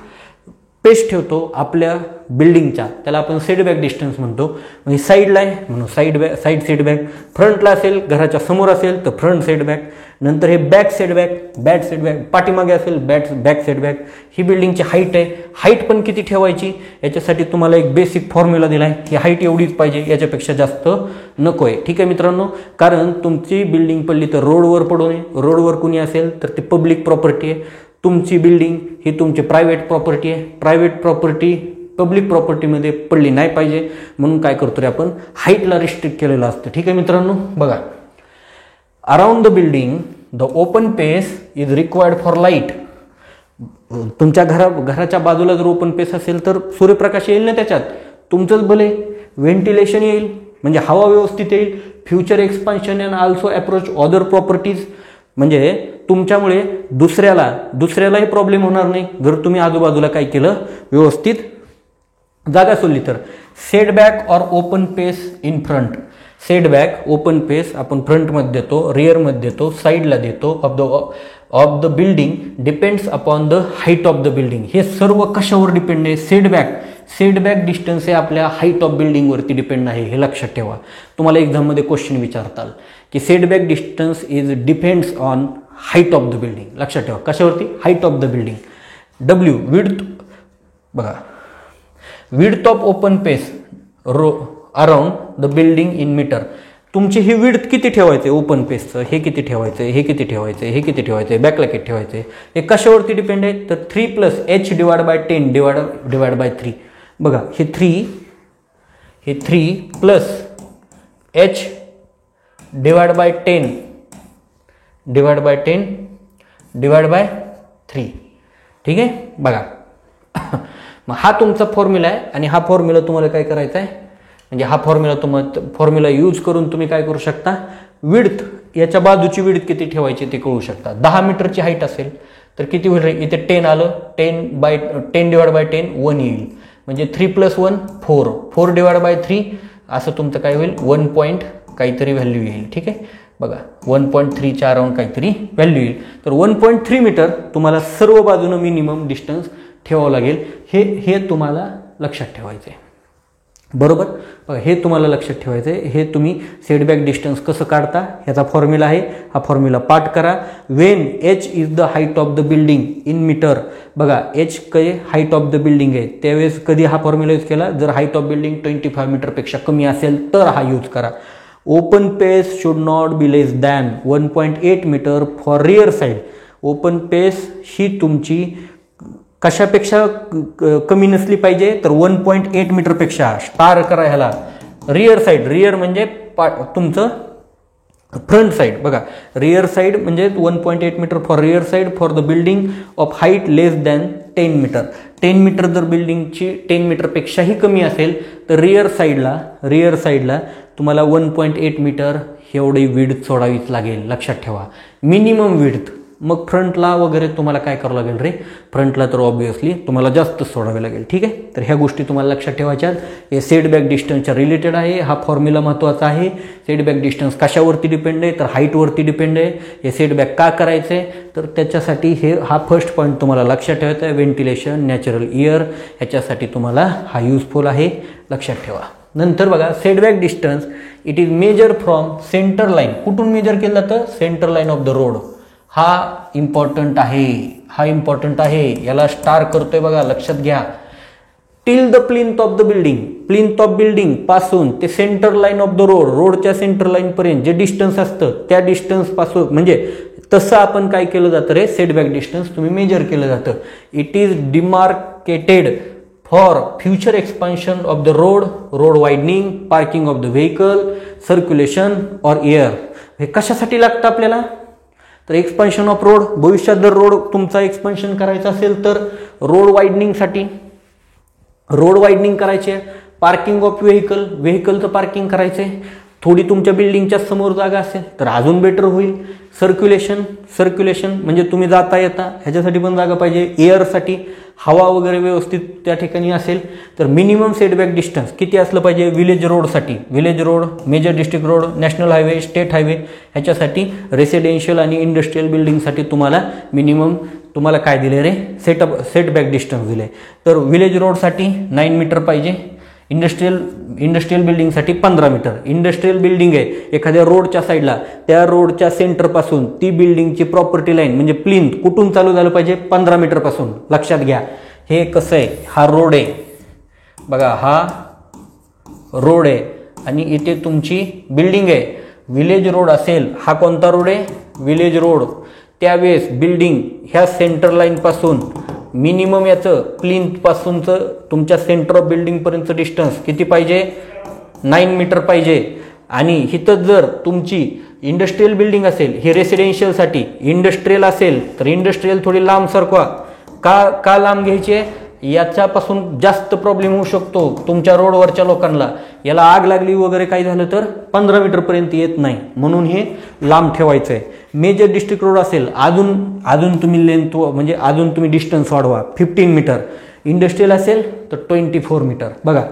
पेस ठेवतो आपल्या बिल्डिंगच्या, त्याला आपण सेटबॅक डिस्टन्स म्हणतो. म्हणजे साईडला आहे म्हणून साईड सेटबॅक, फ्रंटला असेल, घराच्या समोर असेल तर फ्रंट सेटबॅक. नंतर हे बॅक सेटबॅक, पाठीमागे असेल बॅक सेटबॅक. ही बिल्डिंगची हाईट आहे, हाईट पण किती ठेवायची याच्यासाठी तुम्हाला एक बेसिक फॉर्म्युला दिला आहे की हाईट एवढीच पाहिजे, याच्यापेक्षा जास्त नको आहे. ठीक आहे मित्रांनो. कारण तुमची बिल्डिंग पडली तर रोडवर पडू नये. रोडवर कुणी असेल तर ते पब्लिक प्रॉपर्टी आहे. तुमची बिल्डिंग ही तुमची प्रायव्हेट प्रॉपर्टी आहे. प्रायव्हेट प्रॉपर्टी पब्लिक प्रॉपर्टीमध्ये पडली नाही पाहिजे म्हणून काय करतो रे आपण, हाईटला रिस्ट्रिक्ट केलेलं असतं. ठीक आहे मित्रांनो. बघा, around the building the open space is required for light. तुमच्या घराच्या बाजूला जर ओपन पेस असेल तर सूर्यप्रकाश येईल ना त्याच्यात, तुमचंच भले. व्हेंटिलेशन येईल म्हणजे हवा व्यवस्थित येईल. Future expansion and also approach other properties, म्हणजे तुमच्यामुळे दुसऱ्यालाही प्रॉब्लेम होणार नाही जर तुम्ही आजूबाजूला काय केलं, व्यवस्थित जागा सोडली तर. Setback or open space in front. Setback, open space आपण फ्रंटमध्ये देतो, रिअरमध्ये देतो, साईडला देतो of the building depends upon the height of the building. हे सर्व कशावर डिपेंड आहे, सेटबॅक डिस्टन्स हे आपल्या हाईट ऑफ बिल्डिंगवरती डिपेंड आहे. हे लक्षात ठेवा. तुम्हाला एक्झाममध्ये क्वेश्चन विचारताल की setback distance is depends on height of the building. लक्षात ठेवा कशावरती, height of the building. W width, बघा width of open space around the building in metre. तुमची ही विड्थ किती ठेवायचे ओपन पेसचं, हे किती ठेवायचं, हे किती ठेवायचं, हे किती ठेवायचं, बॅकला किती ठेवायचं, हे कशावरती डिपेंड आहे तर 3 + h / 10 डिवाइड बाय 3. बघा हे 3 + h divide by 10 divide by 3. ठीक आहे. बघा मग हा तुमचा फॉर्म्युला आहे आणि हा फॉर्म्युला तुम्हाला काय करायचा आहे, म्हणजे हा फॉर्म्युला यूज करून तुम्ही काय करू शकता, विड्थ याच्या बाजूची विड्थ किती ठेवायची ते कळू शकता. 10 मीटरची हाईट असेल तर किती होईल रे? इथे 10 आलं, 10 डिवाइड बाय 10 1 येईल, म्हणजे 3 + 1 4, 4 डिवाइड बाय 3 असं तुमचं काय होईल 1 पॉईंट काहीतरी व्हॅल्यू येईल. ठीक आहे, बघा 1.3च्या अराउंड काहीतरी व्हॅल्यू येईल. तर 1.3 मीटर तुम्हाला सर्व बाजूनं मिनिमम डिस्टन्स ठेवावं लागेल. हे तुम्हाला लक्षात ठेवायचं आहे, बरोबर. बघा हे तुम्हाला लक्षात ठेवायचं आहे. हे तुम्ही सेटबॅक डिस्टन्स कसं काढता ह्याचा फॉर्म्युला आहे, हा फॉर्म्युला पाठ करा. When h is the height of the building in metre. बघा h काय हाईट ऑफ द बिल्डिंग आहे, त्यावेळेस कधी हा फॉर्म्युला यूज केला, जर हाईट ऑफ बिल्डिंग 25 मीटरपेक्षा कमी असेल तर हा यूज करा. Open space should not be less than 1.8 metre for rear side. Open space ही तुमची कशापेक्षा कमी नसली पाहिजे, तर 1.8 मीटरपेक्षा. स्टार करा ह्याला. रिअर साईड, रिअर म्हणजे तुमचं फ्रंट साईड. बघा रिअर साईड म्हणजे 1.8 metre for rear side for the building of height less than 10 metre. 10 metre जर बिल्डिंगची 10 मीटरपेक्षाही कमी असेल तर रिअर साईडला तुम्हाला 1.8 मीटर एवढी विड्थ सोडावीच लागेल, लक्षात ठेवा. Minimum width. मग फ्रंटला वगैरे तुम्हाला काय करावं लागेल रे? फ्रंटला तर ऑब्विसली तुम्हाला जास्त सोडावे लागेल. ठीक आहे, तर ह्या गोष्टी तुम्हाला लक्षात ठेवायच्या. हे सेटबॅक डिस्टन्सच्या रिलेटेड आहे. हा फॉर्म्युला महत्त्वाचा आहे. सेटबॅक डिस्टन्स कशावरती डिपेंड आहे, तर हाईटवरती डिपेंड आहे. हे सेटबॅक का करायचं आहे, तर त्याच्यासाठी हा फर्स्ट पॉईंट तुम्हाला लक्षात ठेवायचा आहे. व्हेंटिलेशन, नॅचरल एअर, ह्याच्यासाठी तुम्हाला हा युजफुल आहे, लक्षात ठेवा. नंतर बघा setback distance it is measure from centre line. कुठून मेजर केलं जातं? Centre line of the road. हा इम्पॉर्टंट आहे, याला स्टार करतोय बघा, लक्षात घ्या. Till the plinth of the building पासून ते सेंटर लाईन ऑफ द रोडच्या सेंटर लाईन पर्यंत जे डिस्टन्स असतं त्या डिस्टन्स पासून, म्हणजे तसं आपण काय केलं जातं रे? सेटबॅक डिस्टन्स तुम्ही मेजर केलं जातं. It is demarcated for future expansion of the road widening, parking of the vehicle, circulation or air. हे कशासाठी लागतं आपल्याला? तर एक्सपान्शन ऑफ रोड. भविष्यात जर रोड तुमचा एक्सपान्शन करायचा असेल तर रोड वाइडनिंग करायचे. पार्किंग ऑफ व्हेकलचं पार्किंग करायचे. थोडी तुमच्या बिल्डिंगच्या समोर जागा असेल तर अजून बेटर होईल. सर्क्युलेशन म्हणजे तुम्ही जाता येता ह्याच्यासाठी पण जागा पाहिजे. एअरसाठी हवा वगैरे व्यवस्थित त्या ठिकाणी असेल. तर मिनिमम सेटबॅक डिस्टन्स किती असलं पाहिजे? Village road, major district road, national highway, state highway, ह्याच्यासाठी रेसिडेन्शियल आणि इंडस्ट्रियल बिल्डिंगसाठी तुम्हाला काय दिले रे? सेटबॅक डिस्टन्स दिले. तर विलेज रोडसाठी 9 मीटर पाहिजे. इंडस्ट्रियल बिल्डिंगसाठी 15 मीटर. इंडस्ट्रियल बिल्डिंग आहे एखाद्या रोडच्या साईडला, त्या रोडच्या सेंटरपासून ती बिल्डिंगची प्रॉपर्टी लाईन म्हणजे प्लिंथ कुठून चालू झालं पाहिजे? 15 मीटरपासून. लक्षात घ्या. हे कसं आहे? हा रोड आहे बघा, हा रोड आहे आणि इथे तुमची बिल्डिंग आहे. विलेज रोड असेल, हा कोणता रोड आहे? Village road. त्यावेळेस बिल्डिंग ह्या सेंटर लाईन पासून मिनिमम याचं प्लिंथ पासूनचं तुमच्या सेंटर ऑफ बिल्डिंग पर्यंतचं डिस्टन्स किती पाहिजे? 9 मीटर पाहिजे. आणि इथं जर तुमची इंडस्ट्रियल बिल्डिंग असेल, हे रेसिडेन्शियलसाठी. इंडस्ट्रियल असेल तर इंडस्ट्रियल थोडी लांब सरकवा. का लांब घ्यायची? याच्यापासून जास्त प्रॉब्लेम होऊ शकतो तुमच्या रोडवरच्या लोकांना. याला आग लागली वगैरे काही झालं तर 15 मीटरपर्यंत येत नाही, म्हणून हे लांब ठेवायचं आहे. मेजर डिस्ट्रिक्ट रोड असेल, अजून तुम्ही लेंथ म्हणजे अजून तुम्ही डिस्टन्स वाढवा. 15 मीटर. इंडस्ट्रियल असेल तर 24 मीटर. बघा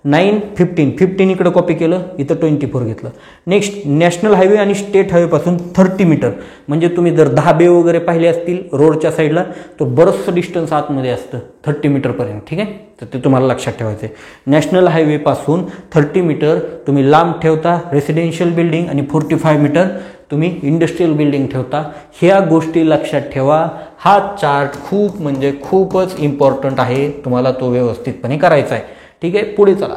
9, 15 इकडे कॉपी केलं, इथं 24 घेतलं. नेक्स्ट नॅशनल हायवे आणि स्टेट हायवेपासून 30 मीटर. म्हणजे तुम्ही जर धाबे वगैरे पाहिले असतील रोडच्या साईडला तर बरंचसं डिस्टन्स आतमध्ये असतं 30 मीटरपर्यंत. ठीक आहे, तर ते तुम्हाला लक्षात ठेवायचं आहे. नॅशनल हायवेपासून 30 मीटर तुम्ही लांब ठेवता रेसिडेन्शियल बिल्डिंग आणि 45 मीटर तुम्ही इंडस्ट्रियल बिल्डिंग ठेवता. ह्या गोष्टी लक्षात ठेवा. हा चार्ट खूपच इम्पॉर्टंट आहे, तुम्हाला तो व्यवस्थितपणे करायचा आहे. ठीक आहे, पुढे चला.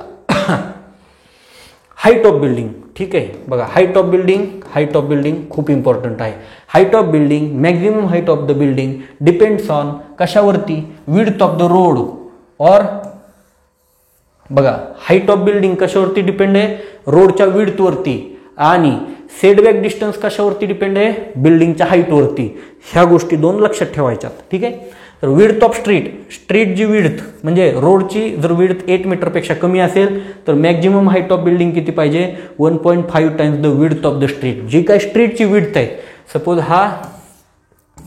Height of building. ठीक आहे, बघा हाईट ऑफ बिल्डिंग खूप इम्पॉर्टंट आहे. Height of building, maximum height of the building depends on कशावरती? विड्थ ऑफ द रोड और बघा हाईट ऑफ बिल्डिंग कशावरती डिपेंड आहे? रोडच्या विड्थवरती. आणि सेटबॅक डिस्टन्स कशावरती डिपेंड आहे? बिल्डिंगच्या हाईटवरती. ह्या गोष्टी 2 लक्षात ठेवायच्यात. ठीक आहे, तर विड्थ ऑफ स्ट्रीट जी विड्थ म्हणजे रोडची जर विड्थ 8 मीटरपेक्षा कमी असेल तर मॅक्झिमम हाईट ऑफ बिल्डिंग किती पाहिजे? 1.5 times the width of the street. जी काय स्ट्रीटची विड्थ आहे, सपोज हा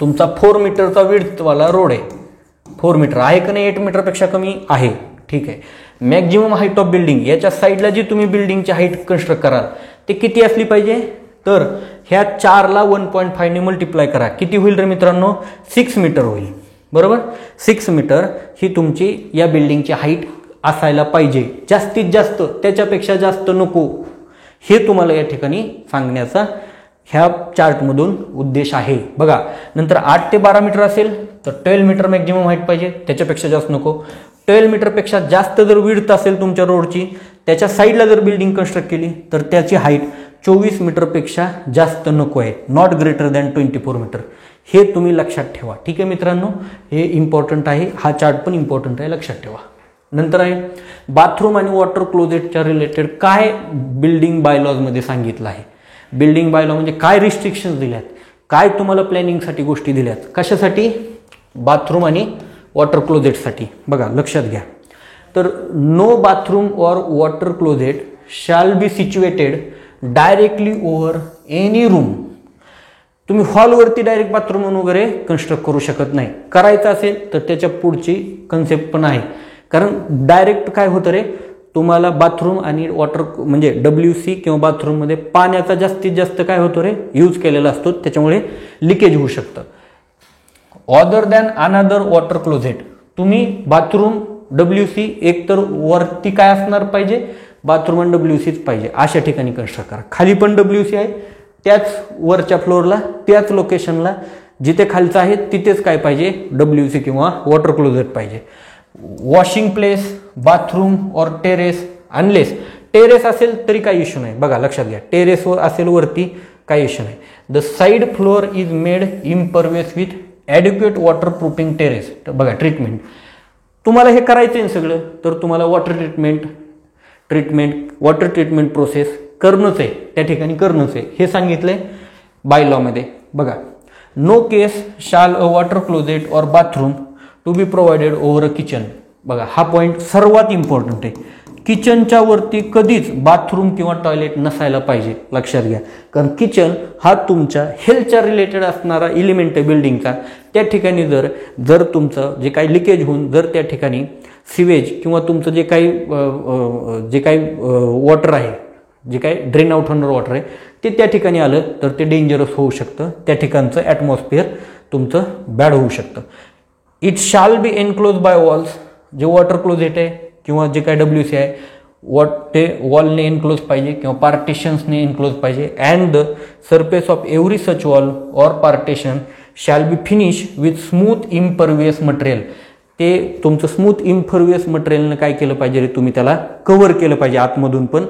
तुमचा 4 मीटरचा विड्थवाला रोड आहे, 4 मीटर आहे का नाही, 8 मीटरपेक्षा कमी आहे, ठीक आहे. मॅक्झिमम हाईट ऑफ बिल्डिंग, याच्या साईडला जी तुम्ही बिल्डिंगची हाईट कन्स्ट्रक्ट कराल ते किती असली पाहिजे, तर ह्या 4ला 1.5 ने मल्टिप्लाय करा, किती होईल रे मित्रांनो, 6 मीटर होईल, बरोबर. 6 मीटर ही तुमची या बिल्डिंगची हाईट असायला पाहिजे, जास्तीत जास्त, त्याच्यापेक्षा जास्त नको, हे तुम्हाला या ठिकाणी सांगण्याचा ह्या चार्टमधून उद्देश आहे. बघा, नंतर 8 ते 12 मीटर असेल तर 12 मीटर मॅक्झिमम हाईट पाहिजे, त्याच्यापेक्षा जास्त नको. 12 मीटरपेक्षा जास्त जर विड्थ असेल तुमच्या रोडची, त्याच्या साईडला जर बिल्डिंग कन्स्ट्रक्ट केली तर त्याची हाईट 24 मीटरपेक्षा जास्त नको आहे, नॉट ग्रेटर दॅन 24 मीटर. हे तुम्ही लक्षात ठेवा, ठीक आहे मित्रांनो, हे इम्पॉर्टंट आहे, हा चार्ट पण इम्पॉर्टंट आहे, लक्षात ठेवा. नंतर आहे बाथरूम आणि वॉटर क्लोजेटच्या रिलेटेड काय बिल्डिंग बायलॉजमध्ये सांगितलं आहे. बिल्डिंग बायलॉ म्हणजे काय रिस्ट्रिक्शन्स दिल्यात, काय तुम्हाला प्लॅनिंगसाठी गोष्टी दिल्यात, कशासाठी, बाथरूम आणि वॉटर क्लोजेटसाठी. बघा लक्षात घ्या, तर no bathroom or water closet shall be situated directly over any room. तुम्ही हॉलवरती डायरेक्ट बाथरूम वगैरे कन्स्ट्रक्ट करू शकत नाही, करायचं असेल तर त्याच्या पुढची कन्सेप्ट पण आहे, कारण डायरेक्ट काय होतं रे, तुम्हाला बाथरूम आणि वॉटर म्हणजे WC किंवा बाथरूममध्ये पाण्याचा जास्तीत जास्त काय होतो रे, यूज केलेला असतो, त्याच्यामुळे लिकेज होऊ शकतं. Other than another water closet, तुम्ही बाथरूम WC एक तर वरती काय असणार पाहिजे, बाथरूम आणि WCच पाहिजे, अशा ठिकाणी कन्स्ट्रक्ट करा. खाली पण WC आहे, त्याच वरच्या फ्लोअरला, त्याच लोकेशनला, जिथे खालचं आहे तिथेच काय पाहिजे, WC किंवा वॉटर क्लोजेट पाहिजे. वॉशिंग प्लेस, बाथरूम और टेरेस, अनलेस टेरेस असेल तरी काही इश्यू नाही. बघा लक्षात घ्या, टेरेसवर असेल वरती काही इश्यू नाही. The side floor is made impervious with adequate water proofing terrace. बघा ट्रीटमेंट, तुम्हाला हे करायचं आहे सगळं, तर तुम्हाला वॉटर ट्रीटमेंट प्रोसेस करणंच आहे, त्या ठिकाणी करणंच आहे, हे सांगितलंय बायलॉमध्ये. बघा, no case shall a water closet or bathroom to be provided over a kitchen. बघा हा पॉईंट सर्वात इम्पॉर्टंट आहे, किचनच्या वरती कधीच बाथरूम किंवा टॉयलेट नसायला पाहिजे, लक्षात घ्या, कारण किचन हा तुमच्या हेल्थच्या रिलेटेड असणारा एलिमेंट आहे बिल्डिंगचा. त्या ठिकाणी जर तुमचं जे काही लिकेज होऊन जर त्या ठिकाणी सिवेज किंवा तुमचं जे काही वॉटर आहे, जे काही ड्रेन आउट होणार वॉटर आहे, ते त्या ठिकाणी आलं तर ते डेंजरस होऊ शकतं, त्या ठिकाणचं ॲटमॉस्फिअर तुमचं बॅड होऊ शकतं. It shall be enclose by walls, जे वॉटर क्लोजेट आहे किंवा जे काही WC आहे ते वॉलने एनक्लोज पाहिजे किंवा पार्टिशन्सने एनक्लोज पाहिजे. And the surface of every such wall or partition shall be finish with smooth impervious material. ते तुमचं स्मूथ इम्परवियस मटेरियलनं काय केलं पाहिजे रे, तुम्ही त्याला कव्हर केलं पाहिजे आतमधून पण.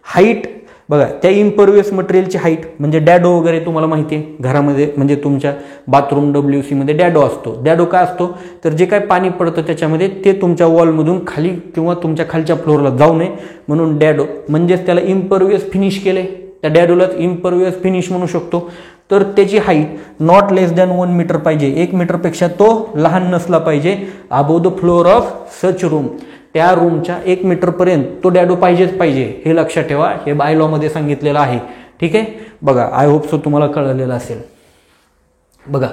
हाईट बघा, त्या इम्परवियस मटेरियलची हाईट म्हणजे डॅडो वगैरे तुम्हाला माहिती आहे, घरामध्ये म्हणजे तुमच्या बाथरूम WC मध्ये डॅडो असतो. डॅडो काय असतो, तर जे काय पाणी पडतं त्याच्यामध्ये ते तुमच्या वॉलमधून खाली किंवा तुमच्या खालच्या फ्लोअरला जाऊ नये म्हणून डॅडो, म्हणजेच त्याला इम्परवियस फिनिश केले, त्या डॅडोलाच इम्परवियस फिनिश म्हणू शकतो. तर त्याची height not less than 1 metre पाहिजे, 1 मीटरपेक्षा तो लहान नसला पाहिजे. Above the floor of such room, त्या रूमच्या 1 मीटरपर्यंत तो डॅडो पाहिजेच पाहिजे, हे लक्षात ठेवा, हे बायलॉमध्ये सांगितलेलं आहे, ठीक आहे. बघा, आय होप सो तुम्हाला कळलेलं असेल. बघा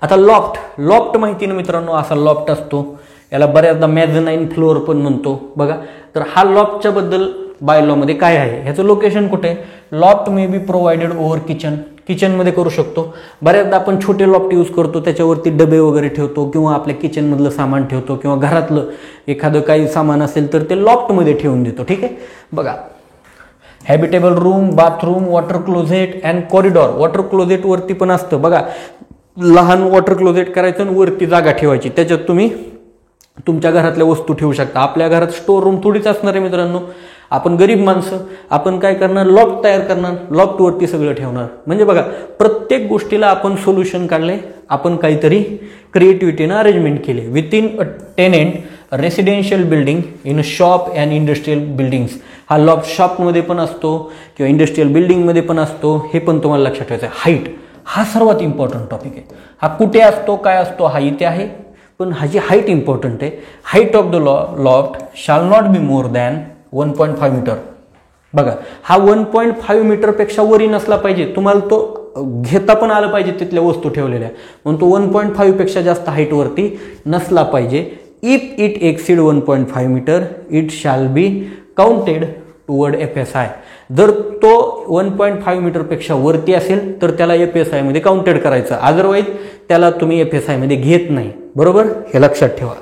आता लॉफ्ट माहिती ना मित्रांनो, असा लॉफ्ट असतो, याला बऱ्याचदा मॅझनाईन फ्लोअर पण म्हणतो. बघा, तर हा लॉफ्टच्या बद्दल बायलॉमध्ये काय आहे, ह्याचं लोकेशन कुठे, loft may be provided over किचनमध्ये करू शकतो. बऱ्याचदा आपण छोटे लॉफ्ट यूज करतो, त्याच्यावरती डबे वगैरे ठेवतो किंवा आपल्या किचनमधलं सामान ठेवतो किंवा घरातलं एखादं काही सामान असेल तर ते लॉफ्टमध्ये ठेवून देतो, ठीक आहे. बघा, habitable room, bathroom, water closet and corridor. Water closet वरती पण असतं बघा, लहान वॉटर क्लोजेट करायचं आणि वरती जागा ठेवायची, त्याच्यात तुम्ही तुमच्या घरातल्या वस्तू ठेवू शकता. आपल्या घरात स्टोर रूम थोडीच असणार आहे मित्रांनो, आपण गरीब माणसं, आपण काय करणार, लॉफ्ट तयार करणार, लॉफ्टवरती सगळं ठेवणार. म्हणजे बघा, प्रत्येक गोष्टीला आपण सोल्युशन काढले, आपण काहीतरी क्रिएटिव्हिटीनं अरेंजमेंट केले. Within a tenant residential building, in a shop and industrial buildings. हा लॉफ्ट शॉपमध्ये पण असतो किंवा इंडस्ट्रियल बिल्डिंगमध्ये पण असतो, हे पण तुम्हाला लक्षात ठेवायचं आहे. हाईट हा सर्वात इम्पॉर्टंट टॉपिक आहे. हा कुठे असतो, काय असतो, हा इथे आहे, पण ह्याची हाईट इम्पॉर्टंट आहे. Height of the loft shall not be more than 1.5 metre. बघा, हा 1.5 मीटरपेक्षा वरी नसला पाहिजे. तुम्हाला तो घेता पण आलं पाहिजे तिथल्या वस्तू ठेवलेल्या, म्हणून तो 1.5 पेक्षा जास्त हाईटवरती नसला पाहिजे. If it exceed 1.5 metre it shall be counted toward FSI. जर तो 1.5 मीटरपेक्षा वरती असेल तर त्याला FSI मध्ये काउंटेड करायचं, अदरवाईज त्याला तुम्ही FSI मध्ये घेत नाही. बरोबर, हे लक्षात ठेवा.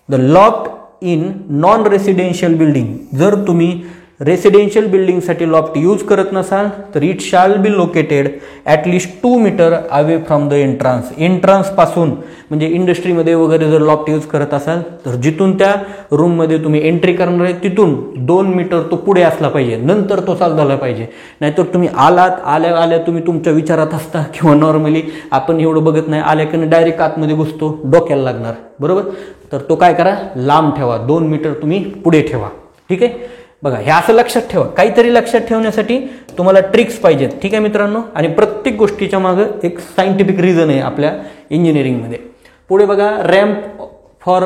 The loft in non residential building, जर तुम्ही रेसिडेन्शियल बिल्डिंगसाठी लॉफ्ट यूज करत नसाल तर it shall be located at least 2 metre away from the entrance. एंट्रान्सपासून म्हणजे इंडस्ट्रीमध्ये वगैरे जर लॉफ्ट यूज करत असाल तर जिथून त्या रूममध्ये तुम्ही एंट्री करणार आहे तिथून 2 मीटर तो पुढे असला पाहिजे, नंतर तो चालू झाला पाहिजे. नाहीतर तुम्ही आल्या तुम्ही तुमच्या विचारात असता किंवा नॉर्मली आपण एवढं बघत नाही, आल्याकडे डायरेक्ट आतमध्ये घुसतो, डोक्याला लागणार. बरोबर, तर तो काय करा, लांब ठेवा, 2 मीटर तुम्ही पुढे ठेवा. ठीक आहे, बघा हे असं लक्षात ठेवा. काहीतरी लक्षात ठेवण्यासाठी तुम्हाला ट्रिक्स पाहिजेत. ठीक आहे मित्रांनो, आणि प्रत्येक गोष्टीच्या मागं एक सायंटिफिक रिझन आहे आपल्या इंजिनिअरिंगमध्ये. पुढे बघा, रॅम्प फॉर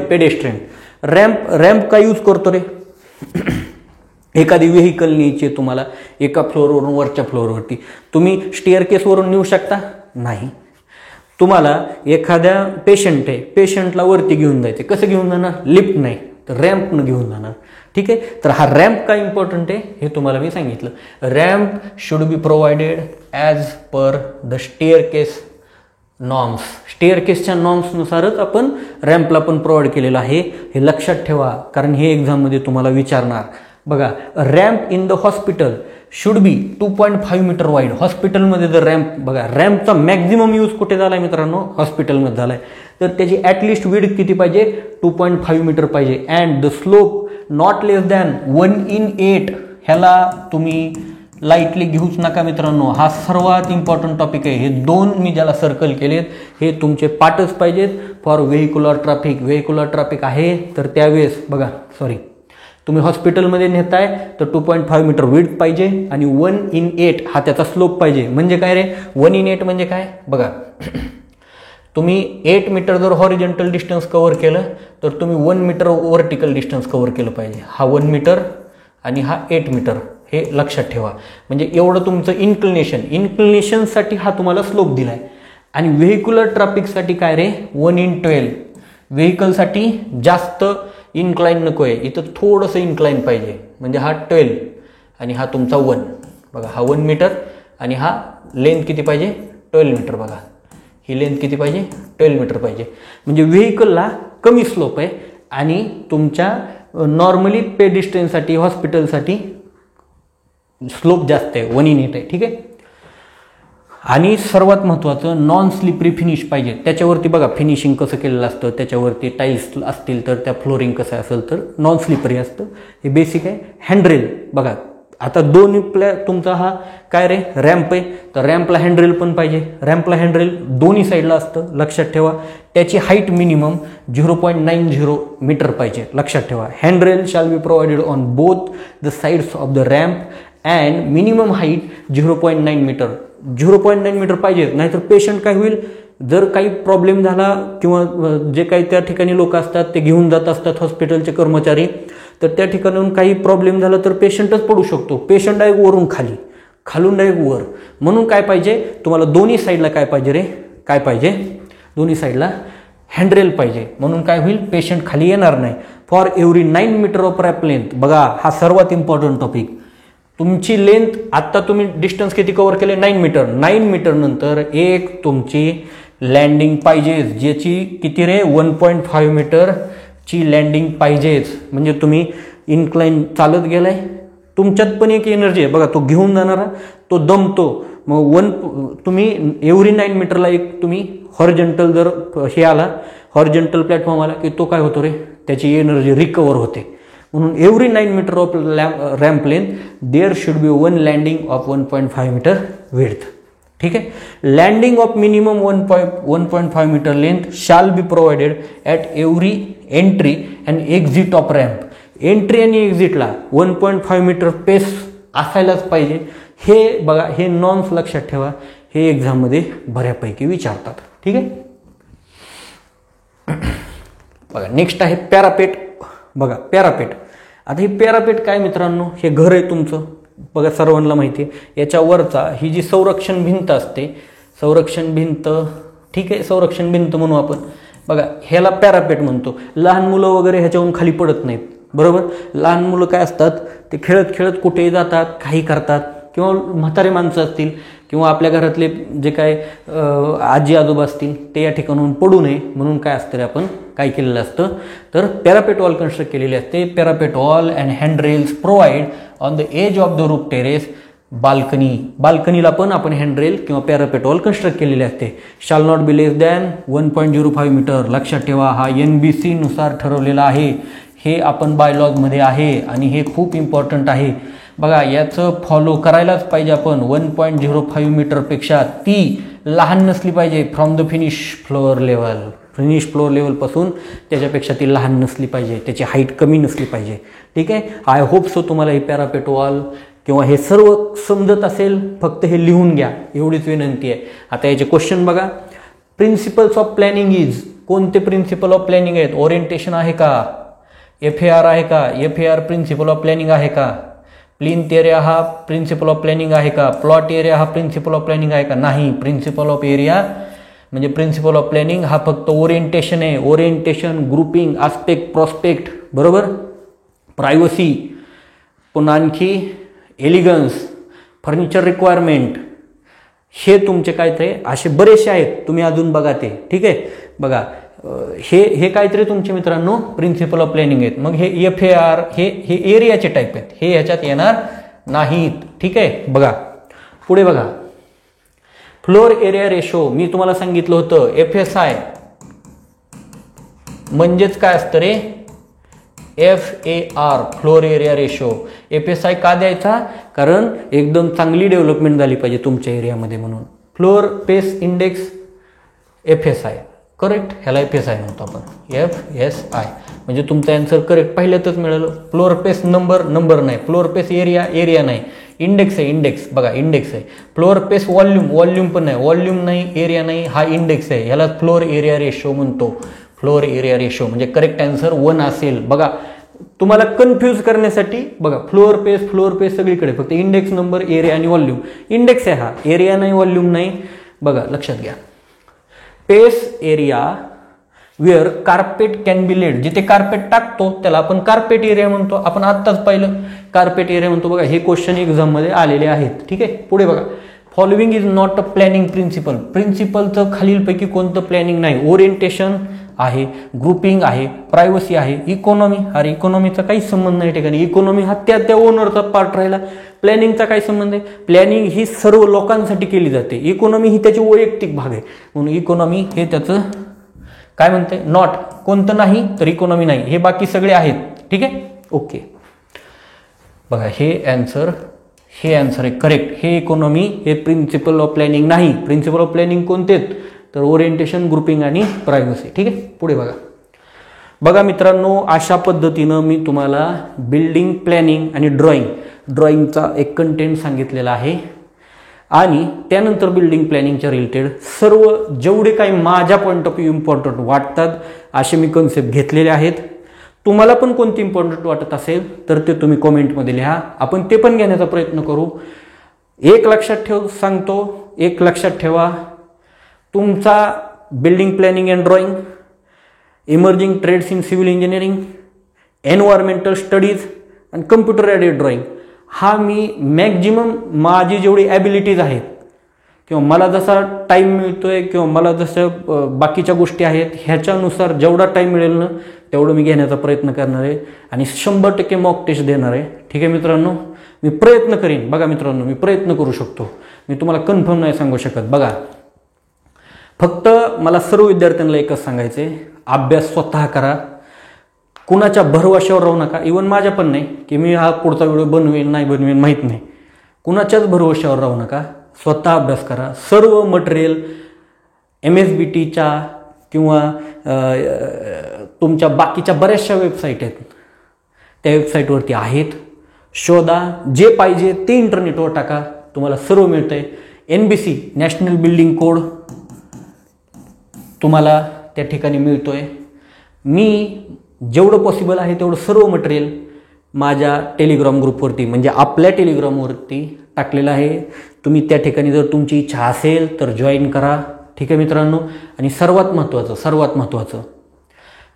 पेडेस्ट्रियन. रॅम्प का यूज करतो रे? एखादी व्हेकल न्यायची तुम्हाला एका फ्लोअरवरून वरच्या फ्लोअरवरती, तुम्ही स्टेअरकेसवरून नेऊ शकता? नाही. तुम्हाला एखाद्या पेशंट आहे, पेशंटला वरती घेऊन जायचे, कसं घेऊन जाणार? लिफ्ट नाही तर रॅम्पनं घेऊन जाणार. ठीक आहे, तर हा रॅम्प काय इम्पॉर्टंट आहे हे तुम्हाला मी सांगितलं. Ramp should be provided as per the staircase norms. स्टेअरकेसच्या नॉर्म्सनुसारच आपण रॅम्पला पण प्रोव्हाइड केलेलं आहे, हे लक्षात ठेवा, कारण हे एक्झाममध्ये तुम्हाला विचारणार. बघा, ramp in the hospital should be 2.5 metre wide. हॉस्पिटलमध्ये जर रॅम्प, बघा रॅम्पचा मॅक्झिमम यूज कुठे झाला आहे मित्रांनो? हॉस्पिटलमध्ये झाला आहे. तर त्याची ॲटलिस्ट विड्थ किती पाहिजे? 2.5 मीटर पाहिजे. And the slope not less than 1/8. ह्याला तुम्ही लाईटली घेऊच नका मित्रांनो, हा सर्वात इम्पॉर्टंट टॉपिक आहे. हे 2 मी ज्याला सर्कल केलेत हे तुमचे पाठच पाहिजेत फॉर व्हेहिक्युलर ट्रॅफिक. व्हेहिक्युलर ट्रॅफिक आहे तर त्यावेळेस बघा, तुम्ही हॉस्पिटलमध्ये नेताय तर 2.5 मीटर विड्थ पाहिजे आणि 1/8 हा त्याचा स्लोप पाहिजे. म्हणजे काय रे, 1/8 म्हणजे काय? बघा, तुम्ही 8 मीटर जर हॉरिझॉन्टल डिस्टन्स कव्हर केलं तर तुम्ही 1 मीटर व्हर्टिकल डिस्टन्स कव्हर केलं पाहिजे. हा 1 मीटर आणि हा 8 मीटर, हे लक्षात ठेवा. म्हणजे एवढं तुमचं इन्क्लिनेशनसाठी हा तुम्हाला स्लोप दिला आहे. आणि व्हेहिक्युलर ट्रॅफिकसाठी काय रे, 1/12. व्हेकलसाठी जास्त इन्क्लाइन नको आहे, इथं थोडंसं इन्क्लाइन पाहिजे. म्हणजे हा 12 आणि हा तुमचा 1. बघा, हा 1 मीटर आणि हा लेंथ किती पाहिजे? 12 मीटर. बघा, ही लेंथ किती पाहिजे? 12 मीटर पाहिजे. म्हणजे व्हेकलला कमी स्लोप आहे आणि तुमच्या नॉर्मली पेडिस्ट्रियनसाठी, हॉस्पिटलसाठी स्लोप जास्त आहे, 1/8 आहे. ठीक आहे, आणि सर्वात महत्त्वाचं नॉन स्लिपरी फिनिश पाहिजे. त्याच्यावरती बघा फिनिशिंग कसं केलेलं असतं, त्याच्यावरती टाईल्स असतील तर त्या फ्लोरिंग कसं असेल तर नॉन स्लिपरी असतं, हे बेसिक आहे. हँडरेल बघा, आता दोन्ही तुमचा हा काय रे, रॅम्प आहे, तर रॅम्पला हँडरेल पण पाहिजे. रॅम्पला हँडरेल दोन्ही साईडला असतं, लक्षात ठेवा. त्याची हाईट मिनिमम 0.90 मीटर पाहिजे, लक्षात ठेवा. Handrail shall be provided on both the sides of the ramp and minimum height 0.9 metre. 0.9 metre पाहिजे, नाहीतर पेशंट काय होईल, जर काही प्रॉब्लेम झाला किंवा जे काही त्या ठिकाणी लोक असतात ते घेऊन जात असतात हॉस्पिटलचे कर्मचारी, तर त्या ठिकाणाहून काही प्रॉब्लेम झाला तर पेशंटच पडू शकतो. पेशंट डायरेक्ट वरून खाली, खालून डायरेक्ट वर. म्हणून काय पाहिजे तुम्हाला, दोन्ही साईडला काय पाहिजे रे, काय पाहिजे? दोन्ही साईडला हँडरेल पाहिजे. म्हणून काय होईल, पेशंट खाली येणार नाही. For every 9 metre of ramp length. बघा, हा सर्वात इम्पॉर्टंट टॉपिक. तुमची लेंथ आत्ता तुम्ही डिस्टन्स किती कव्हर केले? 9 मीटर. 9 मीटर नंतर एक तुमची लँडिंग पाहिजेच, ज्याची किती रे, 1.5 मीटरची लँडिंग पाहिजेच. म्हणजे तुम्ही इन्क्लाइन चालत गेलाय, तुमच्यात पण एक एनर्जी आहे बघा, तो घेऊन जाणारा तो दमतो. मग तुम्ही एव्हरी 9 मीटरला एक तुम्ही हॉरिझॉन्टल जर हे आला, हॉरिझॉन्टल प्लॅटफॉर्म आला की तो काय होतो रे, त्याची एनर्जी रिकवर होते. म्हणून every 9 metre of ramp length there should be 1 landing of 1.5 metre width. ठीक आहे, landing of minimum 1.5 metre length shall be provided at every entry and exit of ramp. Entry आणि एक्झिटला 1.5 मीटर पेस असायलाच पाहिजे. हे बघा, हे नॉर्म्स लक्षात ठेवा, हे एक्झाममध्ये बऱ्यापैकी विचारतात. ठीक आहे, बघा नेक्स्ट आहे पॅरापेट. बघा पॅरापेट. आता हे पॅरापेट काय मित्रांनो, हे घर आहे तुमचं, बघा सर्वांना माहिती आहे, याच्यावरचा ही जी संरक्षण भिंत असते, संरक्षण भिंत, ठीक आहे, संरक्षण भिंत म्हणू आपण. बघा ह्याला पॅरापेट म्हणतो. लहान मुलं वगैरे ह्याच्याहून खाली पडत नाहीत, बरोबर. लहान मुलं काय असतात, ते खेळत खेळत कुठेही जातात, काही करतात, किंवा म्हातारे माणसं असतील किंवा आपल्या घरातले जे काय आजी आजोबा असतील ते या ठिकाणून पडू नये म्हणून काय असतं, आपण काय केलेलं असतं, तर पॅरापेट वॉल कन्स्ट्रक्ट केलेली असते. Parapet wall and handrails provide on the edge of the roof terrace बाल्कनीला पण आपण हँडरेल किंवा पॅरापेट वॉल कन्स्ट्रक्ट केलेले असते. Shall not be less than 1.05 metre. लक्षात ठेवा, हा NBC नुसार ठरवलेला आहे, हे आपण बायलॉजमध्ये आहे आणि हे खूप इम्पॉर्टंट आहे. बघा याचं फॉलो करायलाच पाहिजे आपण. 1.05 मीटरपेक्षा ती लहान नसली पाहिजे फ्रॉम द फिनिश फ्लोअर लेवलपासून त्याच्यापेक्षा ती लहान नसली पाहिजे, त्याची हाईट कमी नसली पाहिजे. ठीक आहे. आय होप सो तुम्हाला हे पॅरापेट वॉल किंवा हे सर्व समजत असेल, फक्त हे लिहून घ्या एवढीच विनंती आहे. आता याचे क्वेश्चन बघा. प्रिन्सिपल्स ऑफ प्लॅनिंग इज, कोणते प्रिन्सिपल ऑफ प्लॅनिंग आहेत? ओरिएंटेशन आहे का? FAR आहे का? FAR प्रिन्सिपल ऑफ प्लॅनिंग आहे का? प्लिंथ एरिया हा प्रिन्सिपल ऑफ प्लॅनिंग आहे का? प्लॉट एरिया हा प्रिन्सिपल ऑफ प्लॅनिंग आहे का? नाही. प्रिन्सिपल ऑफ एरिया म्हणजे प्रिन्सिपल ऑफ प्लॅनिंग हा फक्त ओरिएंटेशन आहे. ओरिएंटेशन, ग्रुपिंग, आस्पेक्ट, प्रॉस्पेक्ट, बरोबर, प्रायव्हसी, पुन्हा आणखी एलिगन्स, फर्निचर रिक्वायरमेंट, हे तुमचे काहीतरी असे बरेचसे आहेत, तुम्ही अजून बघा ते. ठीक आहे. बघा हे काहीतरी तुमचे मित्रांनो प्रिन्सिपल ऑफ प्लॅनिंग आहेत. मग हे FAR हे एरियाचे टाईप आहेत, हे ह्याच्यात येणार नाहीत. ठीक आहे. बघा पुढे बघा, फ्लोअर एरिया रेशो. मी तुम्हाला सांगितलं होतं FSI म्हणजेच काय असतं रे? FAR, floor area ratio. FSI का द्यायचा? कारण एकदम चांगली डेव्हलपमेंट झाली पाहिजे तुमच्या एरियामध्ये म्हणून. Floor space index FSI, correct. ह्याला FSI म्हणतो आपण, FSI म्हणजे तुमचा आन्सर करेक्ट पहिल्यातच मिळालं. फ्लोअर पेस नंबर नाही, फ्लोअर पेस एरिया नाही, इंडेक्स आहे, इंडेक्स. बघा इंडेक्स आहे. फ्लोअर पेस व्हॉल्यूम पण नाही, व्हॉल्यूम नाही, एरिया नाही, हा इंडेक्स आहे. ह्याला फ्लोअर एरिया रेशो म्हणतो. फ्लोअर एरिया रेशो म्हणजे करेक्ट आन्सर 1 असेल. बघा तुम्हाला कन्फ्यूज करण्यासाठी बघा फ्लोअर पेस सगळीकडे, फक्त इंडेक्स, नंबर, एरिया आणि व्हॉल्यूम. इंडेक्स आहे हा, एरिया नाही, व्हॉल्यूम नाही. बघा लक्षात घ्या. Space area where carpet can be laid, जिथे कार्पेट टाकतो त्याला आपण कार्पेट एरिया म्हणतो. आपण आत्ताच पाहिलं कार्पेट एरिया म्हणतो. बघा हे क्वेश्चन एक्झाममध्ये आलेले आहेत. ठीक आहे. पुढे बघा, following is not a planning principle. प्रिन्सिपलचं खालीलपैकी कोणतं प्लॅनिंग नाही? ओरिएंटेशन आहे, ग्रुपिंग आहे, प्रायव्हसी आहे, इकॉनॉमी. अरे इकॉनॉमीचा काहीच संबंध नाही ठिकाणी. इकॉनॉमी हा त्या ओनरचा पार्ट राहिला. प्लॅनिंगचा काय संबंध आहे? प्लॅनिंग ही सर्व लोकांसाठी केली जाते, इकॉनॉमी ही त्याची वैयक्तिक भाग आहे. म्हणून इकॉनॉमी हे त्याचं काय म्हणते? नॉट. कोणतं नाही? तर इकॉनॉमी नाही, हे बाकी सगळे आहेत. ठीक आहे. ओके. बघा हे आन्सर आहे करेक्ट. हे इकॉनॉमी हे प्रिन्सिपल ऑफ प्लॅनिंग नाही. प्रिन्सिपल ऑफ प्लॅनिंग कोणतेच? तर ओरिएंटेशन, ग्रुपिंग आणि प्रायव्हसी. ठीक आहे. पुढे बघा मित्रांनो, अशा पद्धतीनं मी तुम्हाला बिल्डिंग प्लॅनिंग आणि ड्रॉइंगचा एक कंटेंट सांगितलेला आहे आणि त्यानंतर बिल्डिंग प्लॅनिंगच्या रिलेटेड सर्व जेवढे काही माझ्या पॉईंट ऑफ व्ह्यू इम्पॉर्टंट वाटतात असे मी कन्सेप्ट घेतलेले आहेत. तुम्हाला पण कोणती इम्पॉर्टंट वाटत असेल तर ते तुम्ही कॉमेंटमध्ये लिहा, आपण ते पण घेण्याचा प्रयत्न करू. एक लक्षात ठेवा, तुमचा building planning and drawing, emerging trends in civil engineering, environmental studies आणि कम्प्युटर एडेड ड्रॉइंग हा मी मॅक्झिमम माझी जेवढी ॲबिलिटीज आहेत किंवा मला जसा टाईम मिळतोय किंवा मला जसं बाकीच्या गोष्टी आहेत ह्याच्यानुसार जेवढा टाईम मिळेल ना तेवढं मी घेण्याचा प्रयत्न करणार आहे आणि 100% मॉक टेस्ट देणार आहे. ठीक आहे मित्रांनो, मी प्रयत्न करीन. बघा मित्रांनो, मी प्रयत्न करू शकतो, मी तुम्हाला कन्फर्म नाही सांगू शकत. बघा फक्त मला सर्व विद्यार्थ्यांना एकच सांगायचं आहे, अभ्यास स्वतः करा, कुणाच्या भरवशावर राहू नका. इवन माझ्या पण नाही की मी हा पुढचा व्हिडिओ बनवेन नाही बनवेन माहीत नाही, कुणाच्याच भरवशावर राहू नका. स्वतः अभ्यास करा. सर्व मटेरियल MSBTच्या किंवा तुमच्या बाकीच्या बऱ्याचशा वेबसाईट आहेत त्या वेबसाईटवरती आहेत, शोधा. जे पाहिजे ते इंटरनेटवर टाका, तुम्हाला सर्व मिळतंय. NBC नॅशनल बिल्डिंग कोड तुम्हाला त्या ठिकाणी मिळतोय. मी जेवढं पॉसिबल आहे तेवढं सर्व मटेरियल माझ्या टेलिग्राम ग्रुपवरती म्हणजे आपल्या टेलिग्रामवरती टाकलेला आहे. तुम्ही त्या ठिकाणी जर तुमची इच्छा असेल तर जॉईन करा. ठीक आहे मित्रांनो. आणि सर्वात महत्त्वाचं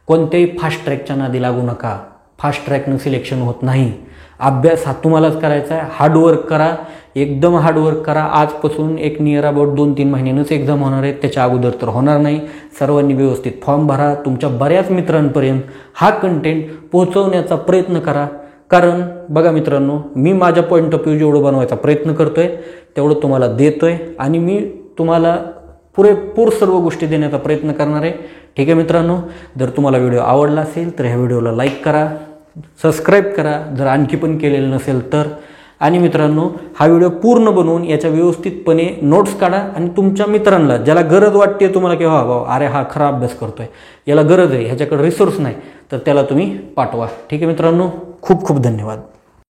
कोणत्याही फास्ट ट्रॅकच्या नादी लागू नका. फास्ट ट्रॅकनं सिलेक्शन होत नाही. अभ्यास हा तुम्हालाच करायचा आहे. हार्डवर्क करा, एकदम हार्डवर्क करा. आजपासून एक नियर अबाउट 2-3 महिन्यानंच एक्झाम होणार आहे, त्याच्या अगोदर तर होणार नाही. सर्वांनी व्यवस्थित फॉर्म भरा. तुमच्या बऱ्याच मित्रांपर्यंत हा कंटेंट पोहोचवण्याचा प्रयत्न करा. कारण बघा मित्रांनो, मी माझ्या पॉईंट ऑफ व्ह्यू जेवढं बनवायचा प्रयत्न करतोय तेवढं तुम्हाला देतोय आणि मी तुम्हाला पुरेपूर सर्व गोष्टी देण्याचा प्रयत्न करणार आहे. ठीक आहे मित्रांनो. जर तुम्हाला व्हिडिओ आवडला असेल तर ह्या व्हिडिओला लाईक करा, सबस्क्राईब करा जर आणखी पण केलेलं नसेल तर. आणि मित्रांनो, हा व्हिडिओ पूर्ण बनवून याच्या व्यवस्थितपणे नोट्स काढा आणि तुमच्या मित्रांना ज्याला गरज वाटते तुम्हाला की हा अरे हा खरा अभ्यास करतोय, याला गरज आहे, ह्याच्याकडे रिसोर्स नाही, तर त्याला तुम्ही पाठवा. ठीक आहे मित्रांनो. खूप खूप धन्यवाद.